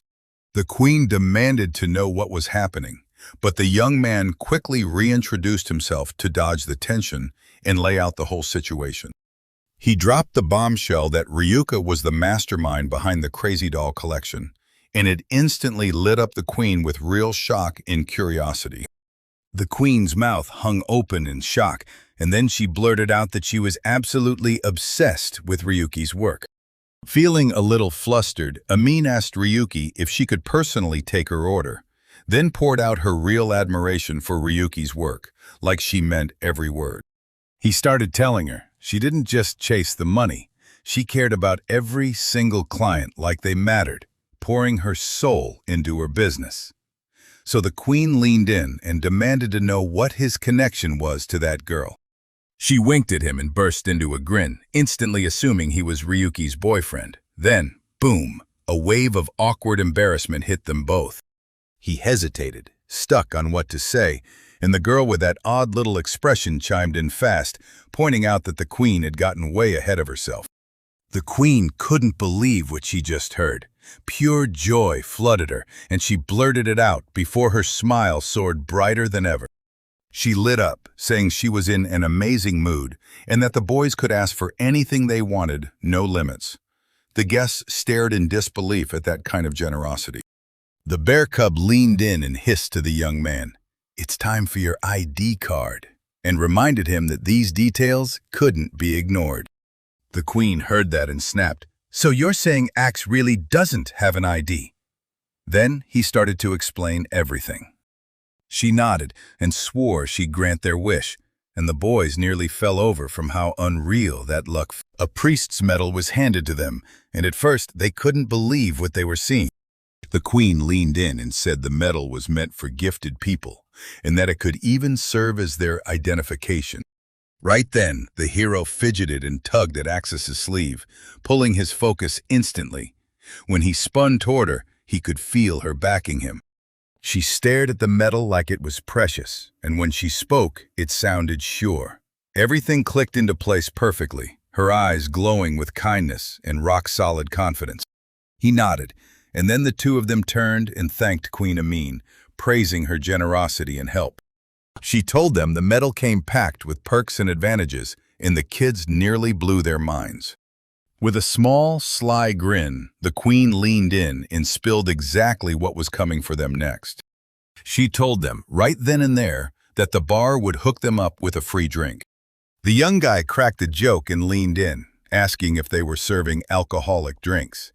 The queen demanded to know what was happening, but the young man quickly reintroduced himself to dodge the tension and lay out the whole situation. He dropped the bombshell that Ryuka was the mastermind behind the Crazy Doll collection, and it instantly lit up the queen with real shock and curiosity. The queen's mouth hung open in shock, and then she blurted out that she was absolutely obsessed with Ryuki's work. Feeling a little flustered, Amin asked Ryuki if she could personally take her order, then poured out her real admiration for Ryuki's work, like she meant every word. He started telling her she didn't just chase the money, she cared about every single client like they mattered, pouring her soul into her business. So the queen leaned in and demanded to know what his connection was to that girl. She winked at him and burst into a grin, instantly assuming he was Ryuki's boyfriend. Then, boom, a wave of awkward embarrassment hit them both. He hesitated, stuck on what to say, and the girl with that odd little expression chimed in fast, pointing out that the queen had gotten way ahead of herself. The queen couldn't believe what she just heard. Pure joy flooded her, and she blurted it out before her smile soared brighter than ever. She lit up, saying she was in an amazing mood and that the boys could ask for anything they wanted, no limits. The guests stared in disbelief at that kind of generosity. The bear cub leaned in and hissed to the young man, "It's time for your ID card," and reminded him that these details couldn't be ignored. The queen heard that and snapped, "So you're saying Axe really doesn't have an ID?" Then he started to explain everything. She nodded and swore she'd grant their wish, and the boys nearly fell over from how unreal that luck felt. A priest's medal was handed to them, and at first they couldn't believe what they were seeing. The queen leaned in and said the medal was meant for gifted people, and that it could even serve as their identification. Right then, the hero fidgeted and tugged at Axis's sleeve, pulling his focus instantly. When he spun toward her, he could feel her backing him. She stared at the medal like it was precious, and when she spoke, it sounded sure. Everything clicked into place perfectly, her eyes glowing with kindness and rock-solid confidence. He nodded, and then the two of them turned and thanked Queen Amin, praising her generosity and help. She told them the medal came packed with perks and advantages, and the kids nearly blew their minds. With a small, sly grin, the queen leaned in and spilled exactly what was coming for them next. She told them, right then and there, that the bar would hook them up with a free drink. The young guy cracked a joke and leaned in, asking if they were serving alcoholic drinks.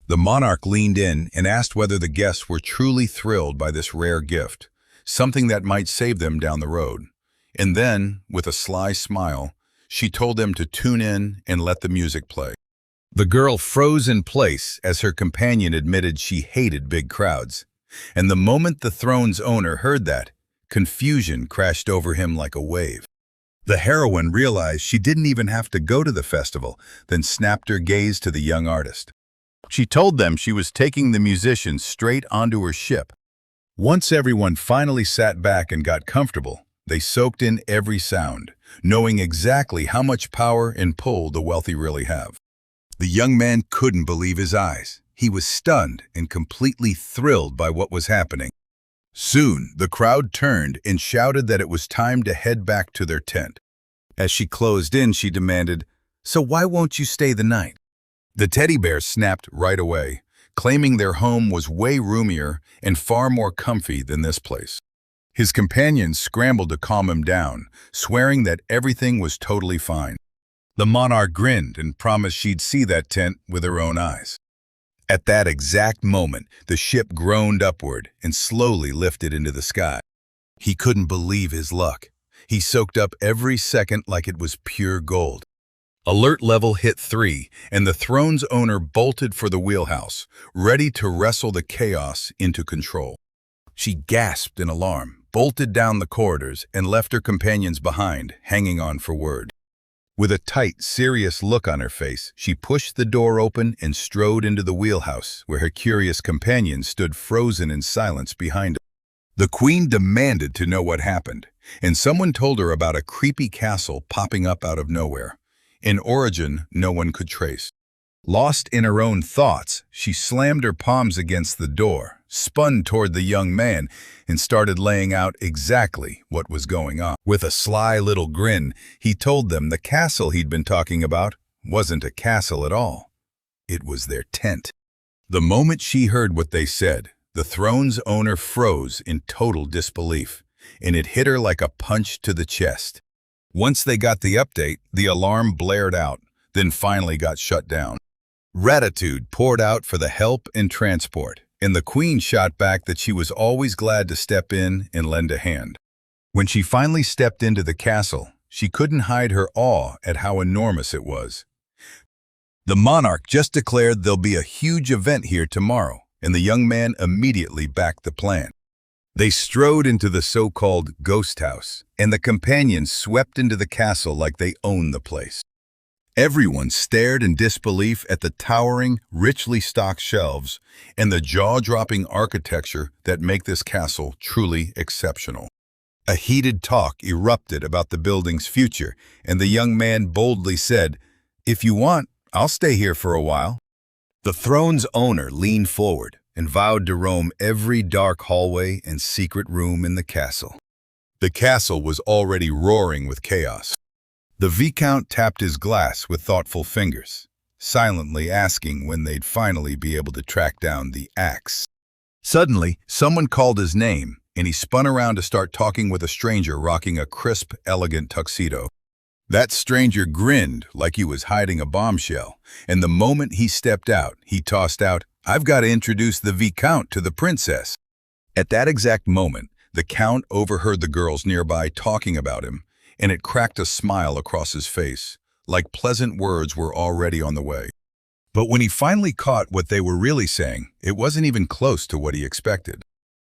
The monarch leaned in and asked whether the guests were truly thrilled by this rare gift, something that might save them down the road. And then, with a sly smile, she told them to tune in and let the music play. The girl froze in place as her companion admitted she hated big crowds. And the moment the throne's owner heard that, confusion crashed over him like a wave. The heroine realized she didn't even have to go to the festival, then snapped her gaze to the young artist. She told them she was taking the musicians straight onto her ship. Once everyone finally sat back and got comfortable, they soaked in every sound, knowing exactly how much power and pull the wealthy really have. The young man couldn't believe his eyes. He was stunned and completely thrilled by what was happening. Soon, the crowd turned and shouted that it was time to head back to their tent. As she closed in, she demanded, "So why won't you stay the night?" The teddy bear snapped right away, claiming their home was way roomier and far more comfy than this place. His companions scrambled to calm him down, swearing that everything was totally fine. The monarch grinned and promised she'd see that tent with her own eyes. At that exact moment, the ship groaned upward and slowly lifted into the sky. He couldn't believe his luck. He soaked up every second like it was pure gold. Alert level hit 3, and the throne's owner bolted for the wheelhouse, ready to wrestle the chaos into control. She gasped in alarm, bolted down the corridors, and left her companions behind, hanging on for word. With a tight, serious look on her face, she pushed the door open and strode into the wheelhouse, where her curious companions stood frozen in silence behind her. The queen demanded to know what happened, and someone told her about a creepy castle popping up out of nowhere, an origin no one could trace. Lost in her own thoughts, she slammed her palms against the door, spun toward the young man, and started laying out exactly what was going on. With a sly little grin, he told them the castle he'd been talking about wasn't a castle at all. It was their tent. The moment she heard what they said, the throne's owner froze in total disbelief. and it hit her like a punch to the chest. Once they got the update, the alarm blared out, then finally got shut down. Gratitude poured out for the help and transport, and the queen shot back that she was always glad to step in and lend a hand. When she finally stepped into the castle, she couldn't hide her awe at how enormous it was. The monarch just declared there'll be a huge event here tomorrow, and the young man immediately backed the plan. They strode into the so-called ghost house, and the companions swept into the castle like they owned the place. Everyone stared in disbelief at the towering, richly stocked shelves and the jaw-dropping architecture that make this castle truly exceptional. A heated talk erupted about the building's future, and the young man boldly said, "If you want, I'll stay here for a while." The throne's owner leaned forward and vowed to roam every dark hallway and secret room in the castle. The castle was already roaring with chaos. The Viscount tapped his glass with thoughtful fingers, silently asking when they'd finally be able to track down the axe. Suddenly, someone called his name, and he spun around to start talking with a stranger rocking a crisp, elegant tuxedo. That stranger grinned like he was hiding a bombshell, and the moment he stepped out, he tossed out, "I've got to introduce the Viscount to the princess." At that exact moment, the Count overheard the girls nearby talking about him, and it cracked a smile across his face, like pleasant words were already on the way. But when he finally caught what they were really saying, it wasn't even close to what he expected.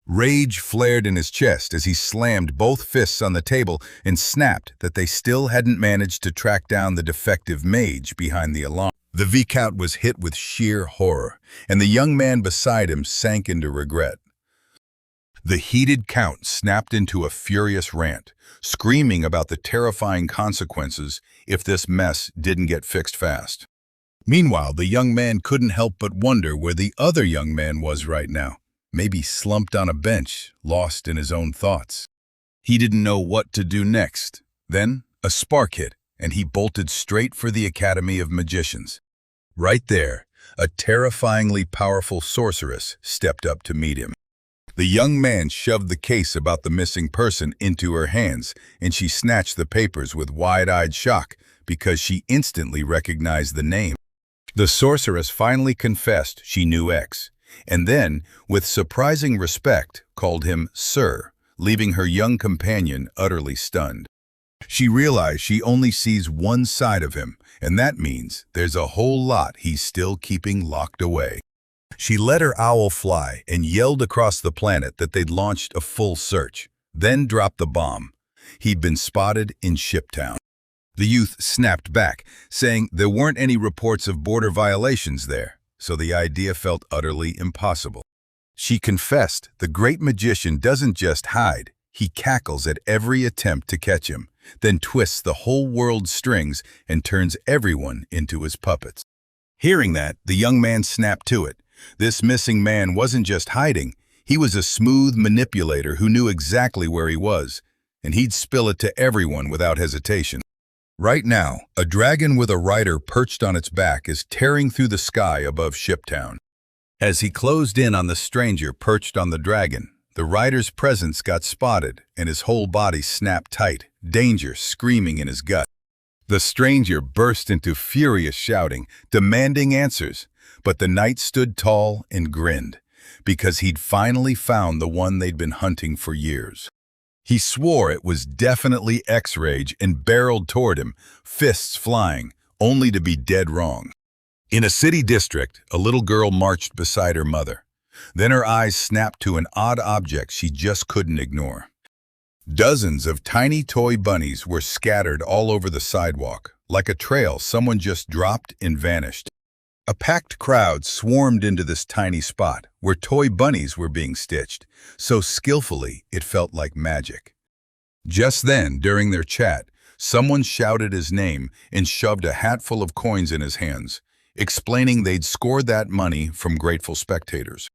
Rage flared in his chest as he slammed both fists on the table and snapped that they still hadn't managed to track down the defective mage behind the alarm. The Viscount was hit with sheer horror, and the young man beside him sank into regret. The heated Count snapped into a furious rant, screaming about the terrifying consequences if this mess didn't get fixed fast. Meanwhile, the young man couldn't help but wonder where the other young man was right now, maybe slumped on a bench, lost in his own thoughts. He didn't know what to do next. Then, a spark hit, and he bolted straight for the Academy of Magicians. Right there, a terrifyingly powerful sorceress stepped up to meet him. The young man shoved the case about the missing person into her hands, and she snatched the papers with wide-eyed shock because she instantly recognized the name. The sorceress finally confessed she knew X, and then, with surprising respect, called him Sir, leaving her young companion utterly stunned. She realized she only sees one side of him, and that means there's a whole lot he's still keeping locked away. She let her owl fly and yelled across the planet that they'd launched a full search, then dropped the bomb. He'd been spotted in Shiptown. The youth snapped back, saying there weren't any reports of border violations there, so the idea felt utterly impossible. She confessed the great magician doesn't just hide, he cackles at every attempt to catch him, then twists the whole world's strings and turns everyone into his puppets. Hearing that, the young man snapped to it. This missing man wasn't just hiding, he was a smooth manipulator who knew exactly where he was, and he'd spill it to everyone without hesitation. Right now, a dragon with a rider perched on its back is tearing through the sky above Shiptown. As he closed in on the stranger perched on the dragon, the rider's presence got spotted and his whole body snapped tight, danger screaming in his gut. The stranger burst into furious shouting, demanding answers, but the knight stood tall and grinned, because he'd finally found the one they'd been hunting for years. He swore it was definitely X-Rage and barreled toward him, fists flying, only to be dead wrong. In a city district, a little girl marched beside her mother. Then her eyes snapped to an odd object she just couldn't ignore. Dozens of tiny toy bunnies were scattered all over the sidewalk, like a trail someone just dropped and vanished. A packed crowd swarmed into this tiny spot where toy bunnies were being stitched, so skillfully it felt like magic. Just then, during their chat, someone shouted his name and shoved a hatful of coins in his hands, explaining they'd scored that money from grateful spectators.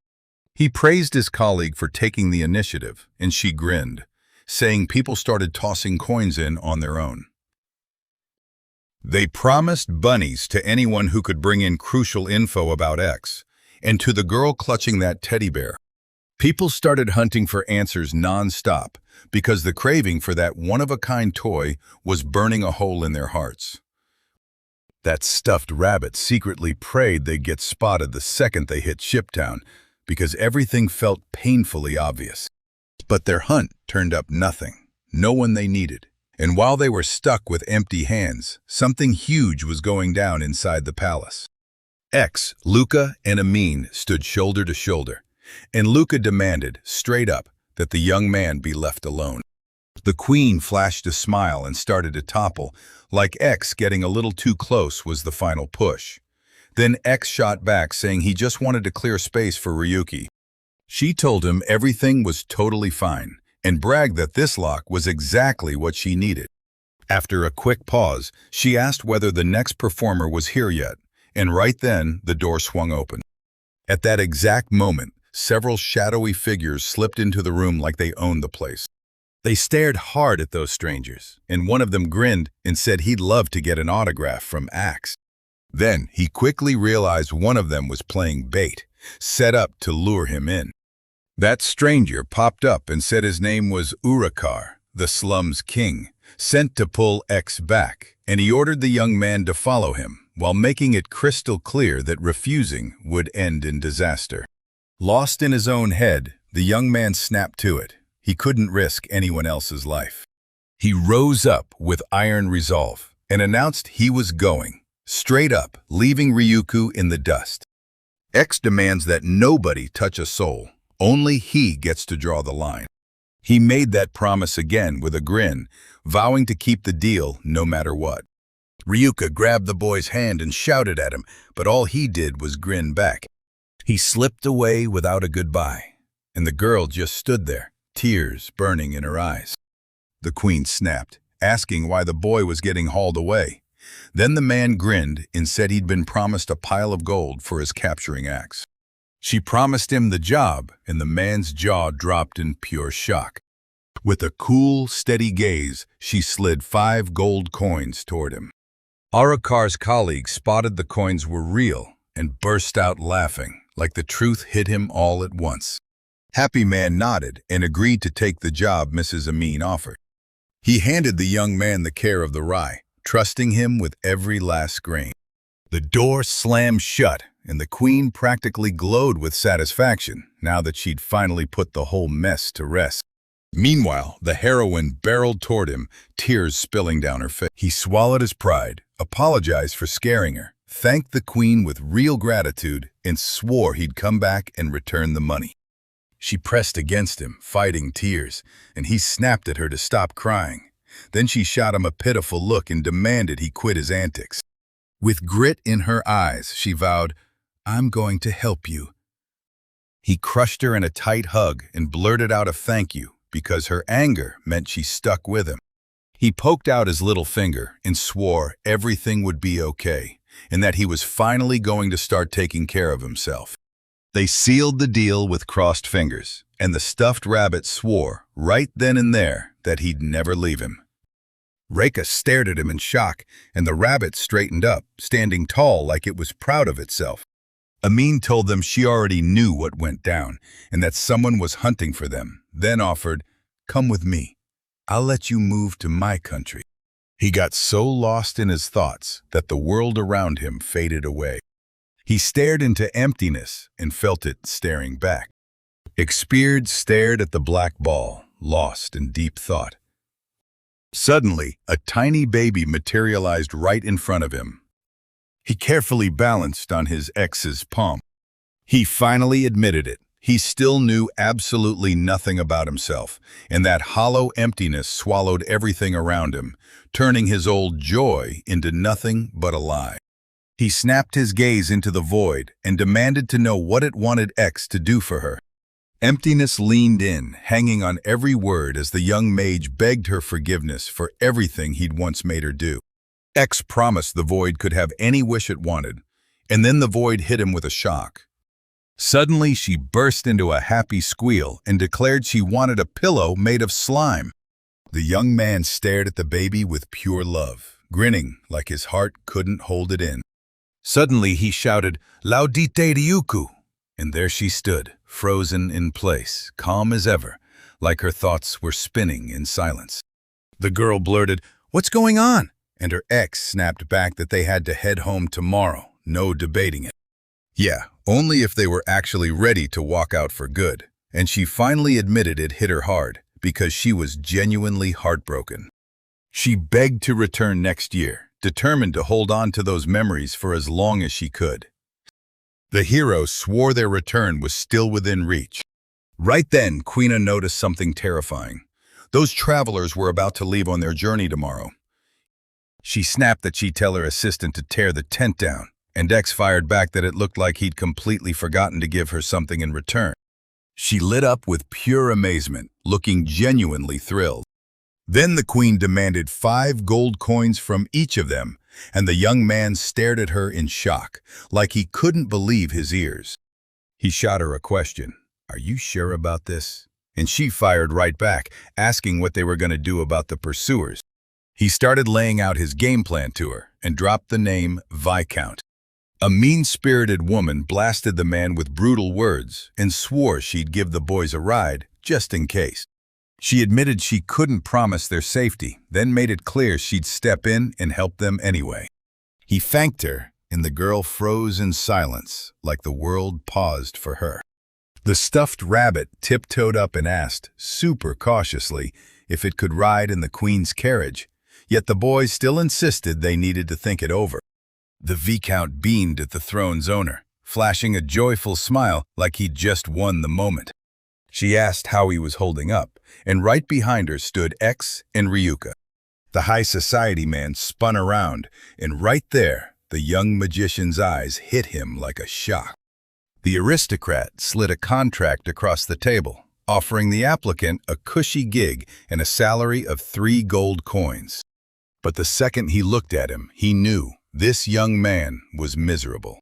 He praised his colleague for taking the initiative, and she grinned, saying people started tossing coins in on their own. They promised bunnies to anyone who could bring in crucial info about X, and to the girl clutching that teddy bear. People started hunting for answers non-stop because the craving for that one-of-a-kind toy was burning a hole in their hearts. That stuffed rabbit secretly prayed they'd get spotted the second they hit Shiptown because everything felt painfully obvious. But their hunt turned up nothing, no one they needed. And while they were stuck with empty hands, something huge was going down inside the palace. X, Luca, and Amin stood shoulder to shoulder, and Luca demanded, straight up, that the young man be left alone. The queen flashed a smile and started to topple, like X getting a little too close was the final push. Then X shot back saying he just wanted to clear space for Ryuki. She told him everything was totally fine, and bragged that this lock was exactly what she needed. After a quick pause, she asked whether the next performer was here yet, and right then the door swung open. At that exact moment, several shadowy figures slipped into the room like they owned the place. They stared hard at those strangers, and one of them grinned and said he'd love to get an autograph from Axe. Then he quickly realized one of them was playing bait, set up to lure him in. That stranger popped up and said his name was Urakar, the slum's king, sent to pull X back, and he ordered the young man to follow him, while making it crystal clear that refusing would end in disaster. Lost in his own head, the young man snapped to it. He couldn't risk anyone else's life. He rose up with iron resolve and announced he was going, straight up, leaving Ryuku in the dust. X demands that nobody touch a soul. Only he gets to draw the line. He made that promise again with a grin, vowing to keep the deal no matter what. Ryuka grabbed the boy's hand and shouted at him, but all he did was grin back. He slipped away without a goodbye, and the girl just stood there, tears burning in her eyes. The queen snapped, asking why the boy was getting hauled away. Then the man grinned and said he'd been promised a pile of gold for his capturing Axe. She promised him the job, and the man's jaw dropped in pure shock. With a cool, steady gaze, she slid 5 gold coins toward him. Arakar's colleagues spotted the coins were real and burst out laughing, like the truth hit him all at once. Happy Man nodded and agreed to take the job Mrs. Amin offered. He handed the young man the care of the rye, trusting him with every last grain. The door slammed shut, and the queen practically glowed with satisfaction now that she'd finally put the whole mess to rest. Meanwhile, the heroine barreled toward him, tears spilling down her face. He swallowed his pride, apologized for scaring her, thanked the queen with real gratitude, and swore he'd come back and return the money. She pressed against him, fighting tears, and he snapped at her to stop crying. Then she shot him a pitiful look and demanded he quit his antics. With grit in her eyes, she vowed, "I'm going to help you." He crushed her in a tight hug and blurted out a thank you because her anger meant she stuck with him. He poked out his little finger and swore everything would be okay and that he was finally going to start taking care of himself. They sealed the deal with crossed fingers, and the stuffed rabbit swore right then and there that he'd never leave him. Reika stared at him in shock, and the rabbit straightened up, standing tall like it was proud of itself. Amin told them she already knew what went down, and that someone was hunting for them, then offered, "Come with me. I'll let you move to my country." He got so lost in his thoughts that the world around him faded away. He stared into emptiness and felt it staring back. Expered stared at the black ball, lost in deep thought. Suddenly, a tiny baby materialized right in front of him. He carefully balanced on his ex's palm. He finally admitted it. He still knew absolutely nothing about himself, and that hollow emptiness swallowed everything around him, turning his old joy into nothing but a lie. He snapped his gaze into the void and demanded to know what it wanted X to do for her. Emptiness leaned in, hanging on every word as the young mage begged her forgiveness for everything he'd once made her do. X promised the void could have any wish it wanted, and then the void hit him with a shock. Suddenly, she burst into a happy squeal and declared she wanted a pillow made of slime. The young man stared at the baby with pure love, grinning like his heart couldn't hold it in. Suddenly, he shouted, "Laudite Ryuku!" And there she stood, frozen in place, calm as ever, like her thoughts were spinning in silence. The girl blurted, "What's going on?" And her ex snapped back that they had to head home tomorrow, no debating it. Yeah, only if they were actually ready to walk out for good. And she finally admitted it hit her hard, because she was genuinely heartbroken. She begged to return next year, determined to hold on to those memories for as long as she could. The hero swore their return was still within reach. Right then, Quina noticed something terrifying. Those travelers were about to leave on their journey tomorrow. She snapped that she'd tell her assistant to tear the tent down, and X fired back that it looked like he'd completely forgotten to give her something in return. She lit up with pure amazement, looking genuinely thrilled. Then the queen demanded 5 gold coins from each of them, and the young man stared at her in shock, like he couldn't believe his ears. He shot her a question. "Are you sure about this?" And she fired right back, asking what they were going to do about the pursuers. He started laying out his game plan to her and dropped the name Viscount. A mean-spirited woman blasted the man with brutal words and swore she'd give the boys a ride, just in case. She admitted she couldn't promise their safety, then made it clear she'd step in and help them anyway. He thanked her, and the girl froze in silence, like the world paused for her. The stuffed rabbit tiptoed up and asked, super cautiously, if it could ride in the queen's carriage, yet the boys still insisted they needed to think it over. The Viscount beamed at the throne's owner, flashing a joyful smile like he'd just won the moment. She asked how he was holding up, and right behind her stood X and Ryuka. The high society man spun around, and right there, the young magician's eyes hit him like a shock. The aristocrat slid a contract across the table, offering the applicant a cushy gig and a salary of 3 gold coins. But the second he looked at him, he knew this young man was miserable.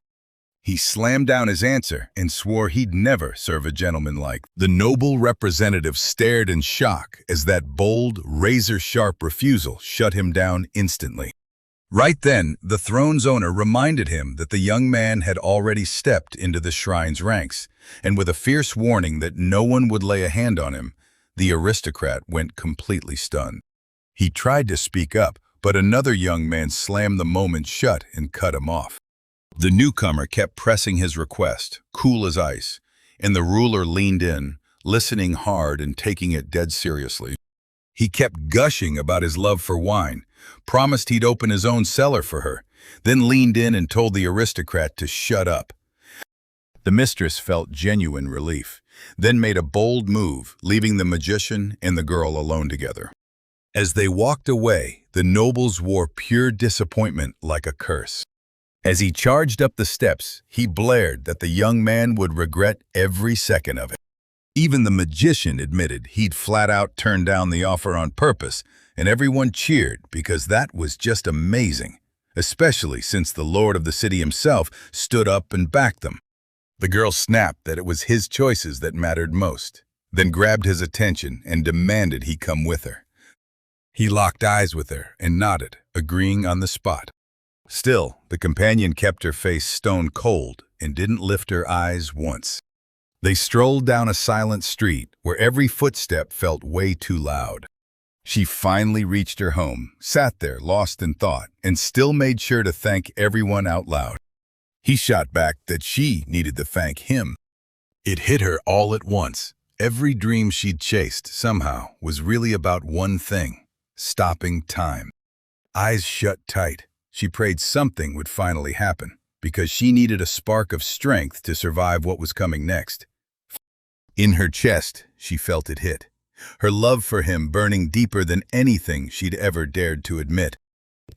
He slammed down his answer and swore he'd never serve a gentleman like. The noble representative stared in shock as that bold, razor-sharp refusal shut him down instantly. Right then, the throne's owner reminded him that the young man had already stepped into the shrine's ranks, and with a fierce warning that no one would lay a hand on him, the aristocrat went completely stunned. He tried to speak up, but another young man slammed the moment shut and cut him off. The newcomer kept pressing his request, cool as ice, and the ruler leaned in, listening hard and taking it dead seriously. He kept gushing about his love for wine, promised he'd open his own cellar for her, then leaned in and told the aristocrat to shut up. The mistress felt genuine relief, then made a bold move, leaving the magician and the girl alone together. As they walked away, the nobles wore pure disappointment like a curse. As he charged up the steps, he blared that the young man would regret every second of it. Even the magician admitted he'd flat out turned down the offer on purpose, and everyone cheered because that was just amazing, especially since the lord of the city himself stood up and backed them. The girl snapped that it was his choices that mattered most, then grabbed his attention and demanded he come with her. He locked eyes with her and nodded, agreeing on the spot. Still, the companion kept her face stone cold and didn't lift her eyes once. They strolled down a silent street where every footstep felt way too loud. She finally reached her home, sat there lost in thought, and still made sure to thank everyone out loud. He shot back that she needed to thank him. It hit her all at once. Every dream she'd chased, somehow, was really about one thing: stopping time. Eyes shut tight, she prayed something would finally happen, because she needed a spark of strength to survive what was coming next. In her chest, she felt it hit, her love for him burning deeper than anything she'd ever dared to admit.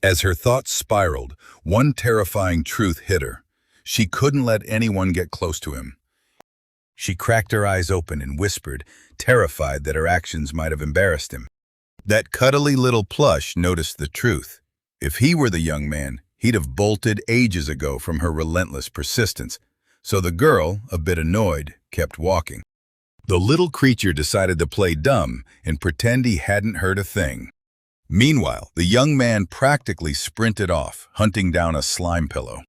As her thoughts spiraled, one terrifying truth hit her. She couldn't let anyone get close to him. She cracked her eyes open and whispered, terrified that her actions might have embarrassed him. That cuddly little plush noticed the truth. If he were the young man, he'd have bolted ages ago from her relentless persistence. So the girl, a bit annoyed, kept walking. The little creature decided to play dumb and pretend he hadn't heard a thing. Meanwhile, the young man practically sprinted off, hunting down a slime pillow.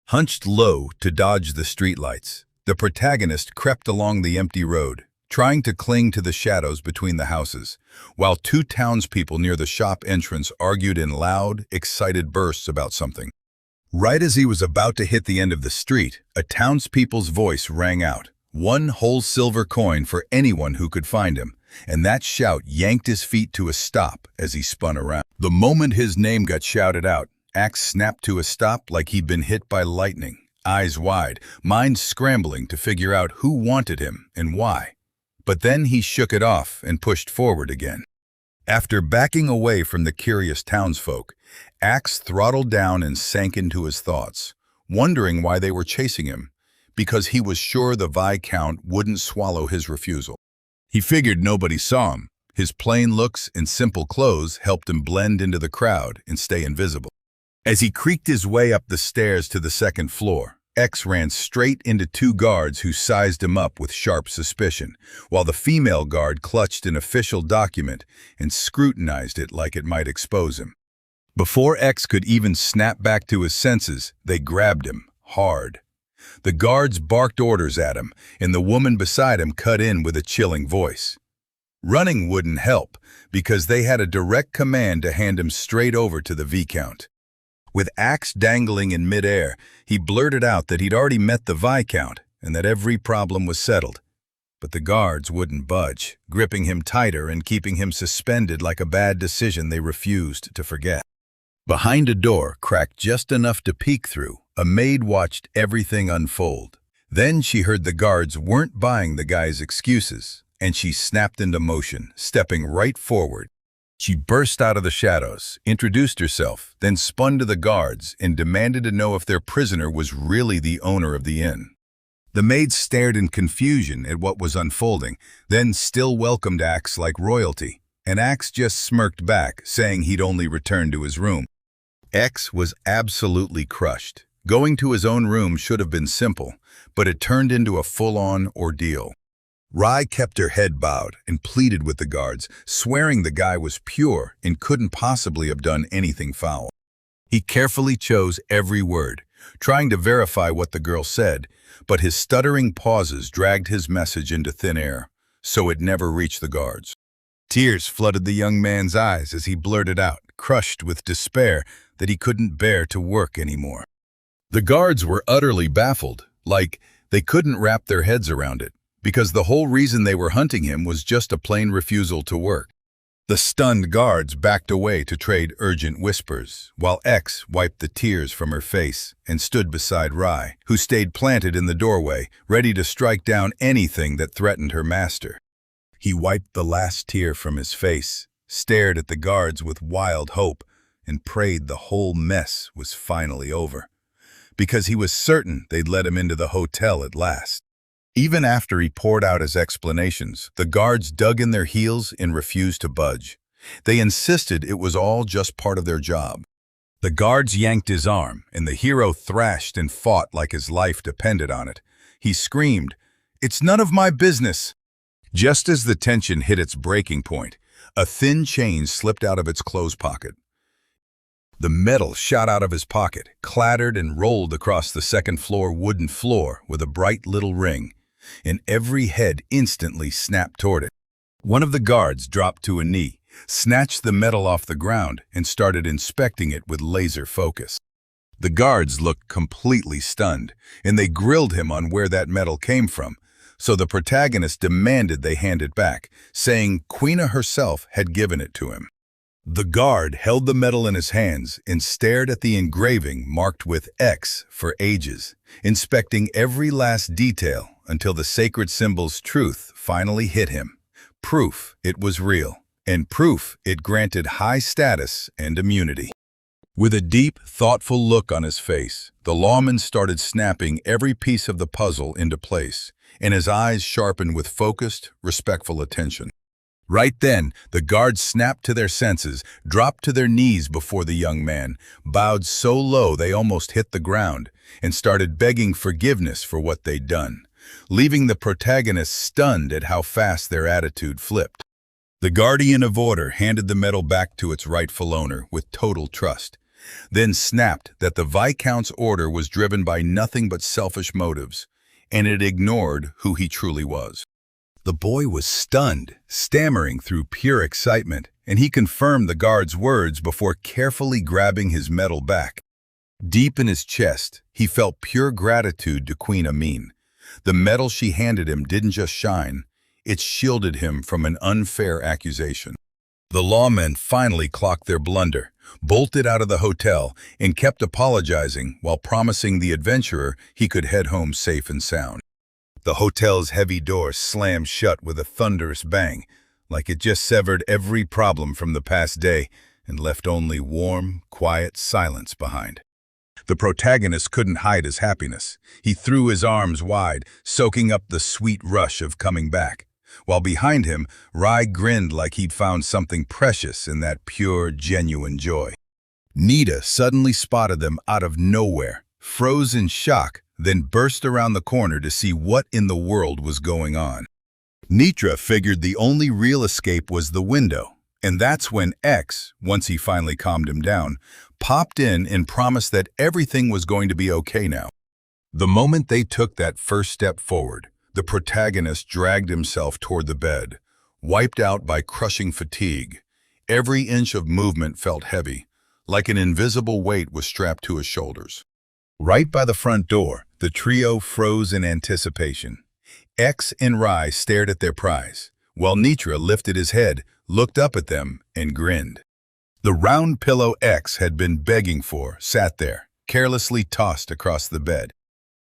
Hunched low to dodge the streetlights, The protagonist crept along the empty road, trying to cling to the shadows between the houses, while two townspeople near the shop entrance argued in loud, excited bursts about something. Right as he was about to hit the end of the street, a townspeople's voice rang out, 1 whole silver coin for anyone who could find him, and that shout yanked his feet to a stop as he spun around. The moment his name got shouted out, Axe snapped to a stop like he'd been hit by lightning, eyes wide, mind scrambling to figure out who wanted him and why. But then he shook it off and pushed forward again. After backing away from the curious townsfolk, Axe throttled down and sank into his thoughts, wondering why they were chasing him, because he was sure the Viscount wouldn't swallow his refusal. He figured nobody saw him. His plain looks and simple clothes helped him blend into the crowd and stay invisible. As he creaked his way up the stairs to the second floor, X ran straight into 2 guards who sized him up with sharp suspicion, while the female guard clutched an official document and scrutinized it like it might expose him. Before X could even snap back to his senses, they grabbed him, hard. The guards barked orders at him, and the woman beside him cut in with a chilling voice. Running wouldn't help, because they had a direct command to hand him straight over to the Viscount. With Axe dangling in midair, he blurted out that he'd already met the Viscount and that every problem was settled. But the guards wouldn't budge, gripping him tighter and keeping him suspended like a bad decision they refused to forget. Behind a door, cracked just enough to peek through, a maid watched everything unfold. Then she heard the guards weren't buying the guy's excuses, and she snapped into motion, stepping right forward. She burst out of the shadows, introduced herself, then spun to the guards and demanded to know if their prisoner was really the owner of the inn. The maid stared in confusion at what was unfolding, then still welcomed Axe like royalty, and Axe just smirked back, saying he'd only returned to his room. X was absolutely crushed. Going to his own room should have been simple, but it turned into a full-on ordeal. Rai kept her head bowed and pleaded with the guards, swearing the guy was pure and couldn't possibly have done anything foul. He carefully chose every word, trying to verify what the girl said, but his stuttering pauses dragged his message into thin air, so it never reached the guards. Tears flooded the young man's eyes as he blurted out, crushed with despair that he couldn't bear to work anymore. The guards were utterly baffled, like they couldn't wrap their heads around it, because the whole reason they were hunting him was just a plain refusal to work. The stunned guards backed away to trade urgent whispers, while X wiped the tears from her face and stood beside Rai, who stayed planted in the doorway, ready to strike down anything that threatened her master. He wiped the last tear from his face, stared at the guards with wild hope, and prayed the whole mess was finally over, because he was certain they'd let him into the hotel at last. Even after he poured out his explanations, the guards dug in their heels and refused to budge. They insisted it was all just part of their job. The guards yanked his arm, and the hero thrashed and fought like his life depended on it. He screamed, "It's none of my business!" Just as the tension hit its breaking point, a thin chain slipped out of its clothes pocket. The metal shot out of his pocket, clattered and rolled across the second-floor wooden floor with a bright little ring, and every head instantly snapped toward it. One of the guards dropped to a knee, snatched the metal off the ground, and started inspecting it with laser focus. The guards looked completely stunned, and they grilled him on where that metal came from, so the protagonist demanded they hand it back, saying Queena herself had given it to him. The guard held the metal in his hands and stared at the engraving marked with X for ages, inspecting every last detail until the sacred symbol's truth finally hit him. Proof it was real, and proof it granted high status and immunity. With a deep, thoughtful look on his face, the lawman started snapping every piece of the puzzle into place, and his eyes sharpened with focused, respectful attention. Right then, the guards snapped to their senses, dropped to their knees before the young man, bowed so low they almost hit the ground, and started begging forgiveness for what they'd done, leaving the protagonist stunned at how fast their attitude flipped. The guardian of order handed the medal back to its rightful owner with total trust, then snapped that the Viscount's order was driven by nothing but selfish motives, and it ignored who he truly was. The boy was stunned, stammering through pure excitement, and he confirmed the guard's words before carefully grabbing his medal back. Deep in his chest, he felt pure gratitude to Queen Amin. The medal she handed him didn't just shine, it shielded him from an unfair accusation. The lawmen finally clocked their blunder, bolted out of the hotel, and kept apologizing while promising the adventurer he could head home safe and sound. The hotel's heavy door slammed shut with a thunderous bang, like it just severed every problem from the past day and left only warm, quiet silence behind. The protagonist couldn't hide his happiness. He threw his arms wide, soaking up the sweet rush of coming back. While behind him, Rai grinned like he'd found something precious in that pure, genuine joy. Nita suddenly spotted them out of nowhere, froze in shock, then burst around the corner to see what in the world was going on. Nitra figured the only real escape was the window, and that's when X, once he finally calmed him down, popped in and promised that everything was going to be okay now. The moment they took that first step forward, the protagonist dragged himself toward the bed, wiped out by crushing fatigue. Every inch of movement felt heavy, like an invisible weight was strapped to his shoulders. Right by the front door, the trio froze in anticipation. X and Rai stared at their prize, while Nitra lifted his head, looked up at them, and grinned. The round pillow X had been begging for sat there, carelessly tossed across the bed.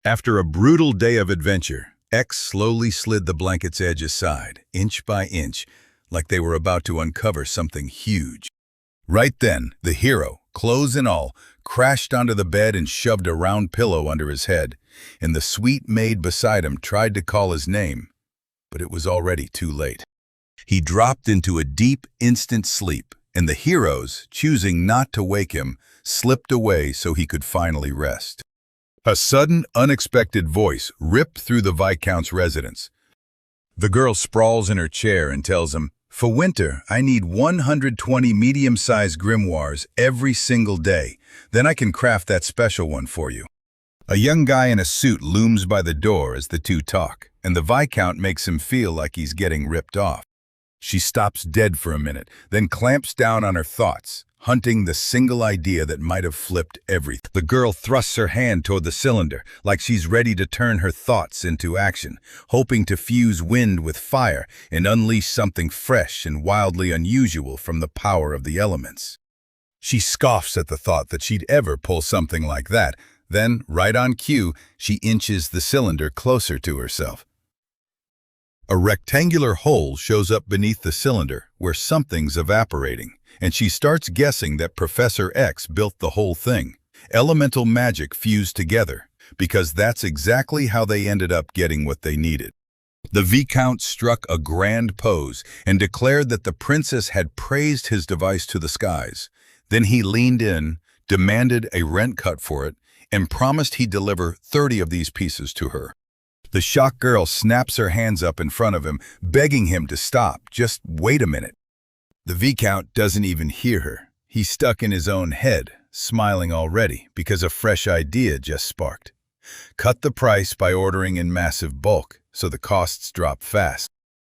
After a brutal day of adventure, X slowly slid the blanket's edge aside, inch by inch, like they were about to uncover something huge. Right then, the hero, clothes and all, crashed onto the bed and shoved a round pillow under his head, and the sweet maid beside him tried to call his name, but it was already too late. He dropped into a deep, instant sleep, and the heroes, choosing not to wake him, slipped away so he could finally rest. A sudden, unexpected voice ripped through the Viscount's residence. The girl sprawls in her chair and tells him, "For winter, I need 120 medium-sized grimoires every single day. Then I can craft that special one for you." A young guy in a suit looms by the door as the two talk, and the Viscount makes him feel like he's getting ripped off. She stops dead for a minute, then clamps down on her thoughts, hunting the single idea that might have flipped everything. The girl thrusts her hand toward the cylinder, like she's ready to turn her thoughts into action, hoping to fuse wind with fire and unleash something fresh and wildly unusual from the power of the elements. She scoffs at the thought that she'd ever pull something like that. Then, right on cue, she inches the cylinder closer to herself. A rectangular hole shows up beneath the cylinder where something's evaporating, and she starts guessing that Professor X built the whole thing. Elemental magic fused together, because that's exactly how they ended up getting what they needed. The Viscount struck a grand pose and declared that the princess had praised his device to the skies. Then he leaned in, demanded a rent cut for it, and promised he'd deliver 30 of these pieces to her. The shocked girl snaps her hands up in front of him, begging him to stop. Just wait a minute. The Viscount doesn't even hear her. He's stuck in his own head, smiling already because a fresh idea just sparked. Cut the price by ordering in massive bulk, so the costs drop fast.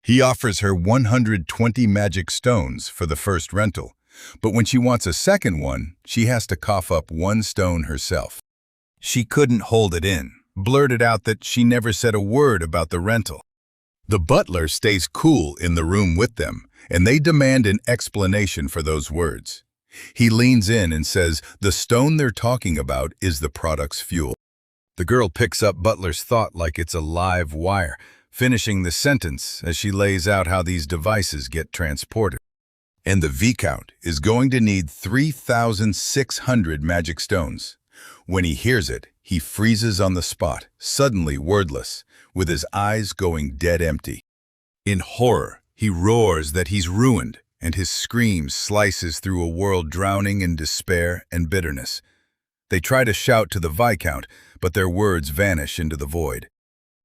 He offers her 120 magic stones for the first rental, but when she wants a second one, she has to cough up one stone herself. She couldn't hold it in, blurted out that she never said a word about the rental. The butler stays cool in the room with them, and they demand an explanation for those words. He leans in and says the stone they're talking about is the product's fuel. The girl picks up Butler's thought like it's a live wire, finishing the sentence as she lays out how these devices get transported. And the Viscount is going to need 3,600 magic stones. When he hears it, he freezes on the spot, suddenly wordless, with his eyes going dead empty. In horror, he roars that he's ruined, and his scream slices through a world drowning in despair and bitterness. They try to shout to the Viscount, but their words vanish into the void.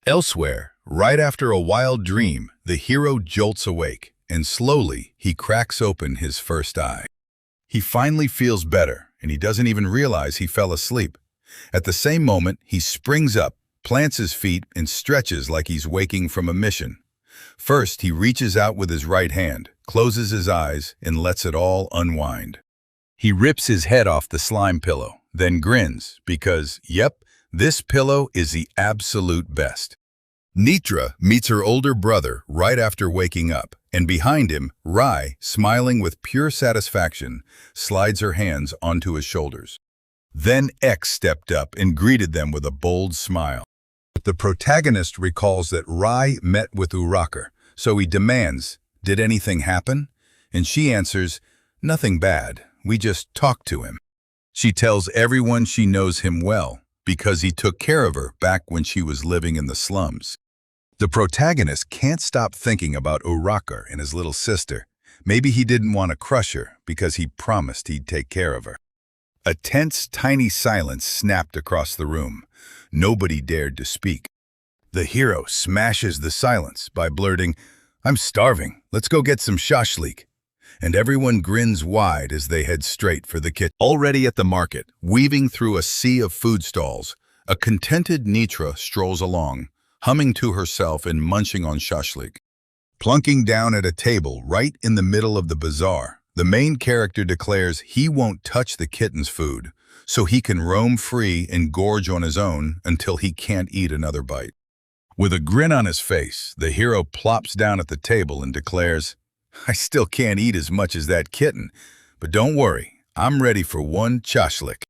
Elsewhere, right after a wild dream, the hero jolts awake, and slowly he cracks open his first eye. He finally feels better, and he doesn't even realize he fell asleep. At the same moment, he springs up, plants his feet, and stretches like he's waking from a mission. First, he reaches out with his right hand, closes his eyes, and lets it all unwind. He rips his head off the slime pillow, then grins because, yep, this pillow is the absolute best. Nitra meets her older brother right after waking up, and behind him, Rai, smiling with pure satisfaction, slides her hands onto his shoulders. Then X stepped up and greeted them with a bold smile. The protagonist recalls that Rai met with Uraka, so he demands, "Did anything happen?" And she answers, "Nothing bad, we just talked to him." She tells everyone she knows him well, because he took care of her back when she was living in the slums. The protagonist can't stop thinking about Uraka and his little sister. Maybe he didn't want to crush her because he promised he'd take care of her. A tense, tiny silence snapped across the room. Nobody dared to speak. The hero smashes the silence by blurting, "I'm starving, let's go get some shashlik." And everyone grins wide as they head straight for the kitchen. Already at the market, weaving through a sea of food stalls, a contented Nitra strolls along, humming to herself and munching on shashlik. Plunking down at a table right in the middle of the bazaar, the main character declares he won't touch the kitten's food, so he can roam free and gorge on his own until he can't eat another bite. With a grin on his face, the hero plops down at the table and declares, "I still can't eat as much as that kitten, but don't worry, I'm ready for one chashlik."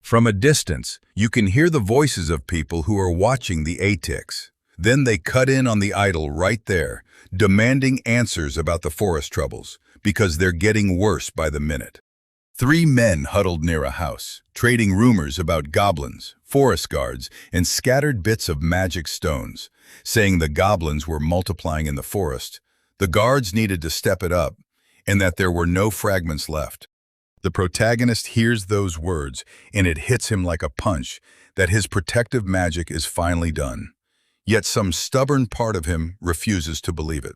From a distance, you can hear the voices of people who are watching the Atiks. Then they cut in on the idol right there, demanding answers about the forest troubles, because they're getting worse by the minute. 3 men huddled near a house, trading rumors about goblins, forest guards, and scattered bits of magic stones, saying the goblins were multiplying in the forest, the guards needed to step it up, and that there were no fragments left. The protagonist hears those words, and it hits him like a punch that his protective magic is finally done. Yet some stubborn part of him refuses to believe it.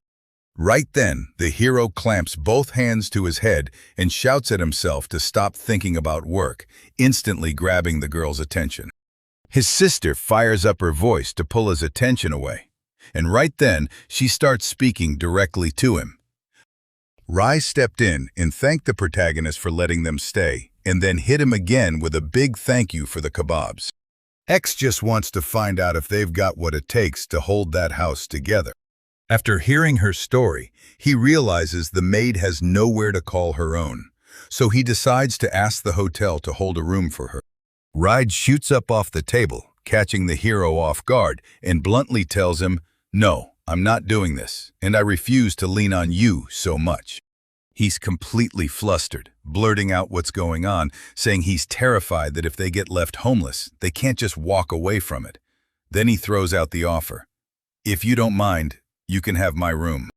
Right then, the hero clamps both hands to his head and shouts at himself to stop thinking about work, instantly grabbing the girl's attention. His sister fires up her voice to pull his attention away, and right then, she starts speaking directly to him. Rai stepped in and thanked the protagonist for letting them stay, and then hit him again with a big thank you for the kebabs. X just wants to find out if they've got what it takes to hold that house together. After hearing her story, he realizes the maid has nowhere to call her own, so he decides to ask the hotel to hold a room for her. Ride shoots up off the table, catching the hero off guard, and bluntly tells him, "No, I'm not doing this, and I refuse to lean on you so much." He's completely flustered, blurting out what's going on, saying he's terrified that if they get left homeless, they can't just walk away from it. Then he throws out the offer. "If you don't mind, you can have my room."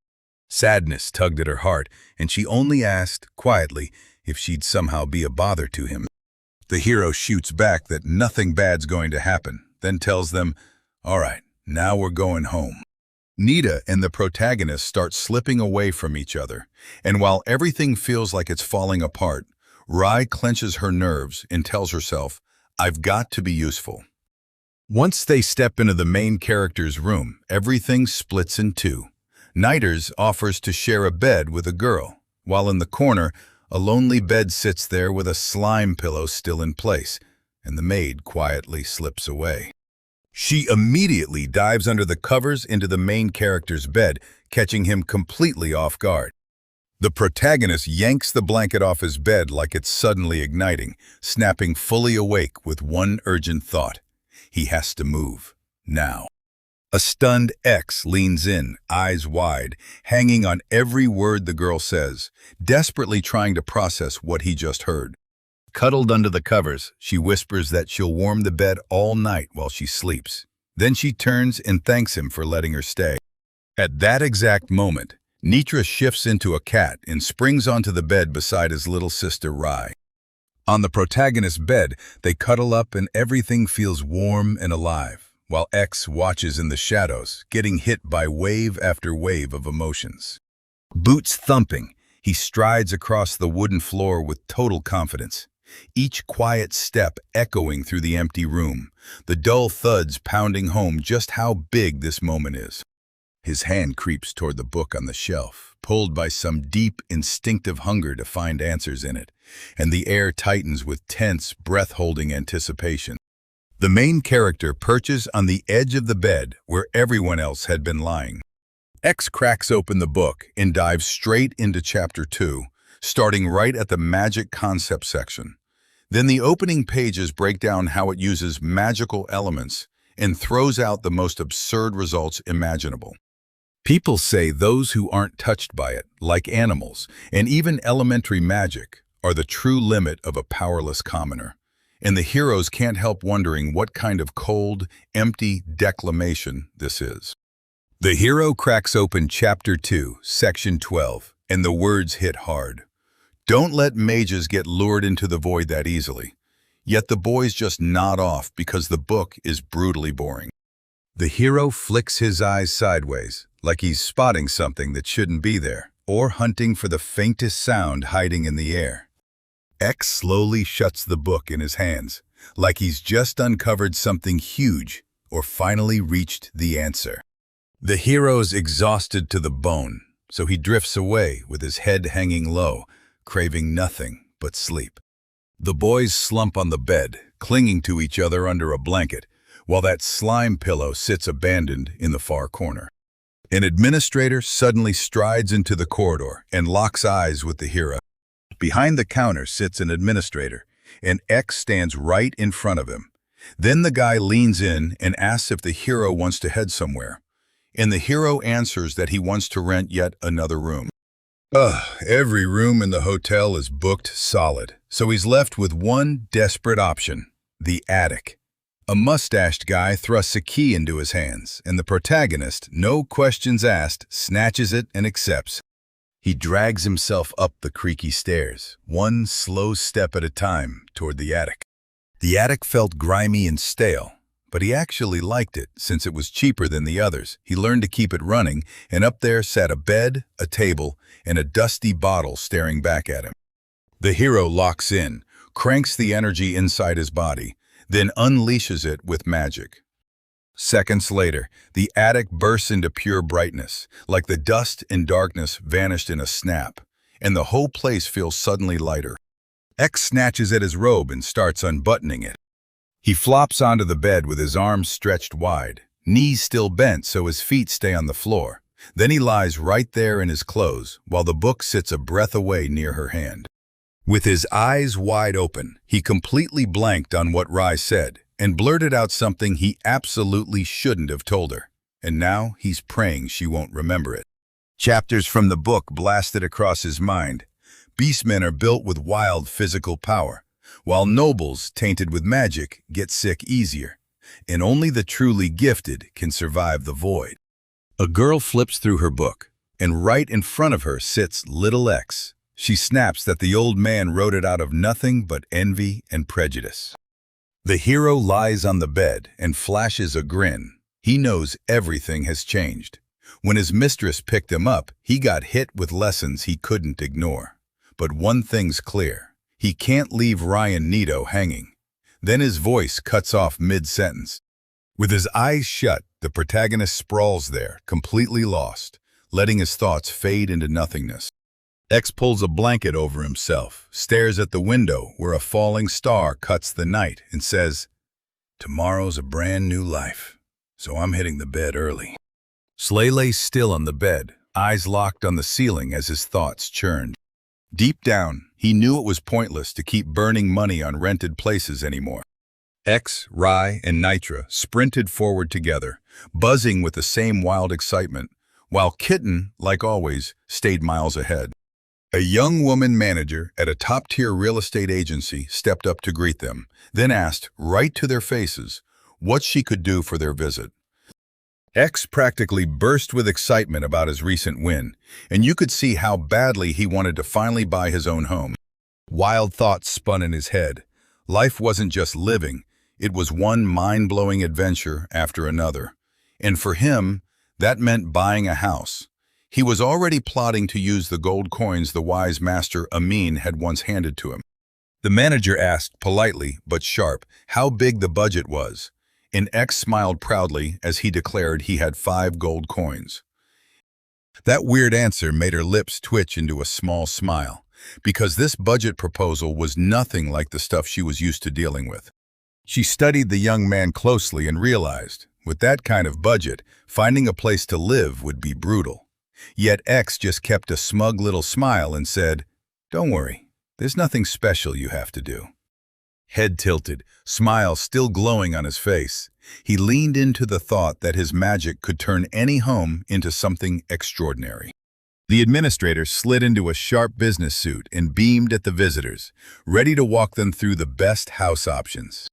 Sadness tugged at her heart, and she only asked, quietly, if she'd somehow be a bother to him. The hero shoots back that nothing bad's going to happen, then tells them, "All right, now we're going home." Nita and the protagonist start slipping away from each other, and while everything feels like it's falling apart, Rai clenches her nerves and tells herself, "I've got to be useful." Once they step into the main character's room, everything splits in two. Nighters offers to share a bed with a girl, while in the corner, a lonely bed sits there with a slime pillow still in place, and the maid quietly slips away. She immediately dives under the covers into the main character's bed, catching him completely off guard. The protagonist yanks the blanket off his bed like it's suddenly igniting, snapping fully awake with one urgent thought. He has to move, now. A stunned X leans in, eyes wide, hanging on every word the girl says, desperately trying to process what he just heard. Cuddled under the covers, she whispers that she'll warm the bed all night while she sleeps. Then she turns and thanks him for letting her stay. At that exact moment, Nitra shifts into a cat and springs onto the bed beside his little sister Rai. On the protagonist's bed, they cuddle up and everything feels warm and alive, while X watches in the shadows, getting hit by wave after wave of emotions. Boots thumping, he strides across the wooden floor with total confidence. each quiet step echoing through the empty room, the dull thuds pounding home just how big this moment is. His hand creeps toward the book on the shelf, pulled by some deep, instinctive hunger to find answers in it, and the air tightens with tense, breath-holding anticipation. The main character perches on the edge of the bed where everyone else had been lying. X cracks open the book and dives straight into Chapter 2, starting right at the magic concept section. Then the opening pages break down how it uses magical elements and throws out the most absurd results imaginable. People say those who aren't touched by it, like animals, and even elementary magic, are the true limit of a powerless commoner. And the heroes can't help wondering what kind of cold, empty declamation this is. The hero cracks open Chapter 2, Section 12, and the words hit hard. Don't let mages get lured into the void that easily. Yet the boys just nod off because the book is brutally boring. The hero flicks his eyes sideways, like he's spotting something that shouldn't be there, or hunting for the faintest sound hiding in the air. X slowly shuts the book in his hands, like he's just uncovered something huge or finally reached the answer. The hero's exhausted to the bone, so he drifts away with his head hanging low, craving nothing but sleep. The boys slump on the bed, clinging to each other under a blanket, while that slime pillow sits abandoned in the far corner. An administrator suddenly strides into the corridor and locks eyes with the hero. Behind the counter sits an administrator, and X stands right in front of him. Then the guy leans in and asks if the hero wants to head somewhere, and the hero answers that he wants to rent yet another room. Every room in the hotel is booked solid, so he's left with one desperate option, the attic. A mustached guy thrusts a key into his hands, and the protagonist, no questions asked, snatches it and accepts. He drags himself up the creaky stairs, one slow step at a time, toward the attic. The attic felt grimy and stale, but he actually liked it since it was cheaper than the others. He learned to keep it running, and up there sat a bed, a table, and a dusty bottle staring back at him. The hero locks in, cranks the energy inside his body, then unleashes it with magic. Seconds later, the attic bursts into pure brightness, like the dust and darkness vanished in a snap, and the whole place feels suddenly lighter. X snatches at his robe and starts unbuttoning it. He flops onto the bed with his arms stretched wide, knees still bent so his feet stay on the floor. Then he lies right there in his clothes, while the book sits a breath away near her hand. With his eyes wide open, he completely blanked on what Rai said and blurted out something he absolutely shouldn't have told her. And now he's praying she won't remember it. Chapters from the book blasted across his mind. Beastmen are built with wild physical power, while nobles, tainted with magic, get sick easier. And only the truly gifted can survive the void. A girl flips through her book, and right in front of her sits little X. She snaps that the old man wrote it out of nothing but envy and prejudice. The hero lies on the bed and flashes a grin. He knows everything has changed. When his mistress picked him up, he got hit with lessons he couldn't ignore. But one thing's clear. He can't leave Ryan Nito hanging. Then his voice cuts off mid-sentence. With his eyes shut, the protagonist sprawls there, completely lost, letting his thoughts fade into nothingness. X pulls a blanket over himself, stares at the window where a falling star cuts the night, and says, "Tomorrow's a brand new life, so I'm hitting the bed early." Slay lay still on the bed, eyes locked on the ceiling as his thoughts churned. Deep down, he knew it was pointless to keep burning money on rented places anymore. X, Rai, and Nitra sprinted forward together, buzzing with the same wild excitement, while Kitten, like always, stayed miles ahead. A young woman manager at a top-tier real estate agency stepped up to greet them, then asked, right to their faces, what she could do for their visit. X practically burst with excitement about his recent win, and you could see how badly he wanted to finally buy his own home. Wild thoughts spun in his head. Life wasn't just living, it was one mind-blowing adventure after another. And for him, that meant buying a house. He was already plotting to use the gold coins the wise master Amin had once handed to him. The manager asked politely but sharp how big the budget was, and X smiled proudly as he declared he had 5 gold coins. That weird answer made her lips twitch into a small smile, because this budget proposal was nothing like the stuff she was used to dealing with. She studied the young man closely and realized, with that kind of budget, finding a place to live would be brutal. Yet X just kept a smug little smile and said, "Don't worry, there's nothing special you have to do." Head tilted, smile still glowing on his face, he leaned into the thought that his magic could turn any home into something extraordinary. The administrator slid into a sharp business suit and beamed at the visitors, ready to walk them through the best house options.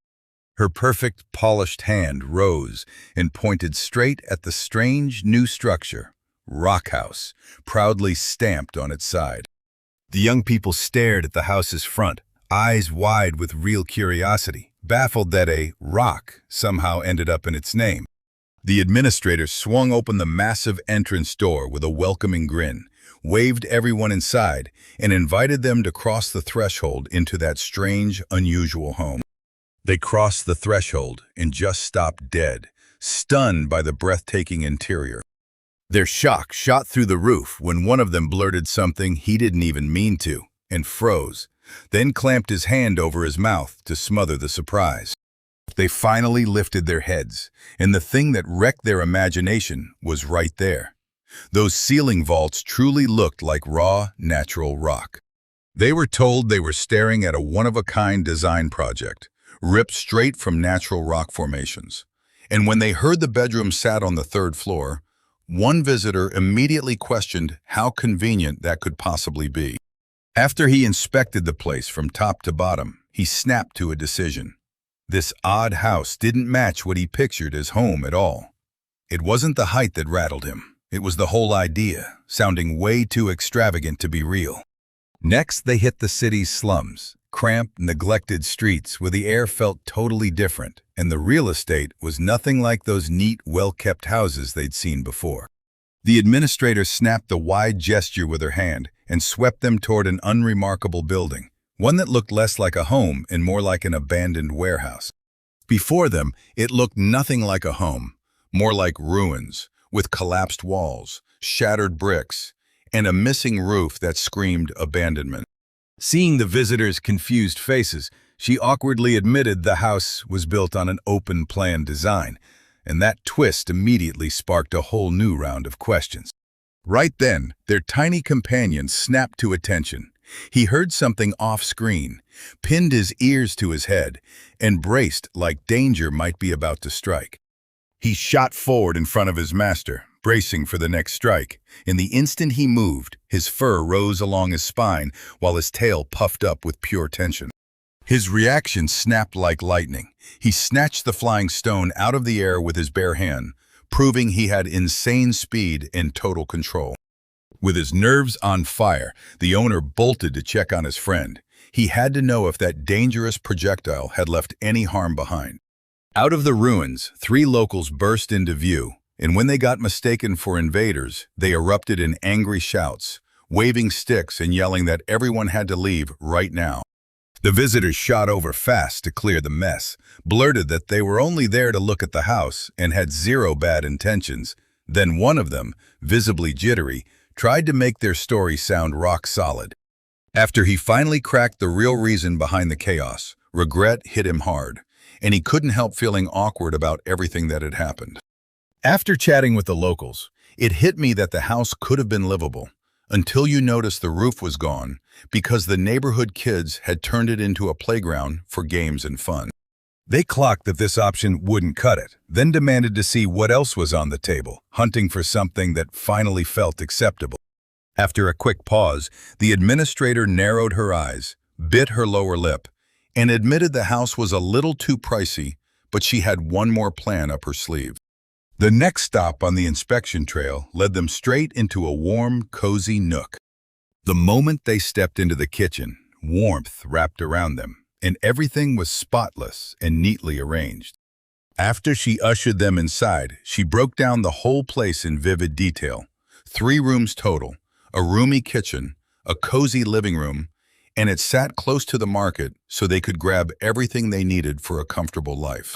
Her perfect, polished hand rose and pointed straight at the strange new structure, Rock House, proudly stamped on its side. The young people stared at the house's front, eyes wide with real curiosity, baffled that a rock somehow ended up in its name. The administrator swung open the massive entrance door with a welcoming grin, waved everyone inside, and invited them to cross the threshold into that strange, unusual home. They crossed the threshold and just stopped dead, stunned by the breathtaking interior. Their shock shot through the roof when one of them blurted something he didn't even mean to, and froze, then clamped his hand over his mouth to smother the surprise. They finally lifted their heads, and the thing that wrecked their imagination was right there. Those ceiling vaults truly looked like raw, natural rock. They were told they were staring at a one-of-a-kind design project, ripped straight from natural rock formations. And when they heard the bedroom sat on the 3rd floor, one visitor immediately questioned how convenient that could possibly be. After he inspected the place from top to bottom, he snapped to a decision. This odd house didn't match what he pictured as home at all. It wasn't the height that rattled him. It was the whole idea, sounding way too extravagant to be real. Next, they hit the city's slums, cramped, neglected streets where the air felt totally different, and the real estate was nothing like those neat, well-kept houses they'd seen before. The administrator snapped a wide gesture with her hand and swept them toward an unremarkable building, one that looked less like a home and more like an abandoned warehouse. Before them, it looked nothing like a home, more like ruins, with collapsed walls, shattered bricks, and a missing roof that screamed abandonment. Seeing the visitors' confused faces, she awkwardly admitted the house was built on an open-plan design, and that twist immediately sparked a whole new round of questions. Right then, their tiny companion snapped to attention. He heard something off-screen, pinned his ears to his head, and braced like danger might be about to strike. He shot forward in front of his master, bracing for the next strike. In the instant he moved, his fur rose along his spine while his tail puffed up with pure tension. His reaction snapped like lightning. He snatched the flying stone out of the air with his bare hand, proving he had insane speed and total control. With his nerves on fire, the owner bolted to check on his friend. He had to know if that dangerous projectile had left any harm behind. Out of the ruins, 3 locals burst into view, and when they got mistaken for invaders, they erupted in angry shouts, waving sticks and yelling that everyone had to leave right now. The visitors shot over fast to clear the mess, blurted that they were only there to look at the house and had 0 bad intentions. Then one of them, visibly jittery, tried to make their story sound rock solid. After he finally cracked the real reason behind the chaos, regret hit him hard, and he couldn't help feeling awkward about everything that had happened. After chatting with the locals, it hit me that the house could have been livable, until you noticed the roof was gone because the neighborhood kids had turned it into a playground for games and fun. They clocked that this option wouldn't cut it, then demanded to see what else was on the table, hunting for something that finally felt acceptable. After a quick pause, the administrator narrowed her eyes, bit her lower lip, and admitted the house was a little too pricey, but she had one more plan up her sleeve. The next stop on the inspection trail led them straight into a warm, cozy nook. The moment they stepped into the kitchen, warmth wrapped around them, and everything was spotless and neatly arranged. After she ushered them inside, she broke down the whole place in vivid detail. 3 rooms total, a roomy kitchen, a cozy living room, and it sat close to the market so they could grab everything they needed for a comfortable life.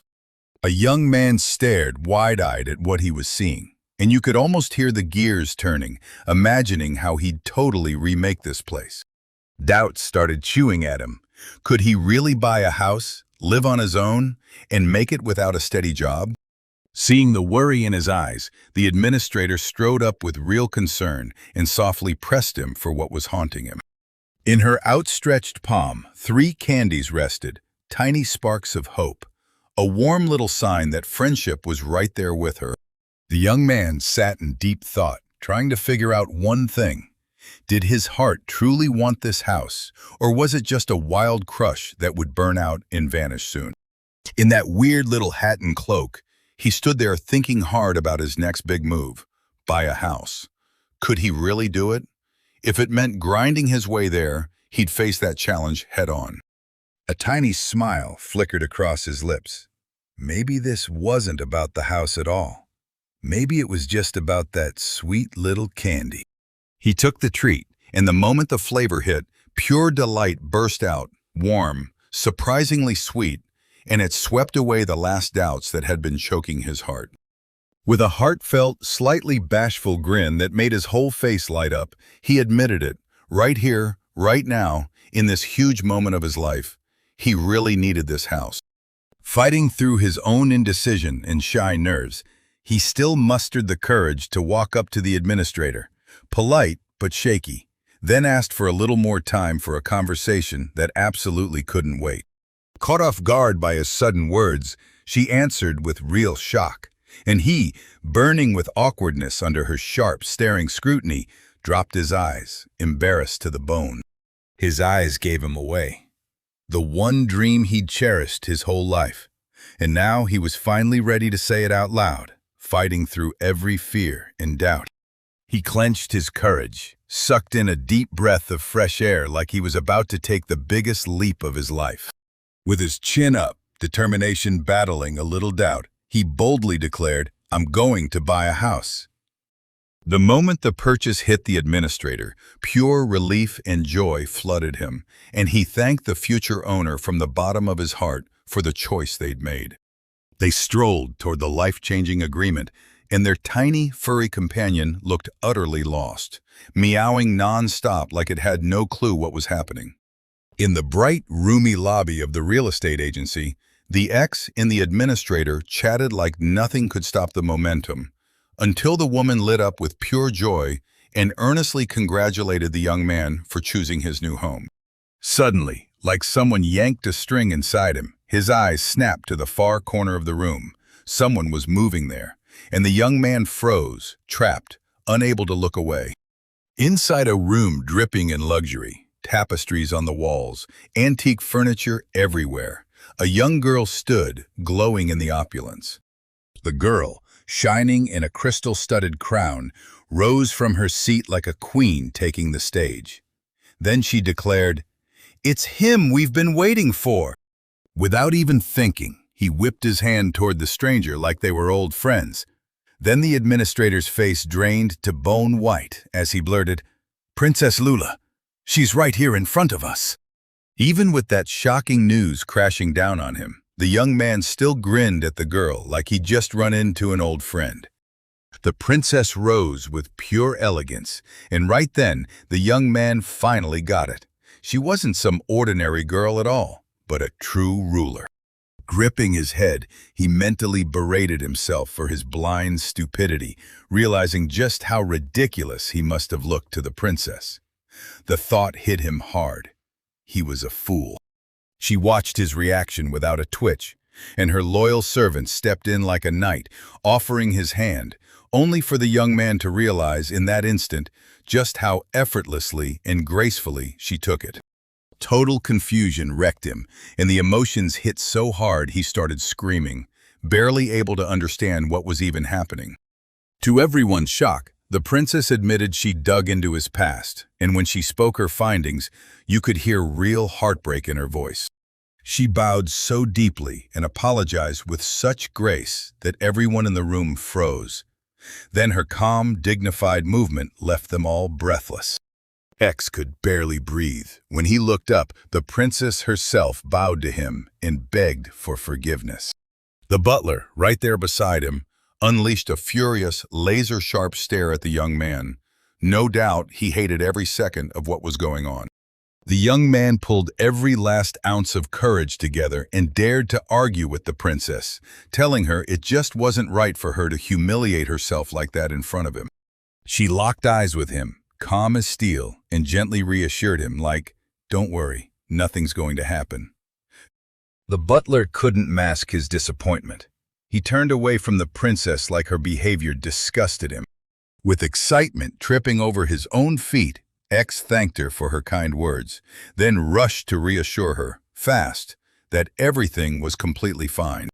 A young man stared wide-eyed at what he was seeing, and you could almost hear the gears turning, imagining how he'd totally remake this place. Doubts started chewing at him. Could he really buy a house, live on his own, and make it without a steady job? Seeing the worry in his eyes, the administrator strode up with real concern and softly pressed him for what was haunting him. In her outstretched palm, 3 candies rested, tiny sparks of hope, a warm little sign that friendship was right there with her. The young man sat in deep thought, trying to figure out one thing. Did his heart truly want this house, or was it just a wild crush that would burn out and vanish soon? In that weird little hat and cloak, he stood there thinking hard about his next big move, buy a house. Could he really do it? If it meant grinding his way there, he'd face that challenge head-on. A tiny smile flickered across his lips. Maybe this wasn't about the house at all. Maybe it was just about that sweet little candy. He took the treat, and the moment the flavor hit, pure delight burst out, warm, surprisingly sweet, and it swept away the last doubts that had been choking his heart. With a heartfelt, slightly bashful grin that made his whole face light up, he admitted it, right here, right now, in this huge moment of his life. He really needed this house. Fighting through his own indecision and shy nerves, he still mustered the courage to walk up to the administrator, polite but shaky, then asked for a little more time for a conversation that absolutely couldn't wait. Caught off guard by his sudden words, she answered with real shock, and he, burning with awkwardness under her sharp, staring scrutiny, dropped his eyes, embarrassed to the bone. His eyes gave him away. The one dream he'd cherished his whole life, and now he was finally ready to say it out loud, fighting through every fear and doubt. He clenched his courage, sucked in a deep breath of fresh air like he was about to take the biggest leap of his life. With his chin up, determination battling a little doubt, he boldly declared, "I'm going to buy a house." The moment the purchase hit the administrator, pure relief and joy flooded him, and he thanked the future owner from the bottom of his heart for the choice they'd made. They strolled toward the life-changing agreement, and their tiny, furry companion looked utterly lost, meowing non-stop like it had no clue what was happening. In the bright, roomy lobby of the real estate agency, the ex and the administrator chatted like nothing could stop the momentum, until the woman lit up with pure joy and earnestly congratulated the young man for choosing his new home. Suddenly, like someone yanked a string inside him, his eyes snapped to the far corner of the room. Someone was moving there, and the young man froze, trapped, unable to look away. Inside a room dripping in luxury, tapestries on the walls, antique furniture everywhere, a young girl stood, glowing in the opulence. The girl, shining in a crystal-studded crown, rose from her seat like a queen taking the stage. Then she declared, "It's him we've been waiting for." Without even thinking, he whipped his hand toward the stranger like they were old friends. Then the administrator's face drained to bone white as he blurted, "Princess Lula, she's right here in front of us." Even with that shocking news crashing down on him, the young man still grinned at the girl like he'd just run into an old friend. The princess rose with pure elegance, and right then, the young man finally got it. She wasn't some ordinary girl at all, but a true ruler. Gripping his head, he mentally berated himself for his blind stupidity, realizing just how ridiculous he must have looked to the princess. The thought hit him hard. He was a fool. She watched his reaction without a twitch, and her loyal servant stepped in like a knight, offering his hand, only for the young man to realize in that instant just how effortlessly and gracefully she took it. Total confusion wrecked him, and the emotions hit so hard he started screaming, barely able to understand what was even happening. To everyone's shock, the princess admitted she dug into his past, and when she spoke her findings, you could hear real heartbreak in her voice. She bowed so deeply and apologized with such grace that everyone in the room froze. Then her calm, dignified movement left them all breathless. X could barely breathe. When he looked up, the princess herself bowed to him and begged for forgiveness. The butler, right there beside him, unleashed a furious, laser-sharp stare at the young man. No doubt he hated every second of what was going on. The young man pulled every last ounce of courage together and dared to argue with the princess, telling her it just wasn't right for her to humiliate herself like that in front of him. She locked eyes with him, calm as steel, and gently reassured him like, "Don't worry, nothing's going to happen." The butler couldn't mask his disappointment. He turned away from the princess like her behavior disgusted him. With excitement tripping over his own feet, X thanked her for her kind words, then rushed to reassure her, fast, that everything was completely fine.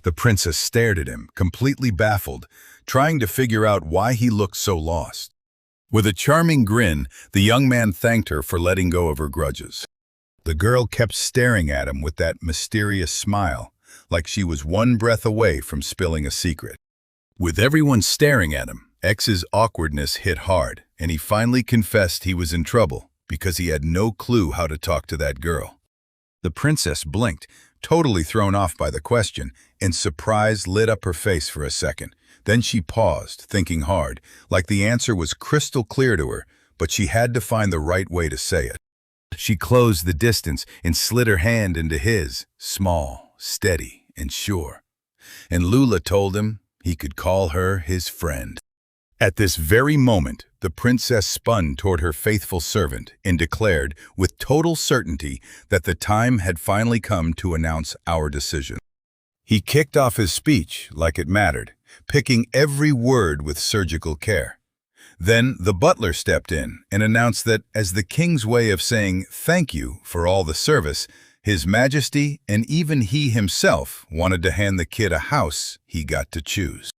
The princess stared at him, completely baffled, trying to figure out why he looked so lost. With a charming grin, the young man thanked her for letting go of her grudges. The girl kept staring at him with that mysterious smile, like she was one breath away from spilling a secret. With everyone staring at him, X's awkwardness hit hard, and he finally confessed he was in trouble because he had no clue how to talk to that girl. The princess blinked, totally thrown off by the question, and surprise lit up her face for a second. Then she paused, thinking hard, like the answer was crystal clear to her, but she had to find the right way to say it. She closed the distance and slid her hand into his, small, steady, and sure. And Lula told him he could call her his friend. At this very moment, the princess spun toward her faithful servant and declared with total certainty that the time had finally come to announce our decision. He kicked off his speech like it mattered, picking every word with surgical care. Then the butler stepped in and announced that as the king's way of saying thank you for all the service, His Majesty and even he himself wanted to hand the kid a house he got to choose.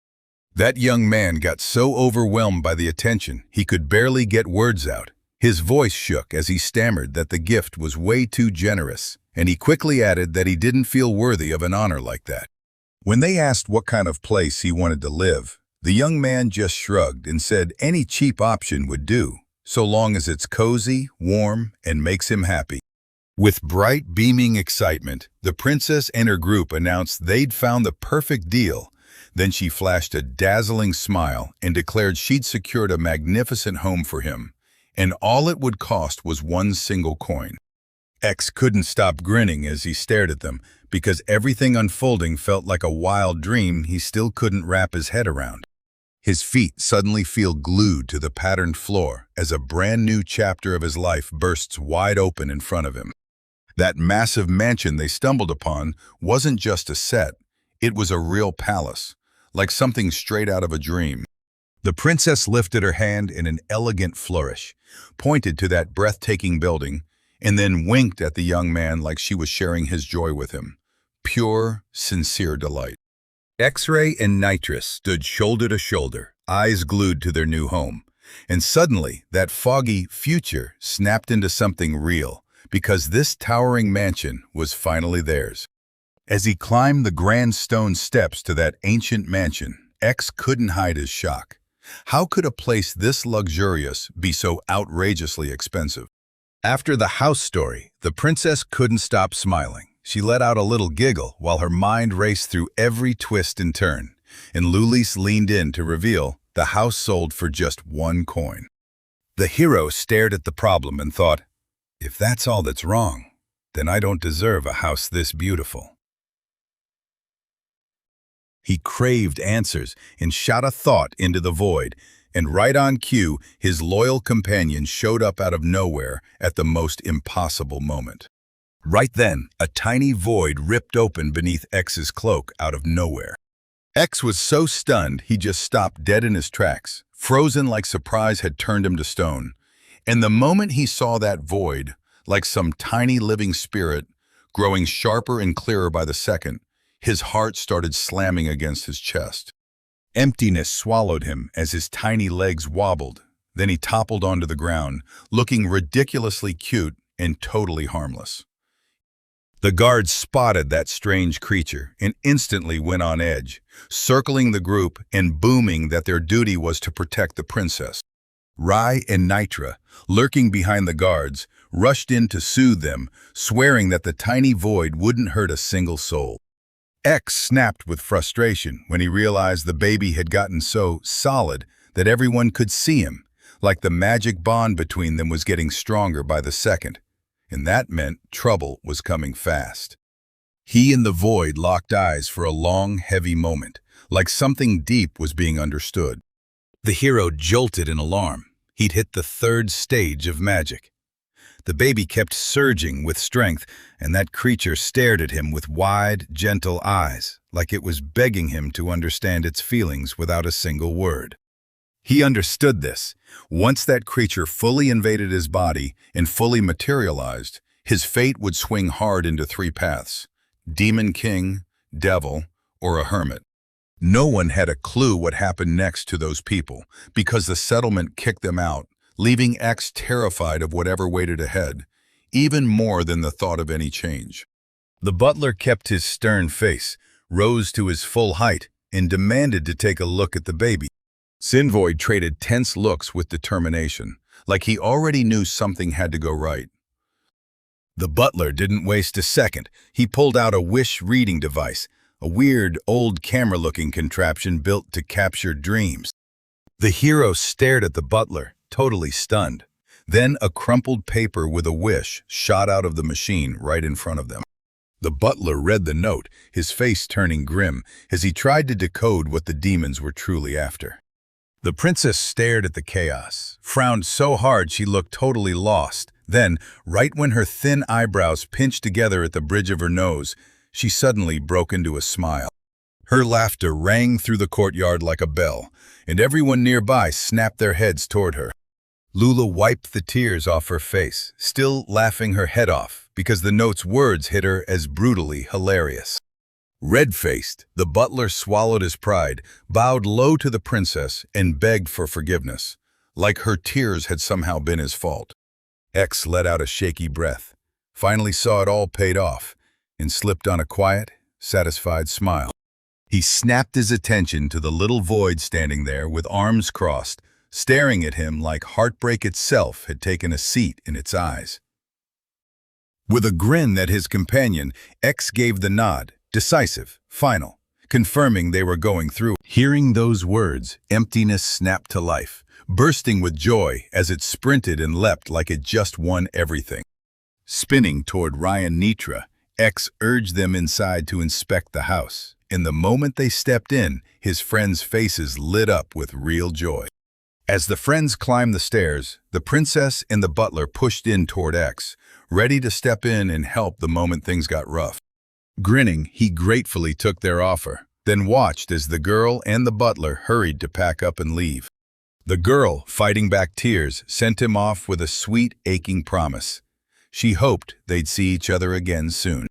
That young man got so overwhelmed by the attention he could barely get words out. His voice shook as he stammered that the gift was way too generous, and he quickly added that he didn't feel worthy of an honor like that. When they asked what kind of place he wanted to live, the young man just shrugged and said any cheap option would do, so long as it's cozy, warm, and makes him happy. With bright, beaming excitement, the princess and her group announced they'd found the perfect deal. Then she flashed a dazzling smile and declared she'd secured a magnificent home for him, and all it would cost was one single coin. X couldn't stop grinning as he stared at them, because everything unfolding felt like a wild dream he still couldn't wrap his head around. His feet suddenly feel glued to the patterned floor as a brand new chapter of his life bursts wide open in front of him. That massive mansion they stumbled upon wasn't just a set, it was a real palace, like something straight out of a dream. The princess lifted her hand in an elegant flourish, pointed to that breathtaking building, and then winked at the young man like she was sharing his joy with him. Pure, sincere delight. X-Ray and Nitrous stood shoulder to shoulder, eyes glued to their new home. And suddenly, that foggy future snapped into something real, because this towering mansion was finally theirs. As he climbed the grand stone steps to that ancient mansion, X couldn't hide his shock. How could a place this luxurious be so outrageously expensive? After the house story, the princess couldn't stop smiling. She let out a little giggle while her mind raced through every twist and turn, and Lulis leaned in to reveal the house sold for just one coin. The hero stared at the problem and thought, if that's all that's wrong, then I don't deserve a house this beautiful. He craved answers and shot a thought into the void, and right on cue, his loyal companion showed up out of nowhere at the most impossible moment. Right then, a tiny void ripped open beneath X's cloak out of nowhere. X was so stunned he just stopped dead in his tracks, frozen like surprise had turned him to stone. And the moment he saw that void, like some tiny living spirit, growing sharper and clearer by the second, his heart started slamming against his chest. Emptiness swallowed him as his tiny legs wobbled. Then he toppled onto the ground, looking ridiculously cute and totally harmless. The guards spotted that strange creature and instantly went on edge, circling the group and booming that their duty was to protect the princess. Rai and Nitra, lurking behind the guards, rushed in to soothe them, swearing that the tiny void wouldn't hurt a single soul. X snapped with frustration when he realized the baby had gotten so solid that everyone could see him, like the magic bond between them was getting stronger by the second, and that meant trouble was coming fast. He and the void locked eyes for a long, heavy moment, like something deep was being understood. The hero jolted in alarm. He'd hit the third stage of magic. The baby kept surging with strength, and that creature stared at him with wide, gentle eyes, like it was begging him to understand its feelings without a single word. He understood this. Once that creature fully invaded his body and fully materialized, his fate would swing hard into three paths: demon king, devil, or a hermit. No one had a clue what happened next to those people, because the settlement kicked them out, leaving X terrified of whatever waited ahead, even more than the thought of any change. The butler kept his stern face, rose to his full height, and demanded to take a look at the baby. Sinvoid traded tense looks with determination, like he already knew something had to go right. The butler didn't waste a second. He pulled out a wish reading device, a weird, old camera-looking contraption built to capture dreams. The hero stared at the butler, totally stunned. Then a crumpled paper with a wish shot out of the machine right in front of them. The butler read the note, his face turning grim, as he tried to decode what the demons were truly after. The princess stared at the chaos, frowned so hard she looked totally lost. Then, right when her thin eyebrows pinched together at the bridge of her nose, she suddenly broke into a smile. Her laughter rang through the courtyard like a bell, and everyone nearby snapped their heads toward her. Lula wiped the tears off her face, still laughing her head off because the note's words hit her as brutally hilarious. Red-faced, the butler swallowed his pride, bowed low to the princess, and begged for forgiveness, like her tears had somehow been his fault. X let out a shaky breath, finally saw it all paid off, and slipped on a quiet, satisfied smile. He snapped his attention to the little void standing there with arms crossed, staring at him like heartbreak itself had taken a seat in its eyes. With a grin at his companion, X gave the nod, decisive, final, confirming they were going through. Hearing those words, emptiness snapped to life, bursting with joy as it sprinted and leapt like it just won everything. Spinning toward Ryan Nitra, X urged them inside to inspect the house. In the moment they stepped in, his friends' faces lit up with real joy. As the friends climbed the stairs, the princess and the butler pushed in toward X, ready to step in and help the moment things got rough. Grinning, he gratefully took their offer, then watched as the girl and the butler hurried to pack up and leave. The girl, fighting back tears, sent him off with a sweet, aching promise. She hoped they'd see each other again soon.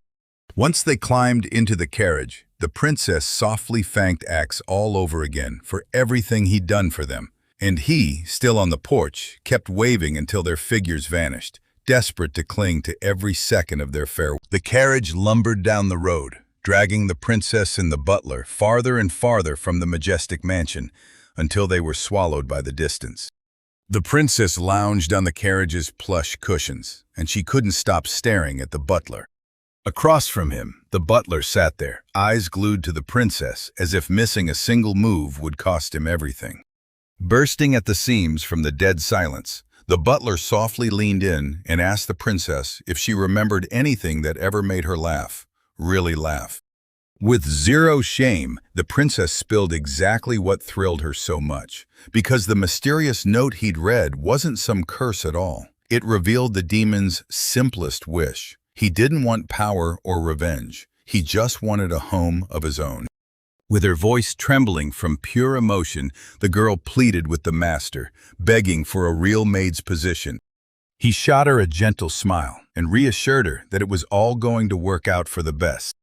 Once they climbed into the carriage, the princess softly thanked X all over again for everything he'd done for them, and he, still on the porch, kept waving until their figures vanished, desperate to cling to every second of their farewell. The carriage lumbered down the road, dragging the princess and the butler farther and farther from the majestic mansion, until they were swallowed by the distance. The princess lounged on the carriage's plush cushions, and she couldn't stop staring at the butler. Across from him, the butler sat there, eyes glued to the princess, as if missing a single move would cost him everything. Bursting at the seams from the dead silence, the butler softly leaned in and asked the princess if she remembered anything that ever made her laugh, really laugh. With zero shame, the princess spilled exactly what thrilled her so much, because the mysterious note he'd read wasn't some curse at all. It revealed the demon's simplest wish. He didn't want power or revenge. He just wanted a home of his own. With her voice trembling from pure emotion, the girl pleaded with the master, begging for a real maid's position. He shot her a gentle smile and reassured her that it was all going to work out for the best.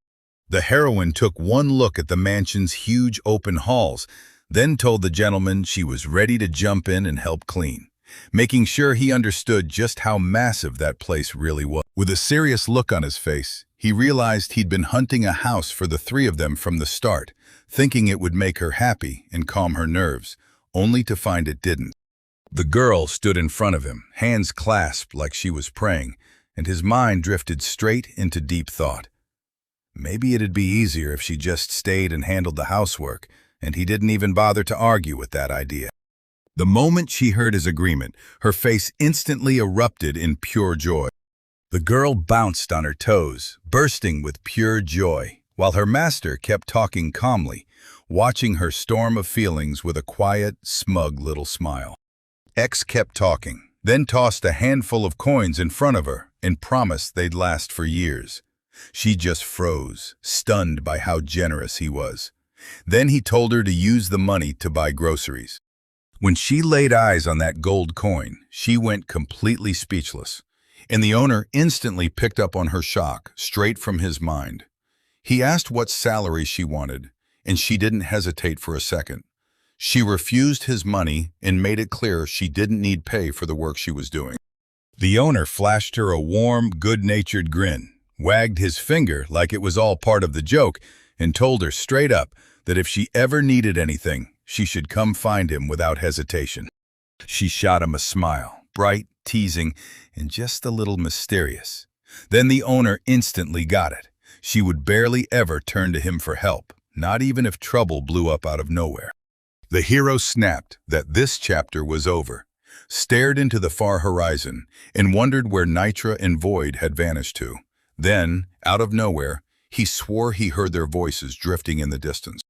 The heroine took one look at the mansion's huge open halls, then told the gentleman she was ready to jump in and help clean, making sure he understood just how massive that place really was. With a serious look on his face, he realized he'd been hunting a house for the three of them from the start, thinking it would make her happy and calm her nerves, only to find it didn't. The girl stood in front of him, hands clasped like she was praying, and his mind drifted straight into deep thought. Maybe it'd be easier if she just stayed and handled the housework, and he didn't even bother to argue with that idea. The moment she heard his agreement, her face instantly erupted in pure joy. The girl bounced on her toes, bursting with pure joy, while her master kept talking calmly, watching her storm of feelings with a quiet, smug little smile. X kept talking, then tossed a handful of coins in front of her and promised they'd last for years. She just froze, stunned by how generous he was. Then he told her to use the money to buy groceries. When she laid eyes on that gold coin, she went completely speechless, and the owner instantly picked up on her shock straight from his mind. He asked what salary she wanted, and she didn't hesitate for a second. She refused his money and made it clear she didn't need pay for the work she was doing. The owner flashed her a warm, good-natured grin, wagged his finger like it was all part of the joke, and told her straight up that if she ever needed anything, she should come find him without hesitation. She shot him a smile, bright, teasing, and just a little mysterious. Then the owner instantly got it. She would barely ever turn to him for help, not even if trouble blew up out of nowhere. The hero snapped that this chapter was over, stared into the far horizon, and wondered where Nitra and Void had vanished to. Then, out of nowhere, he swore he heard their voices drifting in the distance.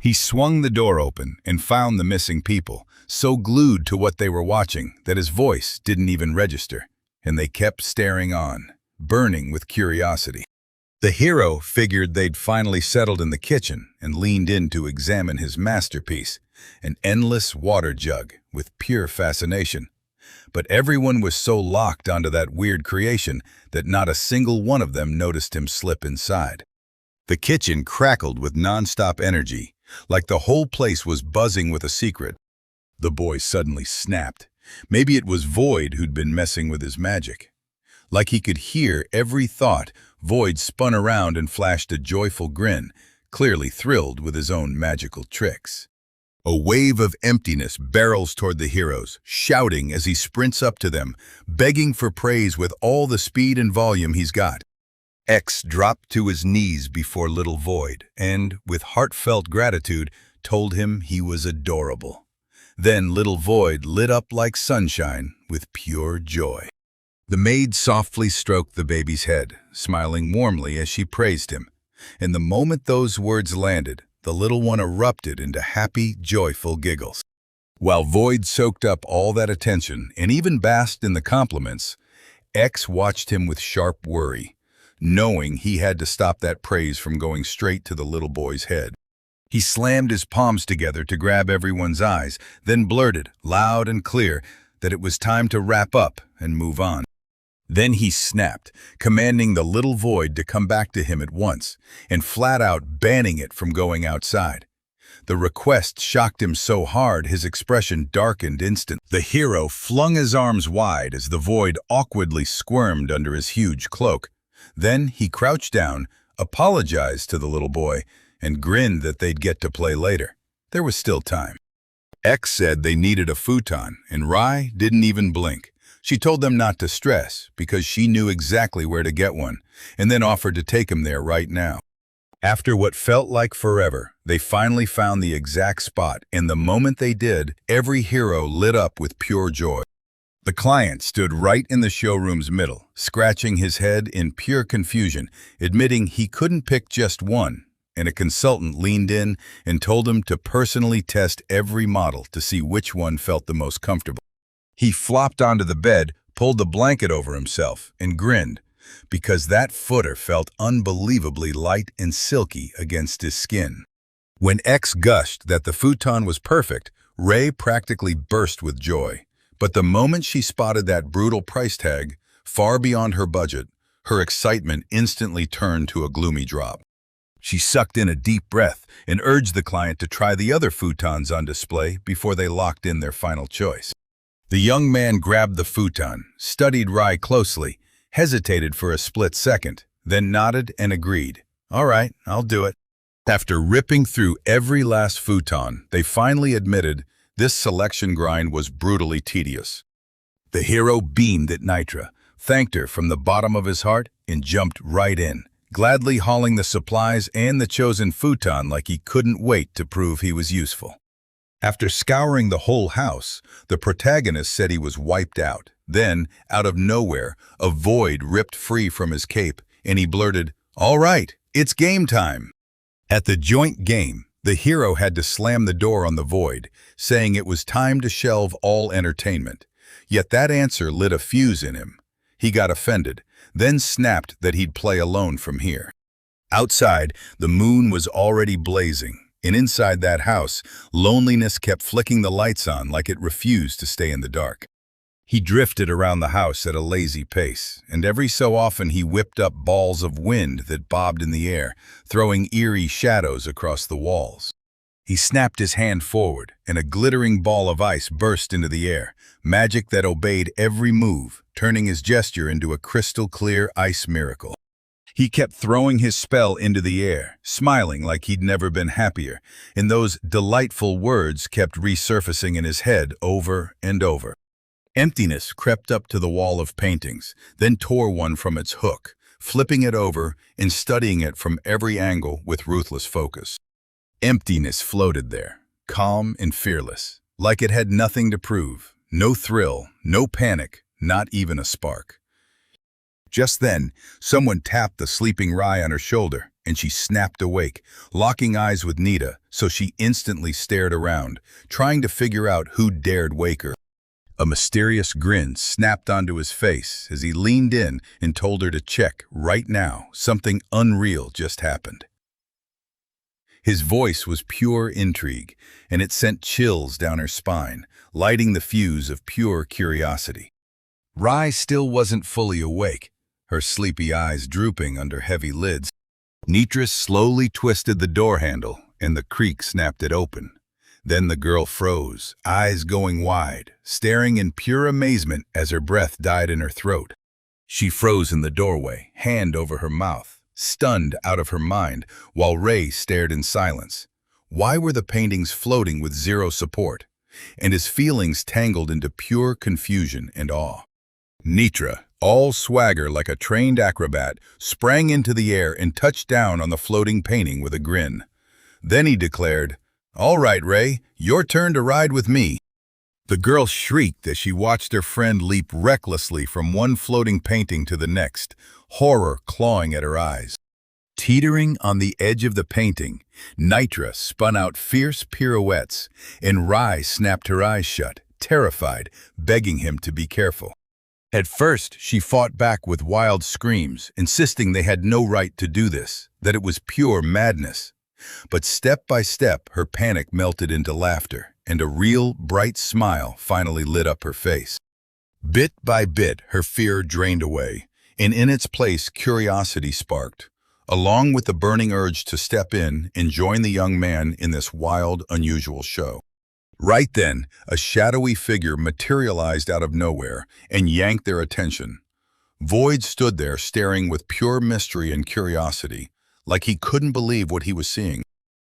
He swung the door open and found the missing people, so glued to what they were watching that his voice didn't even register, and they kept staring on, burning with curiosity. The hero figured they'd finally settled in the kitchen and leaned in to examine his masterpiece, an endless water jug with pure fascination. But everyone was so locked onto that weird creation that not a single one of them noticed him slip inside. The kitchen crackled with non-stop energy, like the whole place was buzzing with a secret. The boy suddenly snapped. Maybe it was Void who'd been messing with his magic. Like he could hear every thought, Void spun around and flashed a joyful grin, clearly thrilled with his own magical tricks. A wave of emptiness barrels toward the heroes, shouting as he sprints up to them, begging for praise with all the speed and volume he's got. X dropped to his knees before little Void and, with heartfelt gratitude, told him he was adorable. Then little Void lit up like sunshine with pure joy. The maid softly stroked the baby's head, smiling warmly as she praised him. And the moment those words landed, the little one erupted into happy, joyful giggles. While Void soaked up all that attention and even basked in the compliments, X watched him with sharp worry, knowing he had to stop that praise from going straight to the little boy's head. He slammed his palms together to grab everyone's eyes, then blurted, loud and clear, that it was time to wrap up and move on. Then he snapped, commanding the little Void to come back to him at once, and flat out banning it from going outside. The request shocked him so hard his expression darkened instantly. The hero flung his arms wide as the Void awkwardly squirmed under his huge cloak. Then he crouched down, apologized to the little boy, and grinned that they'd get to play later. There was still time. X said they needed a futon, and Rai didn't even blink. She told them not to stress, because she knew exactly where to get one, and then offered to take him there right now. After what felt like forever, they finally found the exact spot, and the moment they did, every hero lit up with pure joy. The client stood right in the showroom's middle, scratching his head in pure confusion, admitting he couldn't pick just one, and a consultant leaned in and told him to personally test every model to see which one felt the most comfortable. He flopped onto the bed, pulled the blanket over himself, and grinned, because that footer felt unbelievably light and silky against his skin. When X gushed that the futon was perfect, Ray practically burst with joy. But the moment she spotted that brutal price tag, far beyond her budget, her excitement instantly turned to a gloomy drop. She sucked in a deep breath and urged the client to try the other futons on display before they locked in their final choice. The young man grabbed the futon, studied Rai closely, hesitated for a split second, then nodded and agreed. "All right, I'll do it." After ripping through every last futon, they finally admitted This selection grind was brutally tedious. The hero beamed at Nitra, thanked her from the bottom of his heart, and jumped right in, gladly hauling the supplies and the chosen futon like he couldn't wait to prove he was useful. After scouring the whole house, the protagonist said he was wiped out. Then, out of nowhere, a void ripped free from his cape, and he blurted, "All right, it's game time." At the joint game, the hero had to slam the door on the void, saying it was time to shelve all entertainment. Yet that answer lit a fuse in him. He got offended, then snapped that he'd play alone from here. Outside, the moon was already blazing, and inside that house, loneliness kept flicking the lights on like it refused to stay in the dark. He drifted around the house at a lazy pace, and every so often he whipped up balls of wind that bobbed in the air, throwing eerie shadows across the walls. He snapped his hand forward, and a glittering ball of ice burst into the air, magic that obeyed every move, turning his gesture into a crystal-clear ice miracle. He kept throwing his spell into the air, smiling like he'd never been happier, and those delightful words kept resurfacing in his head over and over. Emptiness crept up to the wall of paintings, then tore one from its hook, flipping it over and studying it from every angle with ruthless focus. Emptiness floated there, calm and fearless, like it had nothing to prove, no thrill, no panic, not even a spark. Just then, someone tapped the sleeping Rai on her shoulder, and she snapped awake, locking eyes with Nita, so she instantly stared around, trying to figure out who dared wake her. A mysterious grin snapped onto his face as he leaned in and told her to check right now. Something unreal just happened. His voice was pure intrigue, and it sent chills down her spine, lighting the fuse of pure curiosity. Rai still wasn't fully awake, her sleepy eyes drooping under heavy lids. Nitris slowly twisted the door handle, and the creak snapped it open. Then the girl froze, eyes going wide, staring in pure amazement as her breath died in her throat. She froze in the doorway, hand over her mouth, stunned out of her mind, while Ray stared in silence. Why were the paintings floating with zero support? And his feelings tangled into pure confusion and awe. Nitra, all swagger like a trained acrobat, sprang into the air and touched down on the floating painting with a grin. Then he declared, "All right, Ray, your turn to ride with me." The girl shrieked as she watched her friend leap recklessly from one floating painting to the next, horror clawing at her eyes. Teetering on the edge of the painting, Nitra spun out fierce pirouettes, and Rai snapped her eyes shut, terrified, begging him to be careful. At first, she fought back with wild screams, insisting they had no right to do this, that it was pure madness. But step by step, her panic melted into laughter, and a real, bright smile finally lit up her face. Bit by bit, her fear drained away, and in its place, curiosity sparked, along with the burning urge to step in and join the young man in this wild, unusual show. Right then, a shadowy figure materialized out of nowhere and yanked their attention. Void stood there staring with pure mystery and curiosity, like he couldn't believe what he was seeing.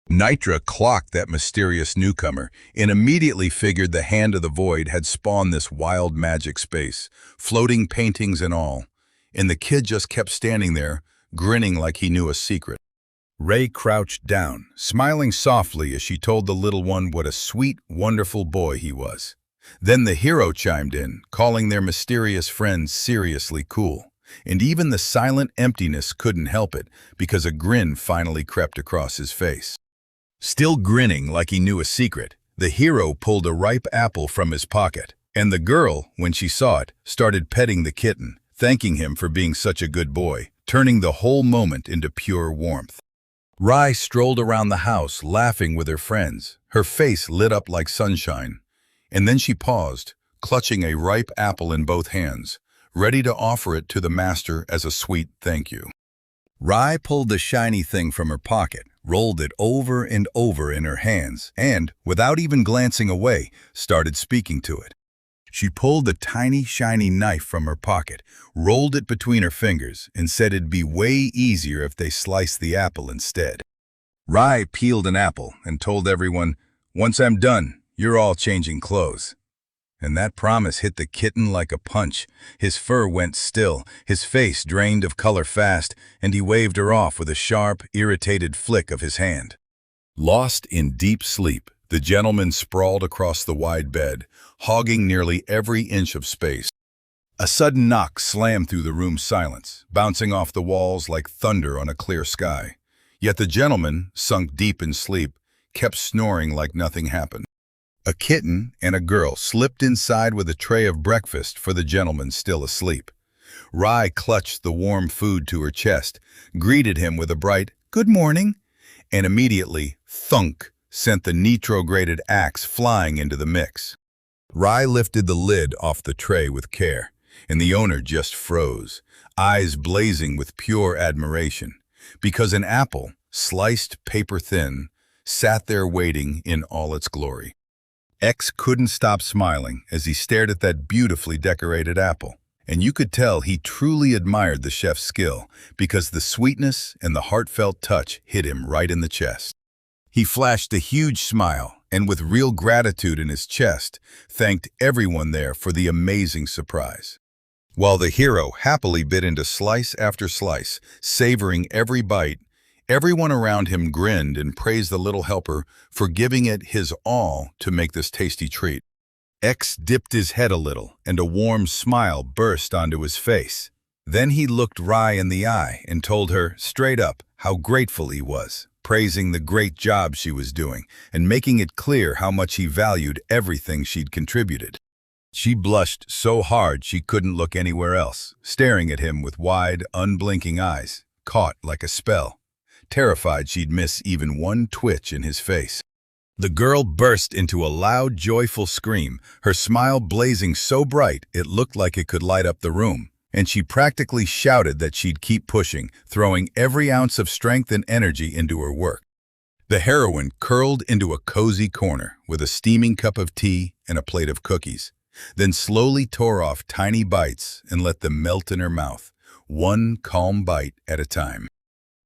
Nitra clocked that mysterious newcomer and immediately figured the hand of the void had spawned this wild magic space, floating paintings and all, and the kid just kept standing there, grinning like he knew a secret. Ray crouched down, smiling softly as she told the little one what a sweet, wonderful boy he was. Then the hero chimed in, calling their mysterious friend seriously cool. And even the silent emptiness couldn't help it, because a grin finally crept across his face. Still grinning like he knew a secret, the hero pulled a ripe apple from his pocket, and the girl, when she saw it, started petting the kitten, thanking him for being such a good boy, turning the whole moment into pure warmth. Rai strolled around the house, laughing with her friends, her face lit up like sunshine. And then she paused, clutching a ripe apple in both hands, ready to offer it to the master as a sweet thank you. Rai pulled the shiny thing from her pocket, rolled it over and over in her hands, and, without even glancing away, started speaking to it. She pulled the tiny, shiny knife from her pocket, rolled it between her fingers, and said it'd be way easier if they sliced the apple instead. Rai peeled an apple and told everyone, "Once I'm done, you're all changing clothes." And that promise hit the kitten like a punch. His fur went still, his face drained of color fast, and he waved her off with a sharp, irritated flick of his hand. Lost in deep sleep, the gentleman sprawled across the wide bed, hogging nearly every inch of space. A sudden knock slammed through the room's silence, bouncing off the walls like thunder on a clear sky. Yet the gentleman, sunk deep in sleep, kept snoring like nothing happened. A kitten and a girl slipped inside with a tray of breakfast for the gentleman still asleep. Rai clutched the warm food to her chest, greeted him with a bright, "Good morning," and immediately, thunk, sent the nitro-graded axe flying into the mix. Rai lifted the lid off the tray with care, and the owner just froze, eyes blazing with pure admiration, because an apple, sliced paper-thin, sat there waiting in all its glory. X couldn't stop smiling as he stared at that beautifully decorated apple, and you could tell he truly admired the chef's skill because the sweetness and the heartfelt touch hit him right in the chest. He flashed a huge smile and with real gratitude in his chest, thanked everyone there for the amazing surprise. While the hero happily bit into slice after slice, savoring every bite, everyone around him grinned and praised the little helper for giving it his all to make this tasty treat. X dipped his head a little, and a warm smile burst onto his face. Then he looked Rai in the eye and told her, straight up, how grateful he was, praising the great job she was doing and making it clear how much he valued everything she'd contributed. She blushed so hard she couldn't look anywhere else, staring at him with wide, unblinking eyes, caught like a spell, terrified she'd miss even one twitch in his face. The girl burst into a loud, joyful scream, her smile blazing so bright it looked like it could light up the room, and she practically shouted that she'd keep pushing, throwing every ounce of strength and energy into her work. The heroine curled into a cozy corner with a steaming cup of tea and a plate of cookies, then slowly tore off tiny bites and let them melt in her mouth, one calm bite at a time.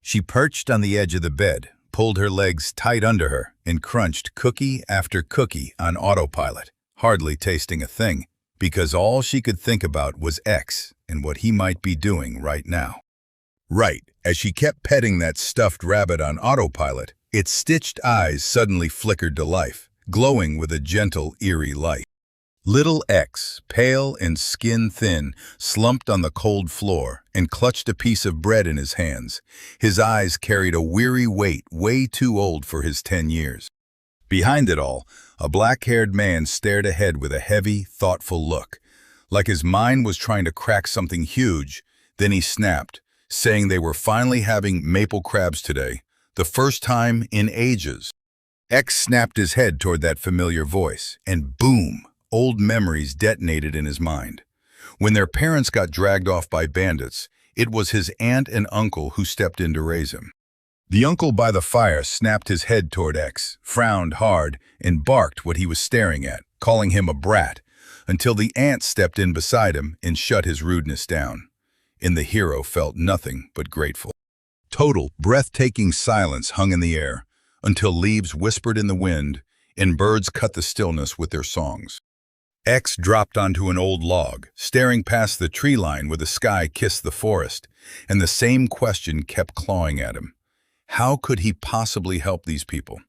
She perched on the edge of the bed, pulled her legs tight under her, and crunched cookie after cookie on autopilot, hardly tasting a thing, because all she could think about was X and what he might be doing right now. Right, as she kept petting that stuffed rabbit on autopilot, its stitched eyes suddenly flickered to life, glowing with a gentle, eerie light. Little X, pale and skin-thin, slumped on the cold floor and clutched a piece of bread in his hands. His eyes carried a weary weight way too old for his 10 years. Behind it all, a black-haired man stared ahead with a heavy, thoughtful look, like his mind was trying to crack something huge. Then he snapped, saying they were finally having maple crabs today, the first time in ages. X snapped his head toward that familiar voice, and boom! Old memories detonated in his mind. When their parents got dragged off by bandits, it was his aunt and uncle who stepped in to raise him. The uncle by the fire snapped his head toward X, frowned hard, and barked what he was staring at, calling him a brat, until the aunt stepped in beside him and shut his rudeness down. And the hero felt nothing but grateful. Total, breathtaking silence hung in the air, until leaves whispered in the wind and birds cut the stillness with their songs. X dropped onto an old log, staring past the tree line where the sky kissed the forest, and the same question kept clawing at him. How could he possibly help these people?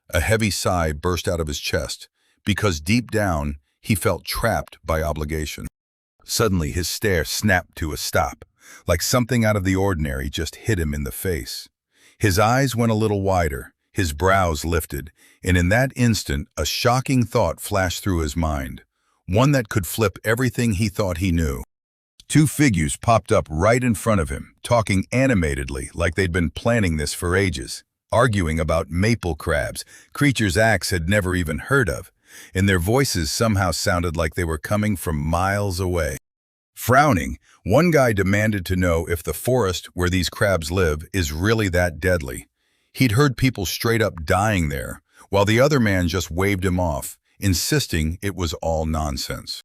A heavy sigh burst out of his chest, because deep down he felt trapped by obligation. Suddenly his stare snapped to a stop, like something out of the ordinary just hit him in the face. His eyes went a little wider, his brows lifted, and in that instant a shocking thought flashed through his mind, one that could flip everything he thought he knew. Two figures popped up right in front of him, talking animatedly like they'd been planning this for ages, arguing about maple crabs, creatures Axe had never even heard of, and their voices somehow sounded like they were coming from miles away. Frowning, one guy demanded to know if the forest where these crabs live is really that deadly. He'd heard people straight up dying there, while the other man just waved him off, insisting it was all nonsense.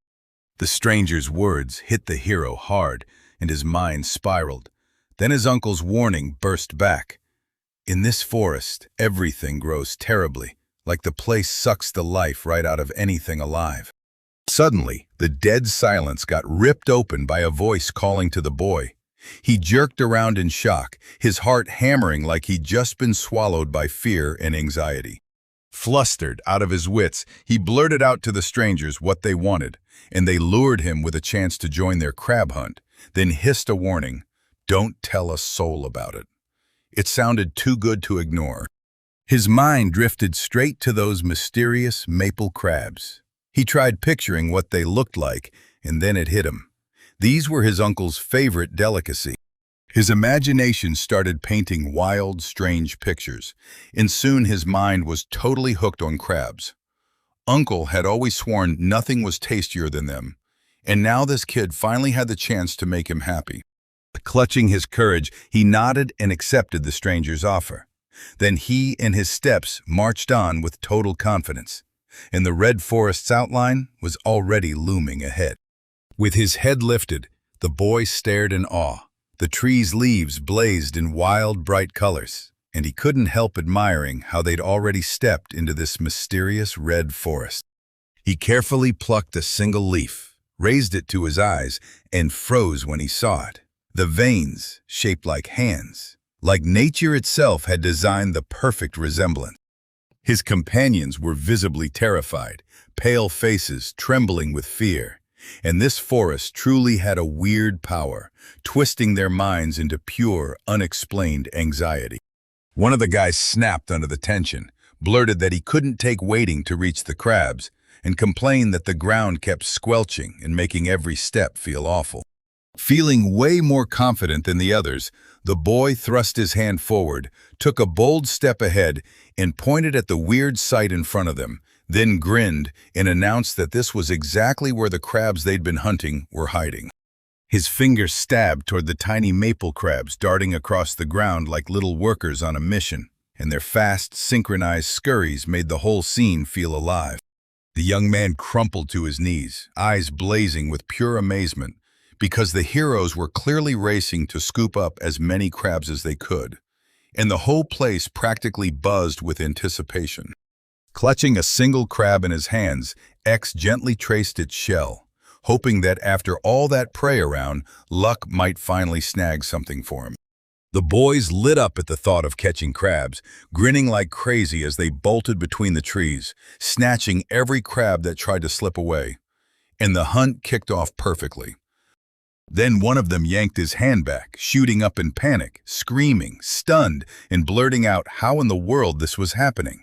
The stranger's words hit the hero hard, and his mind spiraled. Then his uncle's warning burst back. In this forest, everything grows terribly, like the place sucks the life right out of anything alive. Suddenly, the dead silence got ripped open by a voice calling to the boy. He jerked around in shock, his heart hammering like he'd just been swallowed by fear and anxiety. Flustered, out of his wits, he blurted out to the strangers what they wanted, and they lured him with a chance to join their crab hunt, then hissed a warning, "Don't tell a soul about it." It sounded too good to ignore. His mind drifted straight to those mysterious maple crabs. He tried picturing what they looked like, and then it hit him. These were his uncle's favorite delicacy. His imagination started painting wild, strange pictures, and soon his mind was totally hooked on crabs. Uncle had always sworn nothing was tastier than them, and now this kid finally had the chance to make him happy. Clutching his courage, he nodded and accepted the stranger's offer. Then he and his steps marched on with total confidence, and the red forest's outline was already looming ahead. With his head lifted, the boy stared in awe. The tree's leaves blazed in wild, bright colors, and he couldn't help admiring how they'd already stepped into this mysterious red forest. He carefully plucked a single leaf, raised it to his eyes, and froze when he saw it. The veins, shaped like hands, like nature itself had designed the perfect resemblance. His companions were visibly terrified, pale faces trembling with fear. And this forest truly had a weird power, twisting their minds into pure, unexplained anxiety. One of the guys snapped under the tension, blurted that he couldn't take waiting to reach the crabs, and complained that the ground kept squelching and making every step feel awful. Feeling way more confident than the others, the boy thrust his hand forward, took a bold step ahead, and pointed at the weird sight in front of them, then grinned and announced that this was exactly where the crabs they'd been hunting were hiding. His fingers stabbed toward the tiny maple crabs darting across the ground like little workers on a mission, and their fast, synchronized scurries made the whole scene feel alive. The young man crumpled to his knees, eyes blazing with pure amazement, because the heroes were clearly racing to scoop up as many crabs as they could, and the whole place practically buzzed with anticipation. Clutching a single crab in his hands, X gently traced its shell, hoping that after all that prey around, luck might finally snag something for him. The boys lit up at the thought of catching crabs, grinning like crazy as they bolted between the trees, snatching every crab that tried to slip away. And the hunt kicked off perfectly. Then one of them yanked his hand back, shooting up in panic, screaming, stunned, and blurting out how in the world this was happening.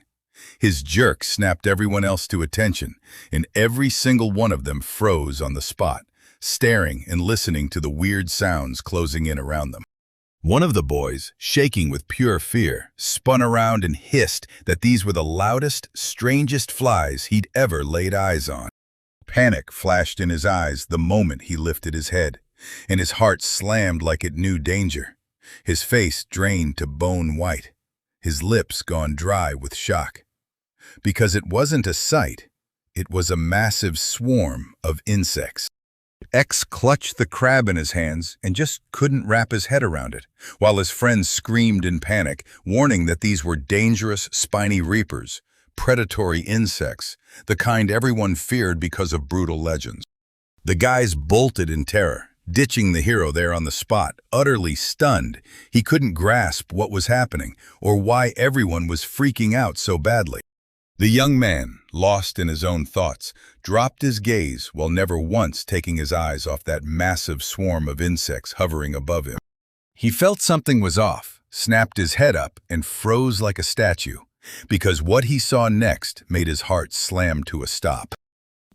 His jerk snapped everyone else to attention, and every single one of them froze on the spot, staring and listening to the weird sounds closing in around them. One of the boys, shaking with pure fear, spun around and hissed that these were the loudest, strangest flies he'd ever laid eyes on. Panic flashed in his eyes the moment he lifted his head, and his heart slammed like it knew danger. His face drained to bone white, his lips gone dry with shock. Because it wasn't a sight, it was a massive swarm of insects. X clutched the crab in his hands and just couldn't wrap his head around it, while his friends screamed in panic, warning that these were dangerous, spiny reapers, predatory insects, the kind everyone feared because of brutal legends. The guys bolted in terror, ditching the hero there on the spot, utterly stunned. He couldn't grasp what was happening or why everyone was freaking out so badly. The young man, lost in his own thoughts, dropped his gaze while never once taking his eyes off that massive swarm of insects hovering above him. He felt something was off, snapped his head up, and froze like a statue, because what he saw next made his heart slam to a stop.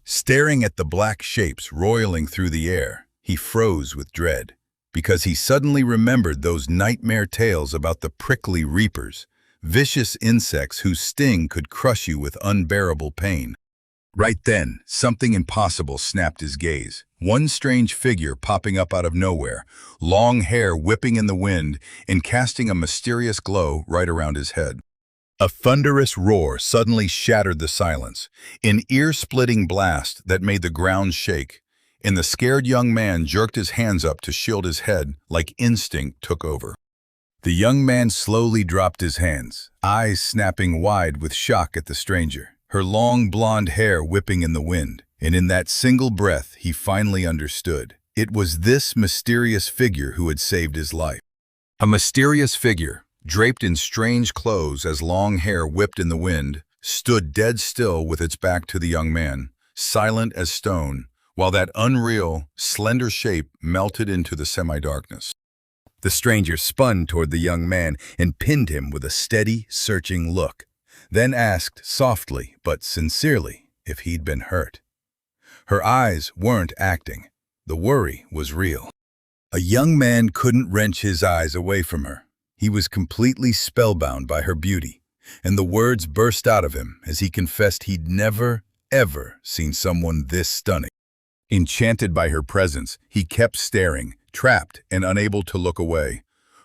Staring at the black shapes roiling through the air, he froze with dread, because he suddenly remembered those nightmare tales about the prickly reapers, vicious insects whose sting could crush you with unbearable pain. Right then, something impossible snapped his gaze. One strange figure popping up out of nowhere, long hair whipping in the wind and casting a mysterious glow right around his head. A thunderous roar suddenly shattered the silence, an ear-splitting blast that made the ground shake, and the scared young man jerked his hands up to shield his head like instinct took over. The young man slowly dropped his hands, eyes snapping wide with shock at the stranger, her long blonde hair whipping in the wind. And in that single breath, he finally understood. It was this mysterious figure who had saved his life. A mysterious figure, draped in strange clothes as long hair whipped in the wind, stood dead still with its back to the young man, silent as stone, while that unreal, slender shape melted into the semi-darkness. The stranger spun toward the young man and pinned him with a steady, searching look, then asked softly but sincerely if he'd been hurt. Her eyes weren't acting. The worry was real. A young man couldn't wrench his eyes away from her. He was completely spellbound by her beauty, and the words burst out of him as he confessed he'd never, ever seen someone this stunning. Enchanted by her presence, he kept staring, trapped and unable to look away.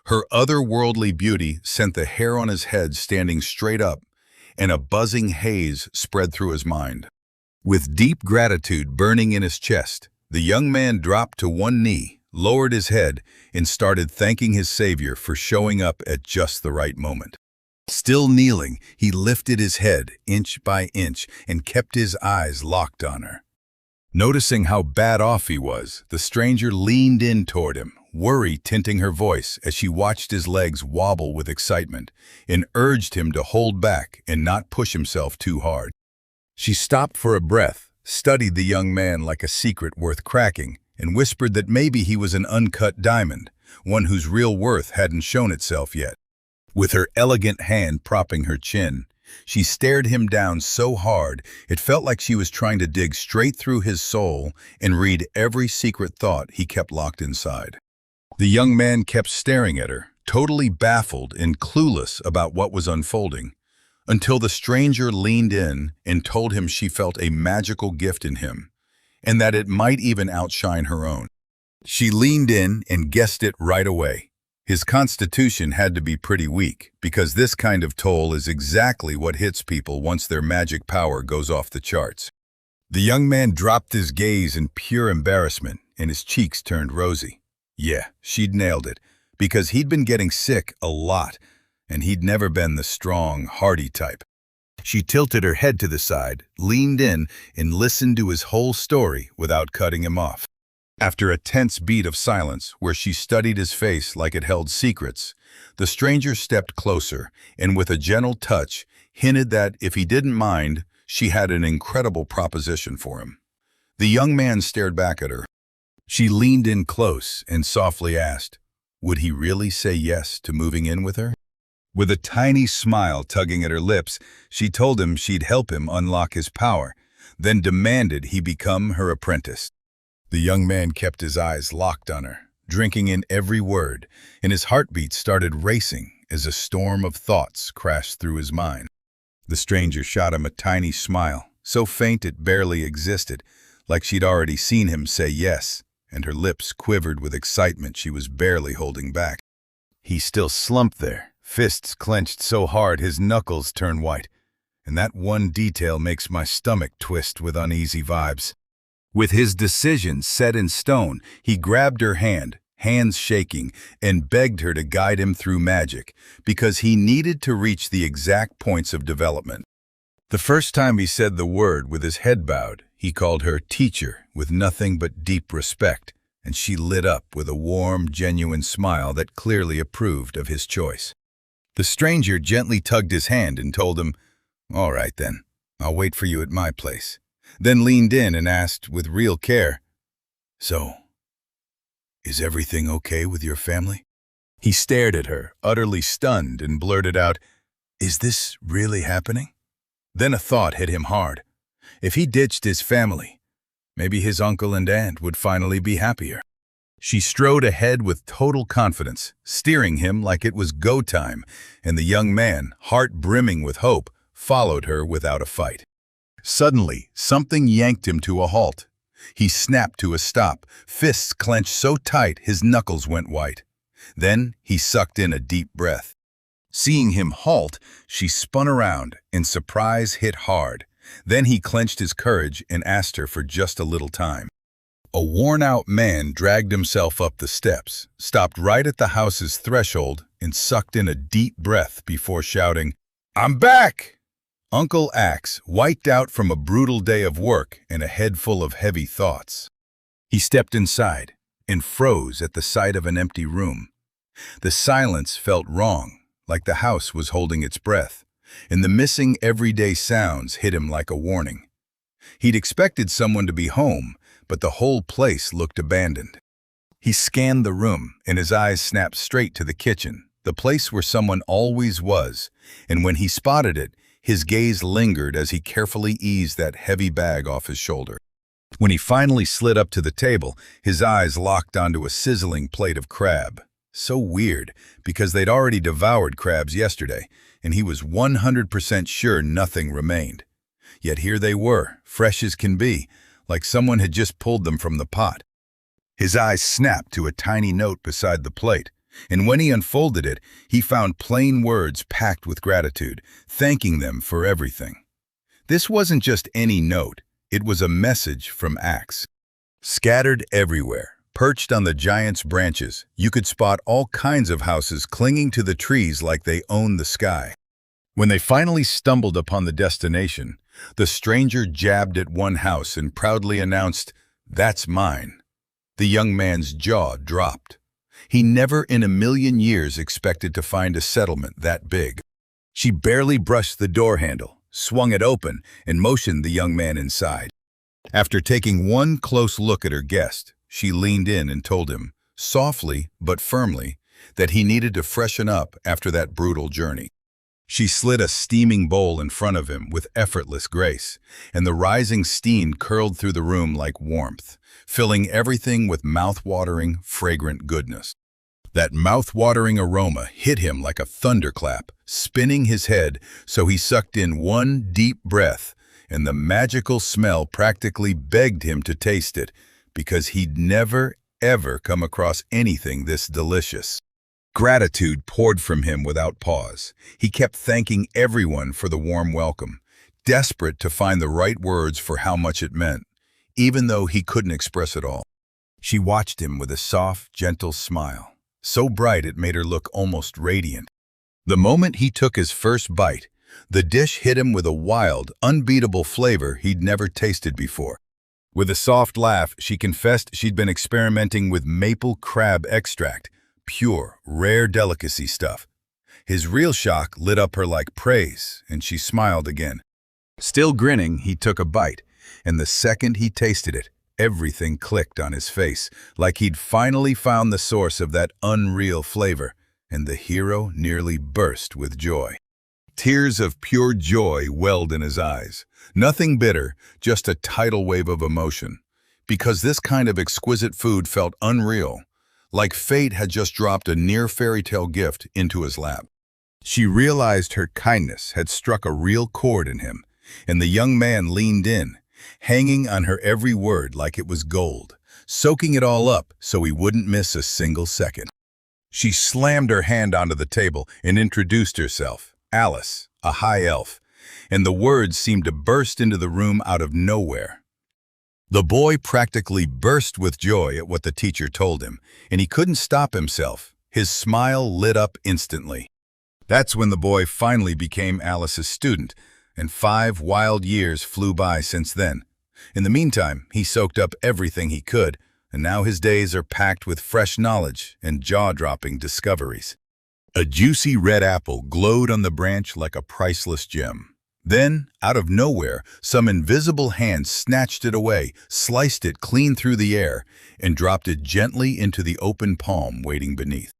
Her otherworldly beauty sent the hair on his head standing straight up, and a buzzing haze spread through his mind. With deep gratitude burning in his chest, the young man dropped to one knee, lowered his head, and started thanking his savior for showing up at just the right moment. Still kneeling, he lifted his head inch by inch and kept his eyes locked on her. Noticing how bad off he was, the stranger leaned in toward him, worry tinting her voice as she watched his legs wobble with excitement, and urged him to hold back and not push himself too hard. She stopped for a breath, studied the young man like a secret worth cracking, and whispered that maybe he was an uncut diamond, one whose real worth hadn't shown itself yet. With her elegant hand propping her chin, she stared him down so hard it felt like she was trying to dig straight through his soul and read every secret thought he kept locked inside. The young man kept staring at her, totally baffled and clueless about what was unfolding, until the stranger leaned in and told him she felt a magical gift in him, and that it might even outshine her own. She leaned in and guessed it right away. His constitution had to be pretty weak, because this kind of toll is exactly what hits people once their magic power goes off the charts. The young man dropped his gaze in pure embarrassment, and his cheeks turned rosy. Yeah, she'd nailed it, because he'd been getting sick a lot, and he'd never been the strong, hardy type. She tilted her head to the side, leaned in, and listened to his whole story without cutting him off. After a tense beat of silence, where she studied his face like it held secrets, the stranger stepped closer and with a gentle touch hinted that if he didn't mind, she had an incredible proposition for him. The young man stared back at her. She leaned in close and softly asked, would he really say yes to moving in with her? With a tiny smile tugging at her lips, she told him she'd help him unlock his power, then demanded he become her apprentice. The young man kept his eyes locked on her, drinking in every word, and his heartbeat started racing as a storm of thoughts crashed through his mind. The stranger shot him a tiny smile, so faint it barely existed, like she'd already seen him say yes, and her lips quivered with excitement she was barely holding back. He still slumped there, fists clenched so hard his knuckles turned white, and that one detail makes my stomach twist with uneasy vibes. With his decision set in stone, he grabbed her hand, hands shaking, and begged her to guide him through magic, because he needed to reach the exact points of development. The first time he said the word with his head bowed, he called her teacher with nothing but deep respect, and she lit up with a warm, genuine smile that clearly approved of his choice. The stranger gently tugged his hand and told him, "All right then, I'll wait for you at my place," then leaned in and asked with real care, "So, is everything okay with your family?" He stared at her, utterly stunned, and blurted out, "Is this really happening?" Then a thought hit him hard. If he ditched his family, maybe his uncle and aunt would finally be happier. She strode ahead with total confidence, steering him like it was go time, and the young man, heart brimming with hope, followed her without a fight. Suddenly, something yanked him to a halt. He snapped to a stop, fists clenched so tight his knuckles went white. Then he sucked in a deep breath. Seeing him halt, she spun around, and surprise hit hard. Then he clenched his courage and asked her for just a little time. A worn-out man dragged himself up the steps, stopped right at the house's threshold, and sucked in a deep breath before shouting, "I'm back!" Uncle Axe wiped out from a brutal day of work and a head full of heavy thoughts. He stepped inside and froze at the sight of an empty room. The silence felt wrong, like the house was holding its breath, and the missing everyday sounds hit him like a warning. He'd expected someone to be home, but the whole place looked abandoned. He scanned the room, and his eyes snapped straight to the kitchen, the place where someone always was, and when he spotted it, his gaze lingered as he carefully eased that heavy bag off his shoulder. When he finally slid up to the table, his eyes locked onto a sizzling plate of crab. So weird, because they'd already devoured crabs yesterday, and he was 100% sure nothing remained. Yet here they were, fresh as can be, like someone had just pulled them from the pot. His eyes snapped to a tiny note beside the plate, and when he unfolded it, he found plain words packed with gratitude, thanking them for everything. This wasn't just any note, it was a message from Axe. Scattered everywhere, perched on the giant's branches, you could spot all kinds of houses clinging to the trees like they owned the sky. When they finally stumbled upon the destination, the stranger jabbed at one house and proudly announced, "That's mine." The young man's jaw dropped. He never in a million years expected to find a settlement that big. She barely brushed the door handle, swung it open, and motioned the young man inside. After taking one close look at her guest, she leaned in and told him, softly but firmly, that he needed to freshen up after that brutal journey. She slid a steaming bowl in front of him with effortless grace, and the rising steam curled through the room like warmth, filling everything with mouth-watering, fragrant goodness. That mouth-watering aroma hit him like a thunderclap, spinning his head so he sucked in one deep breath, and the magical smell practically begged him to taste it, because he'd never, ever come across anything this delicious. Gratitude poured from him without pause. He kept thanking everyone for the warm welcome, desperate to find the right words for how much it meant, even though he couldn't express it all. She watched him with a soft, gentle smile, so bright it made her look almost radiant. The moment he took his first bite, the dish hit him with a wild, unbeatable flavor he'd never tasted before. With a soft laugh, she confessed she'd been experimenting with maple crab extract, pure, rare delicacy stuff. His real shock lit up her like praise, and she smiled again. Still grinning, he took a bite, and the second he tasted it, everything clicked on his face, like he'd finally found the source of that unreal flavor, and the hero nearly burst with joy. Tears of pure joy welled in his eyes. Nothing bitter, just a tidal wave of emotion. Because this kind of exquisite food felt unreal, like fate had just dropped a near fairy tale gift into his lap. She realized her kindness had struck a real chord in him, and the young man leaned in, hanging on her every word like it was gold, soaking it all up so he wouldn't miss a single second. She slammed her hand onto the table and introduced herself, Alice, a high elf, and the words seemed to burst into the room out of nowhere. The boy practically burst with joy at what the teacher told him, and he couldn't stop himself. His smile lit up instantly. That's when the boy finally became Alice's student, and 5 wild years flew by since then. In the meantime, he soaked up everything he could, and now his days are packed with fresh knowledge and jaw-dropping discoveries. A juicy red apple glowed on the branch like a priceless gem. Then, out of nowhere, some invisible hand snatched it away, sliced it clean through the air, and dropped it gently into the open palm waiting beneath.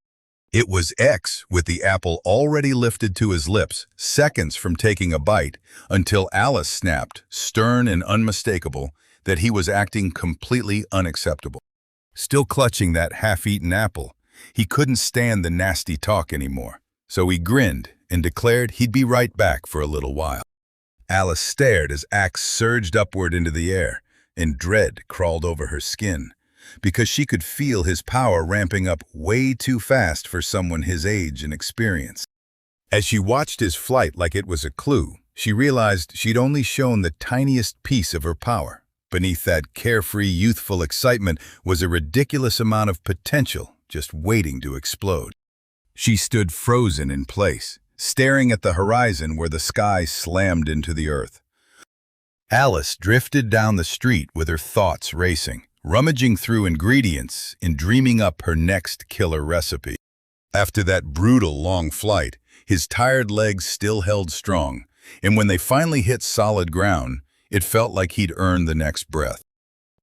It was X, with the apple already lifted to his lips, seconds from taking a bite, until Alice snapped, stern and unmistakable, that he was acting completely unacceptable. Still clutching that half-eaten apple, he couldn't stand the nasty talk anymore, so he grinned and declared he'd be right back for a little while. Alice stared as Axe surged upward into the air, and dread crawled over her skin, because she could feel his power ramping up way too fast for someone his age and experience. As she watched his flight like it was a clue, she realized she'd only shown the tiniest piece of her power. Beneath that carefree, youthful excitement was a ridiculous amount of potential just waiting to explode. She stood frozen in place, staring at the horizon where the sky slammed into the earth. Alice drifted down the street with her thoughts racing, rummaging through ingredients and dreaming up her next killer recipe. After that brutal long flight, his tired legs still held strong, and when they finally hit solid ground, it felt like he'd earned the next breath.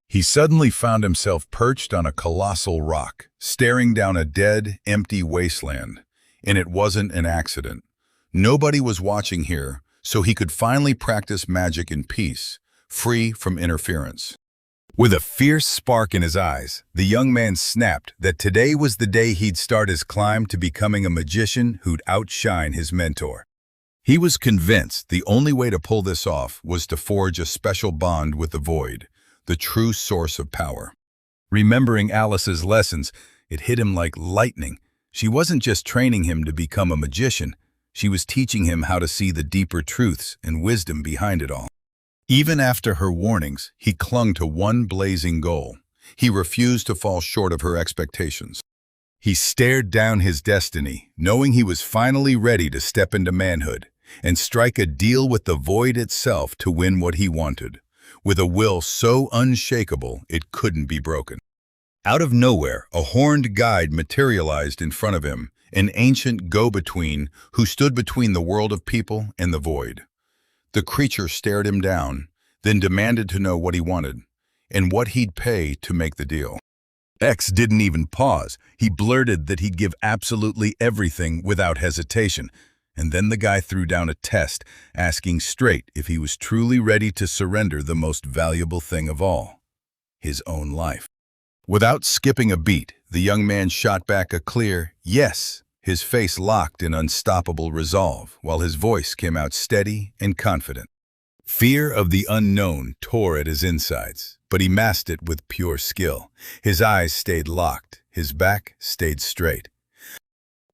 He suddenly found himself perched on a colossal rock, staring down a dead, empty wasteland. And it wasn't an accident. Nobody was watching here, so he could finally practice magic in peace, free from interference. With a fierce spark in his eyes, the young man snapped that today was the day he'd start his climb to becoming a magician who'd outshine his mentor. He was convinced the only way to pull this off was to forge a special bond with the void, the true source of power. Remembering Alice's lessons, it hit him like lightning. She wasn't just training him to become a magician, she was teaching him how to see the deeper truths and wisdom behind it all. Even after her warnings, he clung to one blazing goal. He refused to fall short of her expectations. He stared down his destiny, knowing he was finally ready to step into manhood and strike a deal with the void itself to win what he wanted, with a will so unshakable it couldn't be broken. Out of nowhere, a horned guide materialized in front of him, an ancient go-between who stood between the world of people and the void. The creature stared him down, then demanded to know what he wanted, and what he'd pay to make the deal. X didn't even pause. He blurted that he'd give absolutely everything without hesitation, and then the guy threw down a test, asking straight if he was truly ready to surrender the most valuable thing of all, his own life. Without skipping a beat, the young man shot back a clear yes, his face locked in unstoppable resolve, while his voice came out steady and confident. Fear of the unknown tore at his insides, but he masked it with pure skill. His eyes stayed locked, his back stayed straight.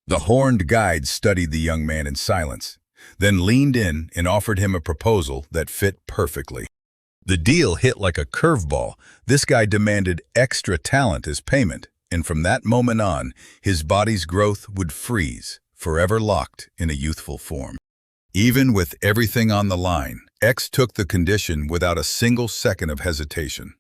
The horned guide studied the young man in silence, then leaned in and offered him a proposal that fit perfectly. The deal hit like a curveball. This guy demanded extra talent as payment, and from that moment on, his body's growth would freeze, forever locked in a youthful form. Even with everything on the line, X took the condition without a single second of hesitation.